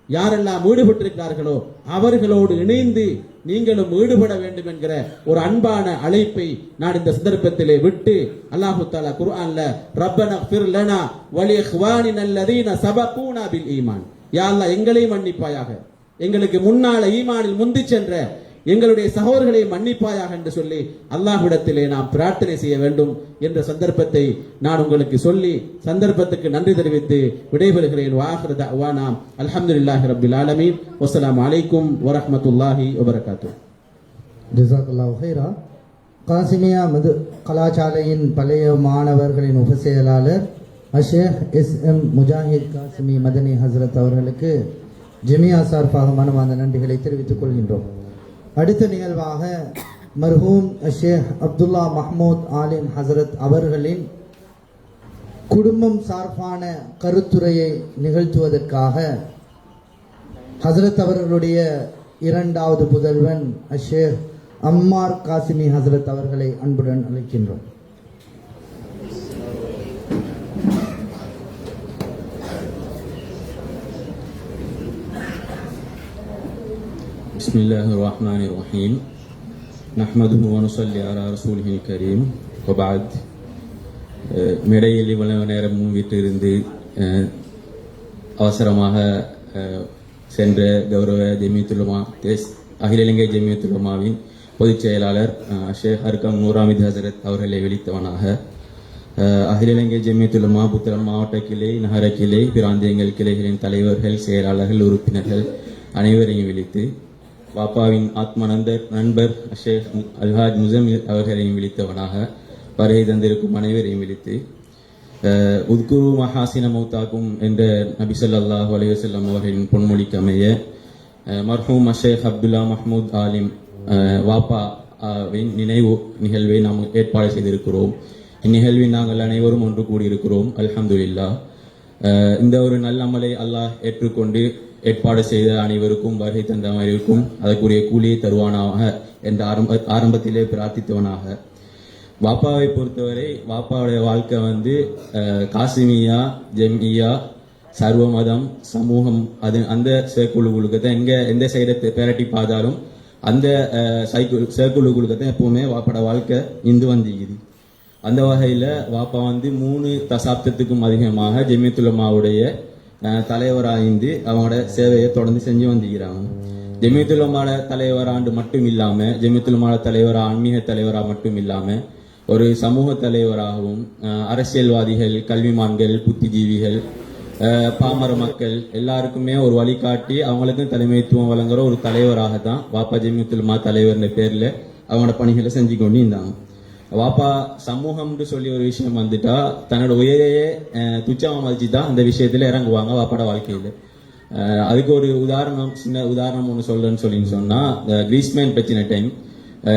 யாரெல்லாம் ஈடுபட்டிருக்கிறார்களோ அவர்களோடு இணைந்து நீங்களும் ஈடுபட வேண்டும் என்கிற ஒரு அன்பான அழைப்பை நான் இந்த சந்தர்ப்பத்திலே விட்டு அல்லாஹு தஆலா குர்ஆன்ல ரப்பனா ஃபிர் லனா வ லி இக்வானினா அல்லதீன சபகூனா பில் ஈமான், யா அல்லாஹ் எங்களை மன்னிப்பாயாக, எங்களுக்கு முன்னால ஈமானில் முந்தி சென்ற எங்களுடைய சகோதரர்களை மன்னிப்பாயாக என்று சொல்லி அல்லாஹ்விடத்திலே நாம் பிரார்த்தனை செய்ய வேண்டும் என்ற சந்தர்ப்பத்தை நான் உங்களுக்கு சொல்லி சந்தர்ப்பத்துக்கு நன்றி தெரிவித்து விடைபெறுகிறேன். வாஹிரு தஅவானா அல்ஹம்துலில்லாஹி ரப்பில் ஆலமீன். வஸ்ஸலாமு அலைக்கும் வரஹ்மத்துல்லாஹி வபரகாத்துஹு. ஜஸாக்கல்லாஹு ஹைரா. காசிமியா மது கலாசாலையின் பழைய மாணவர்களின் உபசெயலாளர் ஷேக் எஸ்.எம். முஜாஹித் காசிமி மதனி ஹசரத் அவர்களுக்கு ஜமியா சார்பாக மனமார்ந்த நன்றிகளை தெரிவித்துக் கொள்கின்றோம். அடுத்த நிகழ்வாக மர்ஹூம் ஷேக் அப்துல்லா மஹ்மூத் ஆலிம் ஹசரத் அவர்களின் குடும்பம் சார்பான கருத்துரையை நிகழ்த்துவதற்காக ஹசரத் அவர்களுடைய இரண்டாவது புதல்வன் ஷேக் அம்மார் காசிமி ஹசரத் அவர்களை அன்புடன் அழைக்கின்றோம். பிஸ்மில்லாஹிர் ரஹ்மானிர் ரஹீம். நஹ்மதுஹு வ நுஸல்லி அலா ரசூலிஹில் கரீம். வபஅத். மேடையில் இவ்வளவு நேரமும் வீட்டிலிருந்து அவசரமாக சென்ற கௌரவ ஜமியத்துல் உலமா அகில இலங்கை ஜமியத்துல் உலமாவின் பொதுச் செயலாளர் ஷேக் அர்கம் நூராமித் ஹசரத் அவர்களை விழித்தவனாக அகில இலங்கை ஜமியத்துல் உலமா புத்தளம் மாவட்ட கிளை, நகர கிளை, பிராந்தியங்கள் கிளைகளின் தலைவர்கள், செயலாளர்கள், உறுப்பினர்கள் அனைவரையும் விழித்து வாப்பாவின் ஆத்ம நண்பர் ஷேக் அல்ஹாஜ் முஸம்மில் அவர்களையும் விழித்தவனாக வருகை தந்திருக்கும் அனைவரையும் விழித்து உத்குரு மஹாசின மௌத்தாக்கும் என்ற நபி ஸல்லல்லாஹு அலைஹி வஸல்லம் அவர்களின் பொன்மொழிக்கு அமைய மர்ஹூம் ஷேக் அப்துல்லா மஹ்மூத் ஆலிம் வாப்பாவின் நினைவு நிகழ்வை நாம் ஏற்பாடு செய்திருக்கிறோம். இந்நிகழ்வில் நாங்கள் அனைவரும் ஒன்று கூடியிருக்கிறோம். அல்ஹம்துலில்லாஹ். இந்த ஒரு நல்ல அமலை அல்லாஹ் ஏற்றுக்கொண்டு ஏற்பாடு செய்த அனைவருக்கும் வருகை தந்த அனைவருக்கும் அதற்குரிய கூலியை தருவானாக என்ற ஆரம்பத்திலே பிரார்த்தித்தவனாக. வாப்பாவை பொறுத்தவரை வாப்பாவுடைய வாழ்க்கை காசிமியா, ஜம்இயா, சர்வ மதம் சமூகம் அது அந்த செயற்குழுக்களுக்கு தான் எந்த சைடை பேரட்டி பார்த்தாலும் அந்த செயற்குழுக்களுக்கு தான் எப்பவுமே வாப்பட வாழ்க்கை இந்து வந்திக்குது. அந்த வகையில் வாப்பா வந்து 3 தசாப்தத்துக்கும் அதிகமாக ஜமியத்துல் உலமாவுடைய தலைவராய்ந்து அவங்களோட சேவையை தொடர்ந்து செஞ்சு வந்திருக்கிறாங்க. ஜமியத்துல் உலமாவோட தலைவராண்டு மட்டும் இல்லாமல் ஜமியத்துல் உலமாவோட தலைவராக ஆன்மீக தலைவராக மட்டும் இல்லாமல் ஒரு சமூக தலைவராகவும் அரசியல்வாதிகள், கல்விமான்கள், புத்திஜீவிகள், பாமர மக்கள் எல்லாருக்குமே ஒரு வழிகாட்டி அவங்களுக்கும் தலைமைத்துவம் வழங்குற ஒரு தலைவராக தான் வாப்பா ஜமியத்துல் உலமா தலைவர்ன்ற பேரில் அவங்களோட பணிகளை செஞ்சு கொண்டு இருந்தாங்க. வாப்பா சமூகம்னு சொல்லி ஒரு விஷயம் வந்துட்டா தன்னோட உயரையே துச்சமாக மதிச்சு தான் அந்த விஷயத்துல இறங்குவாங்க வாப்பாட வாழ்க்கையில். அதுக்கு ஒரு சின்ன உதாரணம் ஒன்று சொல்றேன்னு சொன்னா கிரீஸ்மேன் பிரச்சனை டைம்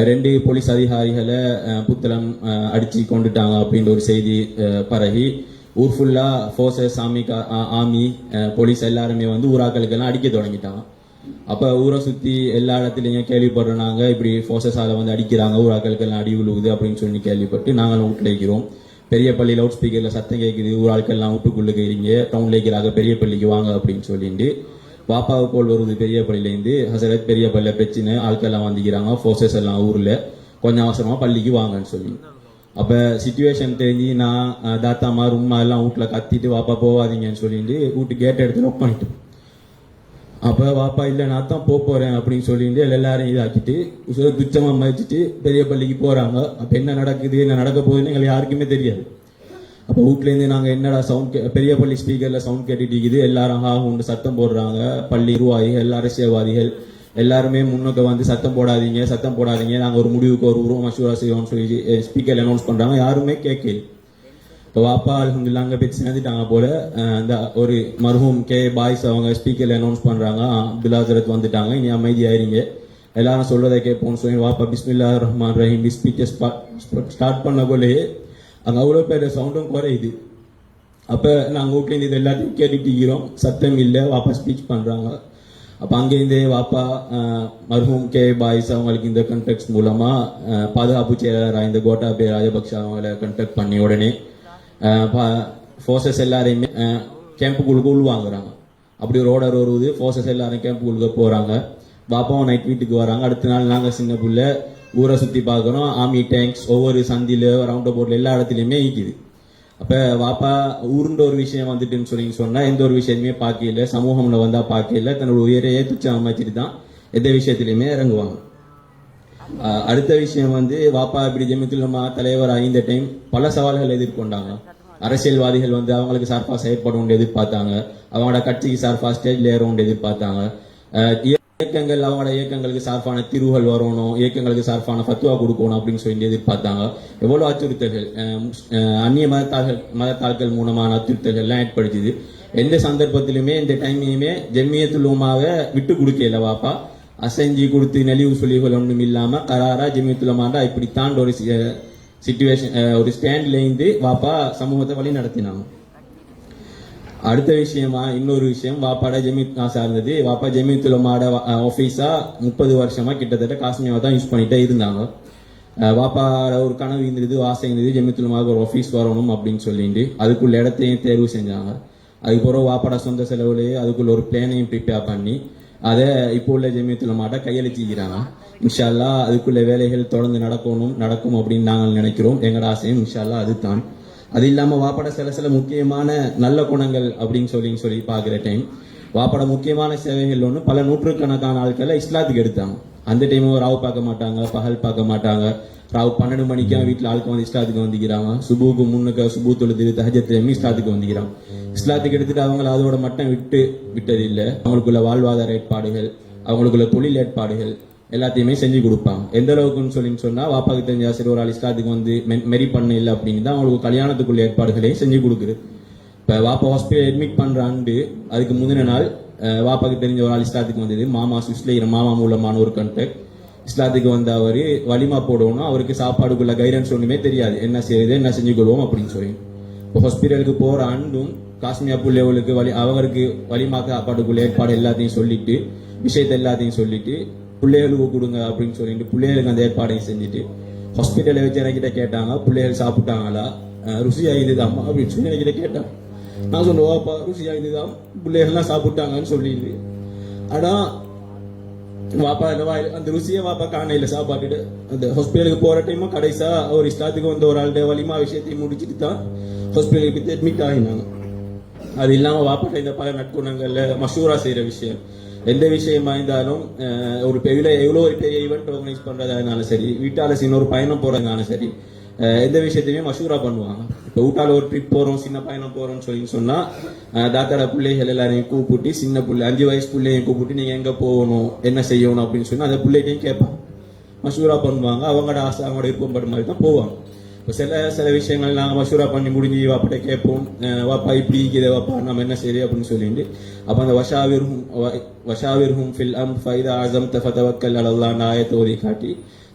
2 போலீஸ் அதிகாரிகளை புத்தளம் அடிச்சு கொண்டுட்டாங்க அப்படின்ற ஒரு செய்தி பரகி ஊர் ஃபுல்லா ஃபோர்ஸஸ் ஆர்மி போலீஸ் எல்லாருமே வந்து ஊராக்களுக்கெல்லாம் அடிக்க தொடங்கிட்டாங்க. அப்போ ஊரை சுற்றி எல்லா இடத்துலையும் கேள்விப்படுறாங்க இப்படி ஃபோர்ஸஸால் வந்து அடிக்கிறாங்க, ஊராக்களுக்கெல்லாம் அடி விழுவுது அப்படின்னு சொல்லி கேள்விப்பட்டு நாங்களும் வீட்டில் வைக்கிறோம். பெரிய பள்ளி லவுட் ஸ்பீக்கரில் சத்தம் கேட்குது, ஊராட்கள்லாம் வீட்டுக்குள்ளே இருக்கிறீங்க, டவுனில் இருக்கிறாங்க, பெரிய பள்ளிக்கு வாங்க அப்படின்னு சொல்லிட்டு பாப்பாவை போல் வருது பெரிய பள்ளியிலேருந்து ஹசரத் பெரிய பள்ளியில் பிரச்சனை ஆட்கள்லாம் வந்துக்கிறாங்க, ஃபோர்ஸஸ் எல்லாம் ஊரில் கொஞ்சம் அவசரமாக பள்ளிக்கு வாங்கன்னு சொல்லி. அப்போ சிச்சுவேஷன் தெரிஞ்சு நான் தாத்தாமா உம்மா எல்லாம் வீட்டில் கத்திட்டு வாப்பா போவாதீங்கன்னு சொல்லிட்டு வீட்டு கேட்ட இடத்துல ஒர்க் பண்ணிட்டோம். அப்போ வாப்பா இல்லை நான் தான் போகிறேன் அப்படின்னு சொல்லிட்டு எல்லாரும் இதாக்கிட்டு துச்சமாக மதிச்சுட்டு பெரிய பள்ளிக்கு போகிறாங்க. அப்போ என்ன நடக்குது என்ன நடக்க போகுதுன்னு எங்களுக்கு யாருக்குமே தெரியாது. அப்போ வீட்லேருந்து நாங்கள் என்னடா சவுண்ட் பெரிய பள்ளி ஸ்பீக்கரில் சவுண்ட் கேட்டுட்டு இருக்குது, எல்லாரும் உண்டு சத்தம் போடுறாங்க. பள்ளி நிர்வாகிகள், அரசியல்வாதிகள் எல்லாருமே முன்னுக்கு வந்து சத்தம் போடாதீங்க, நாங்கள் ஒரு முடிவுக்கு ஒரு உருவம் மசூரா செய்வோம்னு சொல்லி ஸ்பீக்கரில் அனௌன்ஸ் பண்ணுறாங்க. யாருமே கேட்கல. இப்போ வாப்பா அல்ஹம்துலில்லாஹ் அங்கே போய் சேர்ந்துட்டாங்க போல. அந்த ஒரு மர்ஹூம் கே பாய்ஸ் அவங்க ஸ்பீக்கரில் அனௌன்ஸ் பண்ணுறாங்க, அப்துல்லா ஹசரத் வந்துட்டாங்க, இனி அமைதியாயிருங்க, எல்லாரும் சொல்றதை கேட்போம்னு சொல்லி வாப்பா பிஸ்மில்லாஹிர் ரஹ்மானிர் ரஹீம் ஸ்பீச்சை ஸ்டார்ட் பண்ண போலே அங்கே அவ்வளோ பேர் சவுண்டும் குறையுது. அப்போ நாங்கள் வீட்லேருந்து இது எல்லாத்தையும் கேட்டுட்டு இருக்கிறோம், சத்தம் இல்லை, வாப்பா ஸ்பீச் பண்ணுறாங்க. அப்போ அங்கேருந்தே வாப்பா மர்ஹூம் கே பாய்ஸ் அவங்களுக்கு இந்த கண்டெக்ட் மூலமாக பாதுகாப்பு செயலராக இந்த கோட்டாபே ராஜபக்ஷ அவங்கள கண்டெக்ட் பண்ணி உடனே ஃபோர்ஸஸ் எல்லாரையுமே கேம்புக்குள்ளுக்கு உள்வாங்குறாங்க. அப்படி ஒரு ஆர்டர் வருது, ஃபோர்ஸஸ் எல்லாரும் கேம்புக்குள்ளுக்கு போகிறாங்க. பாப்பாவும் நைட் வீட்டுக்கு வராங்க. அடுத்த நாள் நாங்கள் சின்ன புள்ள ஊரை சுற்றி பார்க்குறோம். ஆர்மி டேங்க்ஸ் ஒவ்வொரு சந்தியில் ரவுண்ட் போர்டில் எல்லா இடத்துலையுமே ஈக்குது. அப்போ வாப்பா ஊருன்ற ஒரு விஷயம் வந்துட்டுன்னு சொன்னால் எந்த ஒரு விஷயத்தையுமே பார்க்கல, சமூகம்ல வந்தால் பார்க்கல, தன்னோட உயரையே துச்சம் அமைச்சிட்டு தான் எந்த விஷயத்துலையுமே இறங்குவாங்க. அடுத்த விஷயம் வந்து வாப்பா இப்படி ஜமியத்துல் உலமா தலைவராக இந்த டைம் பல சவால்கள் எதிர்கொண்டாங்க. அரசியல்வாதிகள் வந்து அவங்களுக்கு சார்பாக செயற்படும் எதிர்பார்த்தாங்க, அவங்களோட கட்சிக்கு சார்பாக ஸ்டேஜ்ல ஏறவும் எதிர்பார்த்தாங்க. இயக்கங்கள் அவங்களோட இயக்கங்களுக்கு சார்பான தீர்வுகள் வரணும், இயக்கங்களுக்கு சார்பான ஃபத்வா கொடுக்கணும் அப்படின்னு சொல்லி எதிர்பார்த்தாங்க. எவ்வளோ அச்சுறுத்தல்கள் அந்நிய மதத்தாள்கள் மூலமான அச்சுறுத்தல்கள்லாம் ஏற்படுத்துது. எந்த சந்தர்ப்பத்திலுமே இந்த டைமையுமே ஜமியத்துல் உலமாவை விட்டு கொடுக்கல வாப்பா. அசைஞ்சி கொடுத்து நெளிவு சொல்லிகள் ஒன்றும் இல்லாமல் கராரா ஜமியத்துல் உலமாண்டா இப்படித்தான் ஒரு சிச்சுவேஷன் ஒரு ஸ்டாண்ட்லேருந்து வாப்பா சமூகத்தை வழி நடத்தினாங்க. அடுத்த விஷயமா இன்னொரு விஷயம் வாப்பாட ஜமியத் சார்ந்தது. வாப்பா ஜமியத்துல் உலமாட ஆஃபீஸா 30 வருஷமா கிட்டத்தட்ட காஷ்மீரை தான் யூஸ் பண்ணிட்டே இருந்தாங்க. வாப்பாட ஒரு கனவு இருந்தது, ஆசை இருந்தது, ஜமியத்துல் உலமாவுக்கு ஒரு ஆஃபீஸ் வரணும் அப்படின்னு சொல்லிட்டு அதுக்குள்ள இடத்தையும் தேர்வு செஞ்சாங்க. அதுக்கப்புறம் வாப்பாட சொந்த செலவுலேயே அதுக்குள்ள ஒரு பிளானையும் ப்ரிப்பேர் பண்ணி அதை இப்போ உள்ள ஜமியத்துல் உலமாட்ட கையெழுத்திக்கிறாங்க. இன்ஷா அல்லாஹ் அதுக்குள்ள வேலைகள் தொடர்ந்து நடக்கும் அப்படின்னு நாங்கள் நினைக்கிறோம். எங்களோட ஆசையும் இன்ஷா அல்லாஹ் அதுதான். அது இல்லாமல் வாப்பாட சில முக்கியமான நல்ல குணங்கள் அப்படின்னு சொல்லி பார்க்குற டைம் வாப்பாட முக்கியமான சேவைகள் ஒன்று பல நூற்றுக்கணக்கான ஆட்களை இஸ்லாத்துக்கு எடுத்தாங்க. அந்த டைம் ராவு பார்க்க மாட்டாங்க, பகல் பார்க்க மாட்டாங்க. ராவு 12 மணிக்கு வீட்டில் ஆட்கள் வந்து இஸ்லாத்துக்கு வந்துக்கிறாங்க. சுபுக்கு முன்னுக்கு சுபு தொழுது தஹஜத்துலையுமே இஸ்லாத்துக்கு வந்துக்கிறாங்க. இஸ்லாத்துக்கு எடுத்துட்டு அவங்களை அதோட மட்டும் விட்டதில்லை. அவங்களுக்குள்ள வாழ்வாதார ஏற்பாடுகள், அவங்களுக்குள்ள தொழில் ஏற்பாடுகள் எல்லாத்தையுமே செஞ்சு கொடுப்பாங்க. எந்த அளவுக்குன்னு சொன்னால் வாப்பாக்கு தெரிஞ்ச சரி ஒரு ஆள் இஸ்லாத்துக்கு வந்து மெரி பண்ண இல்லை அப்படின்னு தான் அவங்களுக்கு கல்யாணத்துக்குள்ள ஏற்பாடுகளையும் செஞ்சு கொடுக்குது. இப்போ வாப்பா ஹாஸ்பிட்டல் அட்மிட் பண்ணுறாண்டு அதுக்கு முந்தின நாள் வாப்பாக்கு தெரிஞ்ச ஒரு ஆள் இஸ்லாத்துக்கு வந்தது. மாமா சுஸ்லைகிற மாமா மூலமான ஒரு கண்டக்ட் இஸ்லாத்துக்கு வந்து அவர் வலிமா போடணும், அவருக்கு சாப்பாடுக்குள்ள கைடன்ஸ் ஒன்றுமே தெரியாது, என்ன செய்யுது என்ன செஞ்சு கொள்வோம் அப்படின்னு சொல்லி. இப்போ ஹாஸ்பிட்டலுக்கு போகிற அண்டும் காஷ்மீர் பிள்ளைகளுக்கு அவங்களுக்கு வலிமாக்க சாப்பாடுக்குள்ள ஏற்பாடு எல்லாத்தையும் சொல்லிட்டு விஷயத்தை எல்லாத்தையும் சொல்லிட்டு பிள்ளைகளுக்கு கொடுங்க அப்படின்னு சொல்லிட்டு பிள்ளைகளுக்கு அந்த ஏற்பாடையும் செஞ்சுட்டு ஹாஸ்பிட்டலை வச்சு என்கிட்ட கேட்டாங்க, பிள்ளைகள் சாப்பிட்டாங்களா, ருசியா இதுதாம்மா அப்படின்னு சொல்லி என்கிட்ட கேட்டாங்க. நான் சொன்னேன் வாப்பா ருசியா இதுதான் பிள்ளைகள்லாம் சாப்பிட்டாங்கன்னு சொல்லிடுது. ஆனால் வாப்பா அந்த ருசியை வாப்பா காணையில் சாப்பாட்டுட்டு அந்த ஹாஸ்பிட்டலுக்கு போகிற டைமும் கடைசா ஒரு இஷ்டத்துக்கு வந்து ஒரு ஆளுடைய வலிமா விஷயத்தையும் முடிச்சுட்டு தான் ஹாஸ்பிட்டலுக்கு போய் அட்மிட் ஆகினாங்க. அது இல்லாமல் வாப்பாட்ட இந்த பல நற்குணங்களில் மஷூரா செய்கிற விஷயம், எந்த விஷயமா இருந்தாலும் ஒரு எவ்வளோ ஒரு பெரிய ஈவெண்ட் ஆர்கனைஸ் பண்ணுறதா இருந்தாலும் சரி, வீட்டால் சின்ன ஒரு பயணம் போகிறதுனாலும் சரி, எந்த விஷயத்தையுமே மஷூரா பண்ணுவாங்க. இப்போ வீட்டால் ஒரு ட்ரிப் போகிறோம், சின்ன பயணம் போகிறோம்னு சொன்னால் தாத்தாட பிள்ளைகள் எல்லாரையும் கூப்பிட்டு, சின்ன பிள்ளை 5 வயசு பிள்ளையும் கூப்பிட்டு நீங்கள் எங்கே போகணும் என்ன செய்யணும் அப்படின்னு சொன்னால் அந்த பிள்ளைகிட்டையும் கேட்பாங்க, மஷூரா பண்ணுவாங்க. அவங்களோட ஆசை அவங்களோட விருப்பப்பட்ட மாதிரி தான் போவாங்க. இப்போ சில விஷயங்கள் நாங்கள் மஷூரா பண்ணி முடிஞ்சு வாப்பாட்ட கேட்போம், வாப்பா இப்படி இதை வாப்பா நம்ம என்ன செய்ய அப்படின்னு சொல்லிட்டு, அப்போ அந்த வஷாவிர்ஹும் ஃபில் ஃபைதா ஆசம் தஃபதவக்கல் அலல்லாஹ் ஆயத்தை ஓதி காட்டி,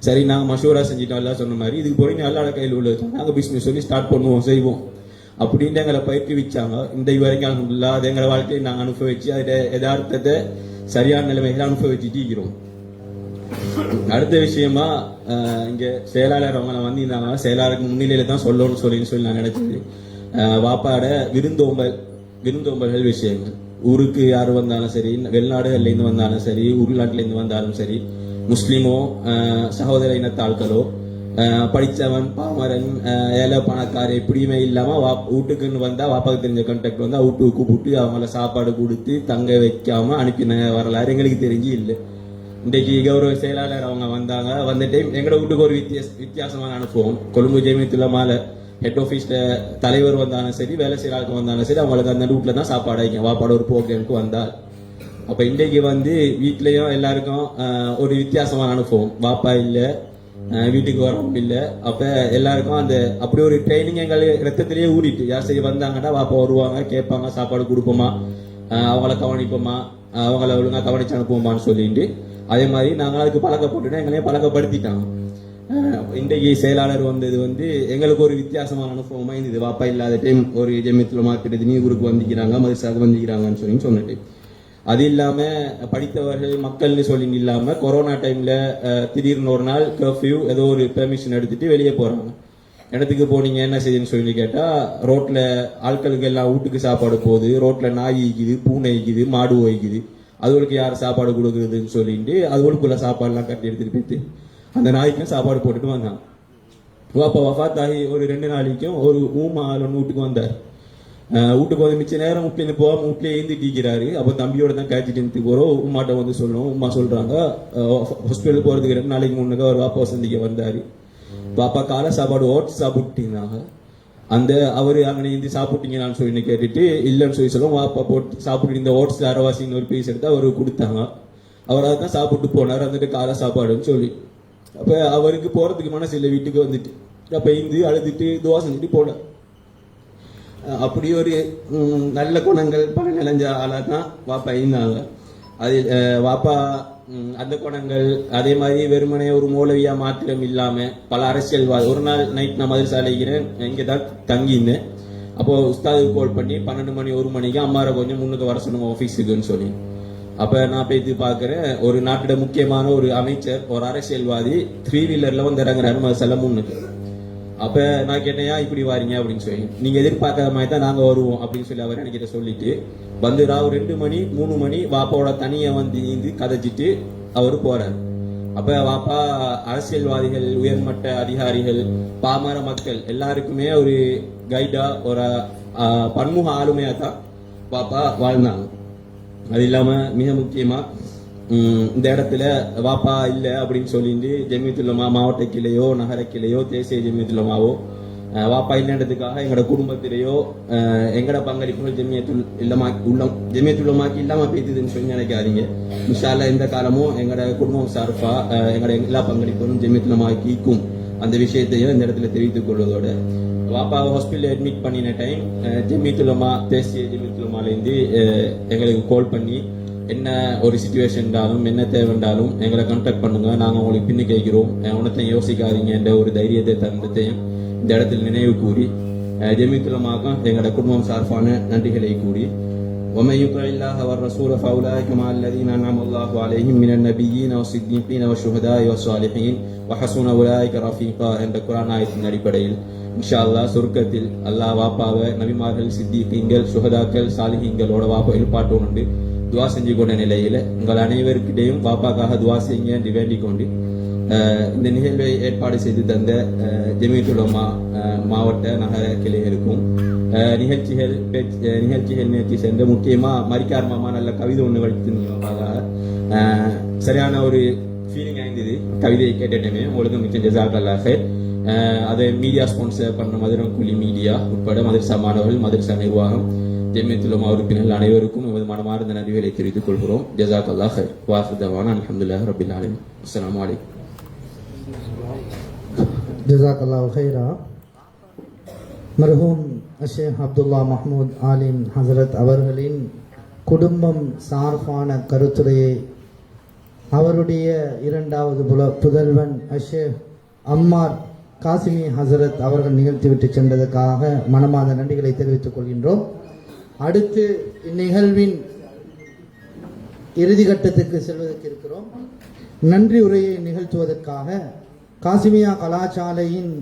சரி நாங்கள் மஷூரா செஞ்சுட்டோம் எல்லாம் சொன்ன மாதிரி, இதுக்கு போய் அல்லாஹ் கையில் உள்ளது நாங்கள் பிஸ்னஸ் சொல்லி ஸ்டார்ட் பண்ணுவோம் செய்வோம் அப்படின்ட்டு எங்களை பயிற்றுவிச்சாங்க. இந்த வரைக்கும் அல்ஹம்துலில்லாஹ் அது எங்களை வாழ்க்கையை நாங்கள் அனுபவிச்சு அதை யதார்த்தத்தை சரியான நிலைமைகளை அனுபவிச்சுட்டு இருக்கிறோம். அடுத்த விஷயமா இங்க செயலாளர் அவங்க வந்திருந்தாங்க, செயலாளருக்கு முன்னிலையில தான் சொல்லணும்னு சொல்லி நான் நினைச்சது. வாப்பாட விருந்தோம்பல்கள் விஷயங்கள், ஊருக்கு யார் வந்தாலும் சரி, வெளிநாடுகள்ல இருந்து வந்தாலும் சரி, உள்நாட்டுல இருந்து வந்தாலும் சரி, முஸ்லிமோ சகோதர இனத்தாட்களோ, படித்தவன் பாமரன் ஏழை பணக்கார எப்படியுமே இல்லாம வீட்டுக்குன்னு வந்தா வாப்பாக்கு தெரிஞ்ச கான்டாக்ட் வந்தா வீட்டுக்கு கூப்பிட்டு அவங்கள சாப்பாடு கொடுத்து தங்க வைக்காம அனுப்பின வரலாறு எங்களுக்கு தெரிஞ்சு இல்லை. இன்றைக்கு கௌரவ செயலாளர் அவங்க வந்தாங்க, வந்துட்டு எங்களோட வீட்டுக்கு ஒரு வித்தியாசமான அனுப்புவோம். கொழும்பு ஜெமியத்துலமால ஹெட் ஆஃபீஸ்ல தலைவர் வந்தாலும் சரி, வேலை செய்யறாளுக்கு வந்தாலும் சரி, அவங்களுக்கு அந்த வீட்டில் தான் சாப்பாடு வைக்கும். வாப்பாடு ஒரு ப்ரோக்ராமுக்கு வந்தால் அப்ப இன்றைக்கு வந்து வீட்லயும் எல்லாருக்கும் ஒரு வித்தியாசமான அனுபவம். வாப்பா இல்லை, வீட்டுக்கு வரவும் இல்லை. அப்ப எல்லாருக்கும் அந்த அப்படி ஒரு ட்ரைனிங் எங்கள் ரத்தத்திலேயே ஊறிட்டு, யார் சரி வந்தாங்கன்னா வாப்பா வருவாங்க, கேட்பாங்க, சாப்பாடு கொடுப்போமா, அவங்கள கவனிப்போமா, அவங்கள ஒழுங்கா கவனிச்சு அனுப்புவோமான்னு சொல்லிட்டு, அதே மாதிரி நாங்கள் அதுக்கு பழக்கப்பட்டுட்டோம், எங்களையே பழக்கப்படுத்திட்டாங்க. இன்றைக்கு செயலாளர் வந்தது வந்து எங்களுக்கு ஒரு வித்தியாசமான அனுபவமா இருந்தது. வாப்பா இல்லாத டைம் ஒரு ஜெமியத்துல மார்க்கெட் நீ ஊருக்கு வந்திக்கிறாங்க, மதுசாக வந்திக்கிறாங்கன்னு சொன்னது. அது இல்லாம படித்தவர்கள் மக்கள்னு சொல்லி இல்லாம கொரோனா டைம்ல திடீர்னு ஒரு நாள் கர்ஃபியூ ஏதோ ஒரு பெர்மிஷன் எடுத்துட்டு வெளியே போறாங்க. இடத்துக்கு போனீங்க என்ன செய்யுன்னு சொல்லி கேட்டா, ரோட்ல ஆட்களுக்கு எல்லாம் வீட்டுக்கு சாப்பாடு போகுது, ரோட்ல நாய் ஈக்குது, பூனை ஈக்குது, மாடு ஓய்க்குது, அதுகளுக்கு யார் சாப்பாடு கொடுக்குறதுன்னு சொல்லிட்டு அதுகளுக்குள்ள சாப்பாடுலாம் கட்டி எடுத்துட்டு போயிட்டு அந்த நாய்க்கும் சாப்பாடு போட்டுட்டு வந்தாங்க. வாப்பா வஃபாத்தாகி ஒரு 2 நாளைக்கும் ஒரு ஊமா ஆள் ஒன்று வீட்டுக்கு வந்தார். வீட்டுக்கு வந்து மிச்ச நேரம் வீட்டுல போகாம வீட்லயே எழுந்திட்டு இருக்கிறாரு. அப்போ தம்பியோட தான் காய்ச்சிட்டு போறோம். உமாட்ட வந்து சொல்லணும். உமா சொல்றாங்க ஹாஸ்பிட்டல் போறதுக்கு 2 நாளைக்கு முன்னுக்கு அவர் வாப்பா சந்திக்க வந்தாரு. பாப்பா காலை சாப்பாடு ஓட்ஸ் சாப்பிட்டீங்கன்னாங்க. அந்த அவரு அங்கே இருந்து சாப்பிட்டீங்கன்னு சொல்லி கேட்டுட்டு இல்லைன்னு சொல்லி சொல்லுவோம். வாப்பா போட்டு சாப்பிட்டு இந்த ஓட்ஸ் அரவாசின்னு ஒரு பீஸ் எடுத்து அவருக்கு கொடுத்தாங்க. அவர் அதை தான் சாப்பிட்டு போனார். வந்துட்டு காலை சாப்பாடுன்னு சொல்லி அப்ப அவருக்கு போறதுக்கு மனசு இல்லை. வீட்டுக்கு வந்துட்டு அப்ப இந்து அழுதுட்டு துவா செஞ்சுட்டு போனார். அப்படி ஒரு நல்ல குணங்கள் பல நிலைஞ்ச ஆளா தான் வாப்பா இருந்தாங்க. அது வாப்பா அந்த குணங்கள் அதே மாதிரி வெறுமனே ஒரு மூலவியா மாத்திரம் இல்லாம பல அரசியல்வாதி. ஒரு நாள் நைட் நான் மதுரசாலைக்கிறேன், இங்கே தான் தங்கியிருந்தேன். அப்போ உஸ்தாதுக்கு கால் பண்ணி 12 மணி 1 மணிக்கு அம்மாரை கொஞ்சம் முன்னுக்கு வர சொன்னோம் ஆஃபீஸுக்குன்னு சொல்லி. அப்ப நான் போய் பார்க்கிறேன், ஒரு நாட்டோட முக்கியமான ஒரு அமைச்சர் ஒரு அரசியல்வாதி 3 வீலர்ல வந்து இறங்குறாரு செல்ல முன்னுக்கு. அப்ப நான் கேட்டேன் இப்படி வாரீங்க அப்படின்னு சொல்லி. நீங்க எதிர்பார்க்காத மாதிரி தான் நாங்க வருவோம் அப்படின்னு சொல்லி அவர் என்கிட்ட சொல்லிட்டு வந்து 2 மணி 3 மணி வாப்பாவோட தனியை வந்து நீந்து கதைச்சிட்டு அவரு போறாரு. அப்ப வாப்பா அரசியல்வாதிகள், உயர்மட்ட அதிகாரிகள், பாமர மக்கள் எல்லாருக்குமே ஒரு கைடா ஒரு பன்முக ஆளுமையா தான் வாப்பா வாழ்ந்தாங்க. அது இல்லாம மிக முக்கியமா இந்த இடத்துல வாப்பா இல்லை அப்படின்னு சொல்லிட்டு ஜெமியத்துல்லமா மாவட்ட கிளையோ நகர கிளையோ தேசிய ஜெமியத்துல்லமாவோ வாப்பா இல்லைன்றதுக்காக எங்களோட குடும்பத்திலேயோ எங்கட பங்களிப்புகள் ஜெமியத்துல்லமாக்கி இல்லாம பேத்துதுன்னு சொல்லி நினைக்காதீங்க. இன்ஷால்லா இந்த காலமும் எங்களோட குடும்பம் சார்பா எங்களோட எல்லா பங்களிப்புகளும் ஜெமியத்துல்லமாக்கிக்கும் அந்த விஷயத்தையும் இந்த இடத்துல தெரிவித்துக் கொள்வதோட வாப்பாவை ஹாஸ்பிட்டல் அட்மிட் பண்ணின டைம் ஜெமியத்துல்லமா தேசிய ஜெமியத்துல்லமாலேருந்து எங்களுக்கு கால் பண்ணி என்ன ஒரு சிச்சுவேஷன் இருந்தாலும் என்ன தேவைண்டாலும் எங்களை கான்டாக்ட் பண்ணுங்க, நாங்கள் உங்களுக்கு பின்னு கேட்கிறோம், உனத்தையும் யோசிக்காதீங்க என்ற ஒரு தைரியத்தை தந்ததையும் இந்த இடத்தில் நினைவு கூறி ஜெமியத்துல்லமாக்கும் எங்களோட குடும்பம் சார்பான நன்றிகளை கூறி ومن يطع الله والرسول فأولئك مع الذين أنعم الله عليهم من النبيين والصديقين والشهداء والصالحين وحسن أولئك رفيقا என்ற குர்ஆன் ஆயத்தின் அடிப்படையில் இன்ஷா அல்லாஹ் சொர்க்கத்தில் அல்லாஹ் வாப்பாவை நபிமார்கள் சித்திகீன்கள் சுஹதாக்கள் சாலிஹீன்களோட வாப்பா எழுப்பாட்டோன்னு துவா செஞ்சு கொண்ட நிலையில உங்கள் அனைவருக்கிட்டையும் பாப்பாக்காக துவா செய்யுங்க என்று வேண்டிக் கொண்டு இந்த நிகழ்வை ஏற்பாடு செய்து தந்த ஜமீயத்துல் உலமா மாவட்ட நகர கிளைகளுக்கும் நிகழ்ச்சிகள் நேர்ச்சி சென்ற முக்கியமா மரிக்கார் மாமா நல்ல கவிதை ஒன்று வடித்திருந்ததாக சரியான ஒரு ஃபீலிங் ஆயிருந்தது கவிதையை கேட்டுட்டேமே உங்களுக்கு மிச்சம் ஜஸாக்கல்லாஹ். அதை மீடியா ஸ்பான்சர் பண்ண மதுரம் குழி மீடியா உட்பட மதரசா மாணவர்கள் மதரசா நிர்வாகம் ஜமீயத்துல் உலமா உறுப்பினர்கள் அனைவருக்கும் எமது மனமார்ந்த நன்றிகளை தெரிவித்துக் கொள்கிறோம். ஜஸாக்கல்லாஹ் ஹைர். வாஹிர் தவானா அல்ஹம்துலில்லாஹி ரப்பில் ஆலமீன். அஸ்ஸலாமு அலைக்கும். ஜஸாக்கல்லாஹு ஹைரா. மர்ஹூம் ஷேக் அப்துல்லா மஹ்மூத் ஆலிம் ஹசரத் அவர்களின் குடும்பம் சார்பான கருத்துரையை அவருடைய இரண்டாவது புதல்வன் ஷேக் அம்மார் காசிமி ஹசரத் அவர்கள் நிகழ்த்திவிட்டு சென்றதற்காக மனமார்ந்த நன்றிகளை தெரிவித்துக் கொள்கின்றோம். அடுத்து இந்நிகழ்வின் இறுதி கட்டத்துக்கு செல்வதற்கு இருக்கிறோம். நன்றி உரையை நிகழ்த்துவதற்காக காசிமியா கலாசாலையின்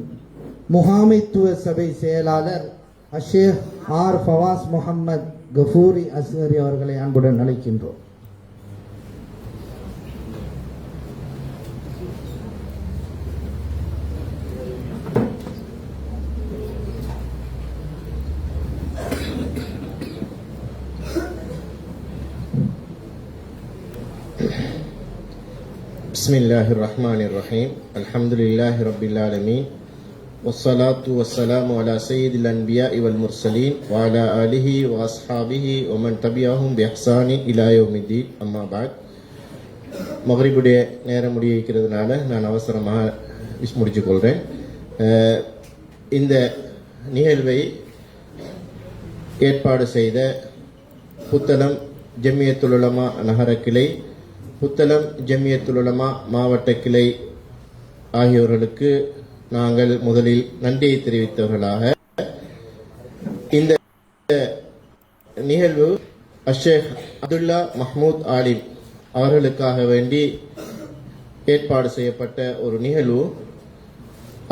முகாமைத்துவ சபை செயலாளர் ஷேக் ஆர் ஃபவாஸ் முகமது கஃபூரி அஸ்கரி அவர்களை அன்புடன் அழைக்கின்றோம். بسم الله الرحمن الرحيم الحمد لله رب العالمين والصلاة والسلام على سيد الأنبياء والمرسلين وعلى آله وأصحابه ومن تبعهم بإحسان إلى يوم الدين أما بعد. மகரிபுடைய நேரம் முடிக்கிறதுனால நான் அவசரமாக முடிச்சு கொள்கிறேன். இந்த நிகழ்வை ஏற்பாடு செய்த புத்தளம் ஜமியத்துல் உலமா நகர கிளை, புத்தளம் ஜமியத்துல் உலமா மாவட்ட கிளை ஆகியோர்களுக்கு நாங்கள் முதலில் நன்றியை தெரிவித்தவர்களாக, இந்த நிகழ்வு ஷேக் அப்துல்லா மஹ்மூத் ஆலிம் அவர்களுக்காக வேண்டி ஏற்பாடு செய்யப்பட்ட ஒரு நிகழ்வு.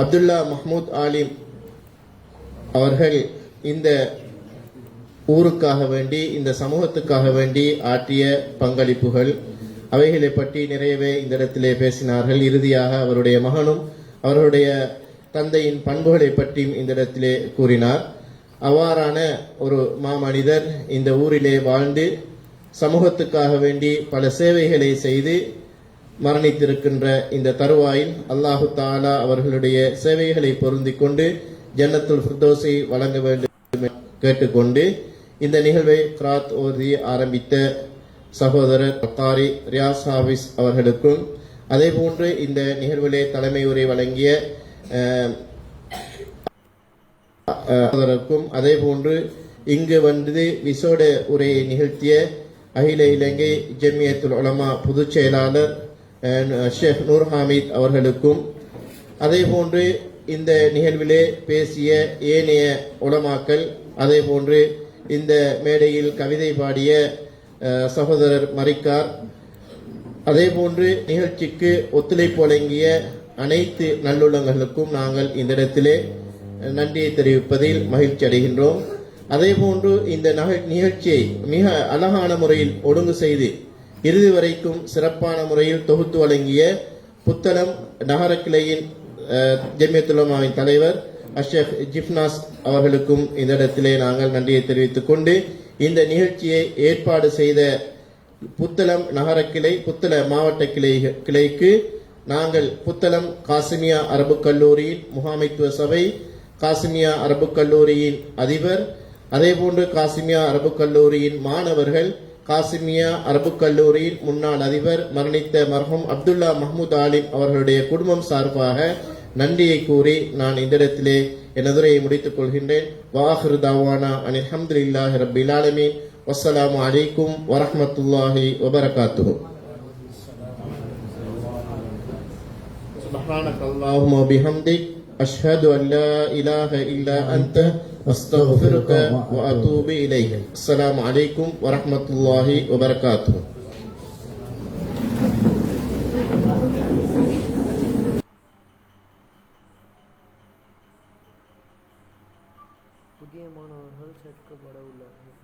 அப்துல்லா மஹ்மூத் ஆலிம் அவர்கள் இந்த ஊருக்காக வேண்டி, இந்த சமூகத்துக்காக வேண்டி ஆற்றிய பங்களிப்புகள் அவைகளை பற்றி நிறையவே இந்த இடத்திலே பேசினார்கள். இறுதியாக அவருடைய மகனும் அவருடைய தந்தையின் பண்புகளை பற்றியும் இந்த இடத்திலே கூறினார். அவ்வாறான ஒரு மாமனிதர் இந்த ஊரிலே வாழ்ந்து சமூகத்துக்காக வேண்டி பல சேவைகளை செய்து மரணித்திருக்கின்ற இந்த தருவாயில் அல்லாஹு தாலா அவர்களுடைய சேவைகளை பொருந்திக் கொண்டு ஜன்னத்துல் ஃபிர்தௌஸை வழங்க வேண்டும் கேட்டுக்கொண்டு இந்த நிகழ்வை கிராத் ஓதி ஆரம்பித்த சகோதரர் காரி ரியாஸ் ஹாஃபிஸ் அவர்களுக்கும், அதே போன்று இந்த நிகழ்விலே தலைமை உரை வழங்கிய சகோதரருக்கும், அதே போன்று இங்கு வந்து விசேட உரையை நிகழ்த்திய அகில இலங்கை ஜமியத்துல் உலமா பொதுச் செயலாளர் ஷேக் நூர் ஹாமித் அவர்களுக்கும், அதே போன்று இந்த நிகழ்விலே பேசிய ஏனைய உலமாக்கள், அதே போன்று இந்த மேடையில் கவிதை பாடிய சகோதரர் மரிக்கார், அதே போன்று நிகழ்ச்சிக்கு ஒத்துழைப்பு வழங்கிய அனைத்து நல்லுள்ளங்களுக்கும் நாங்கள் இந்த இடத்திலே நன்றியை தெரிவிப்பதில் மகிழ்ச்சி அடைகின்றோம். அதே போன்று இந்த நிகழ்ச்சியை மிக அழகான முறையில் ஒழுங்கு செய்து இறுதி வரைக்கும் சிறப்பான முறையில் தொகுத்து வழங்கிய புத்தளம் நகர கிளையின் ஜமியத்துல் உலமாவின் தலைவர் ஷேக் ஜிப்னாஸ் அவர்களுக்கும் இந்த இடத்திலே நாங்கள் நன்றியை தெரிவித்துக் கொண்டு, இந்த நிகழ்ச்சியை ஏற்பாடு செய்த புத்தளம் நகர கிளை, புத்தள மாவட்ட கிளைக்கு நாங்கள் புத்தளம் காசிமியா அரபு கல்லூரியின் முகாமைத்துவ சபை, காசிமியா அரபு கல்லூரியின் அதிபர், அதே போன்று காசிமியா அரபு கல்லூரியின் மாணவர்கள், காசிமியா அரபு கல்லூரியின் முன்னாள் அதிபர் மரணித்த மர்ஹூம் அப்துல்லா மஹ்மூத் ஆலிம் அவர்களுடைய குடும்பம் சார்பாக நன்றியை கூறி நான் இந்த இடத்திலே எனதுரையை முடித்துக் கொள்கின்றேன். வாஹிர் தாவானா அல்ஹம்துலில்லாஹி ரப்பில் ஆலமீன். வஸ்ஸலாமு அலைக்கும் வரஹ்மத்துல்லாஹி வபரகாத்துஹு. சுப்ஹானக அல்லாஹும்ம வபிஹம்திக் أشهد أن لا إله إلا أنت أستغفرك وأتوب إليك. السلام عليكم ورحمة الله وبركاته. புதிய மாணவர்கள் சேர்க்கப்பட உள்ளார்கள்.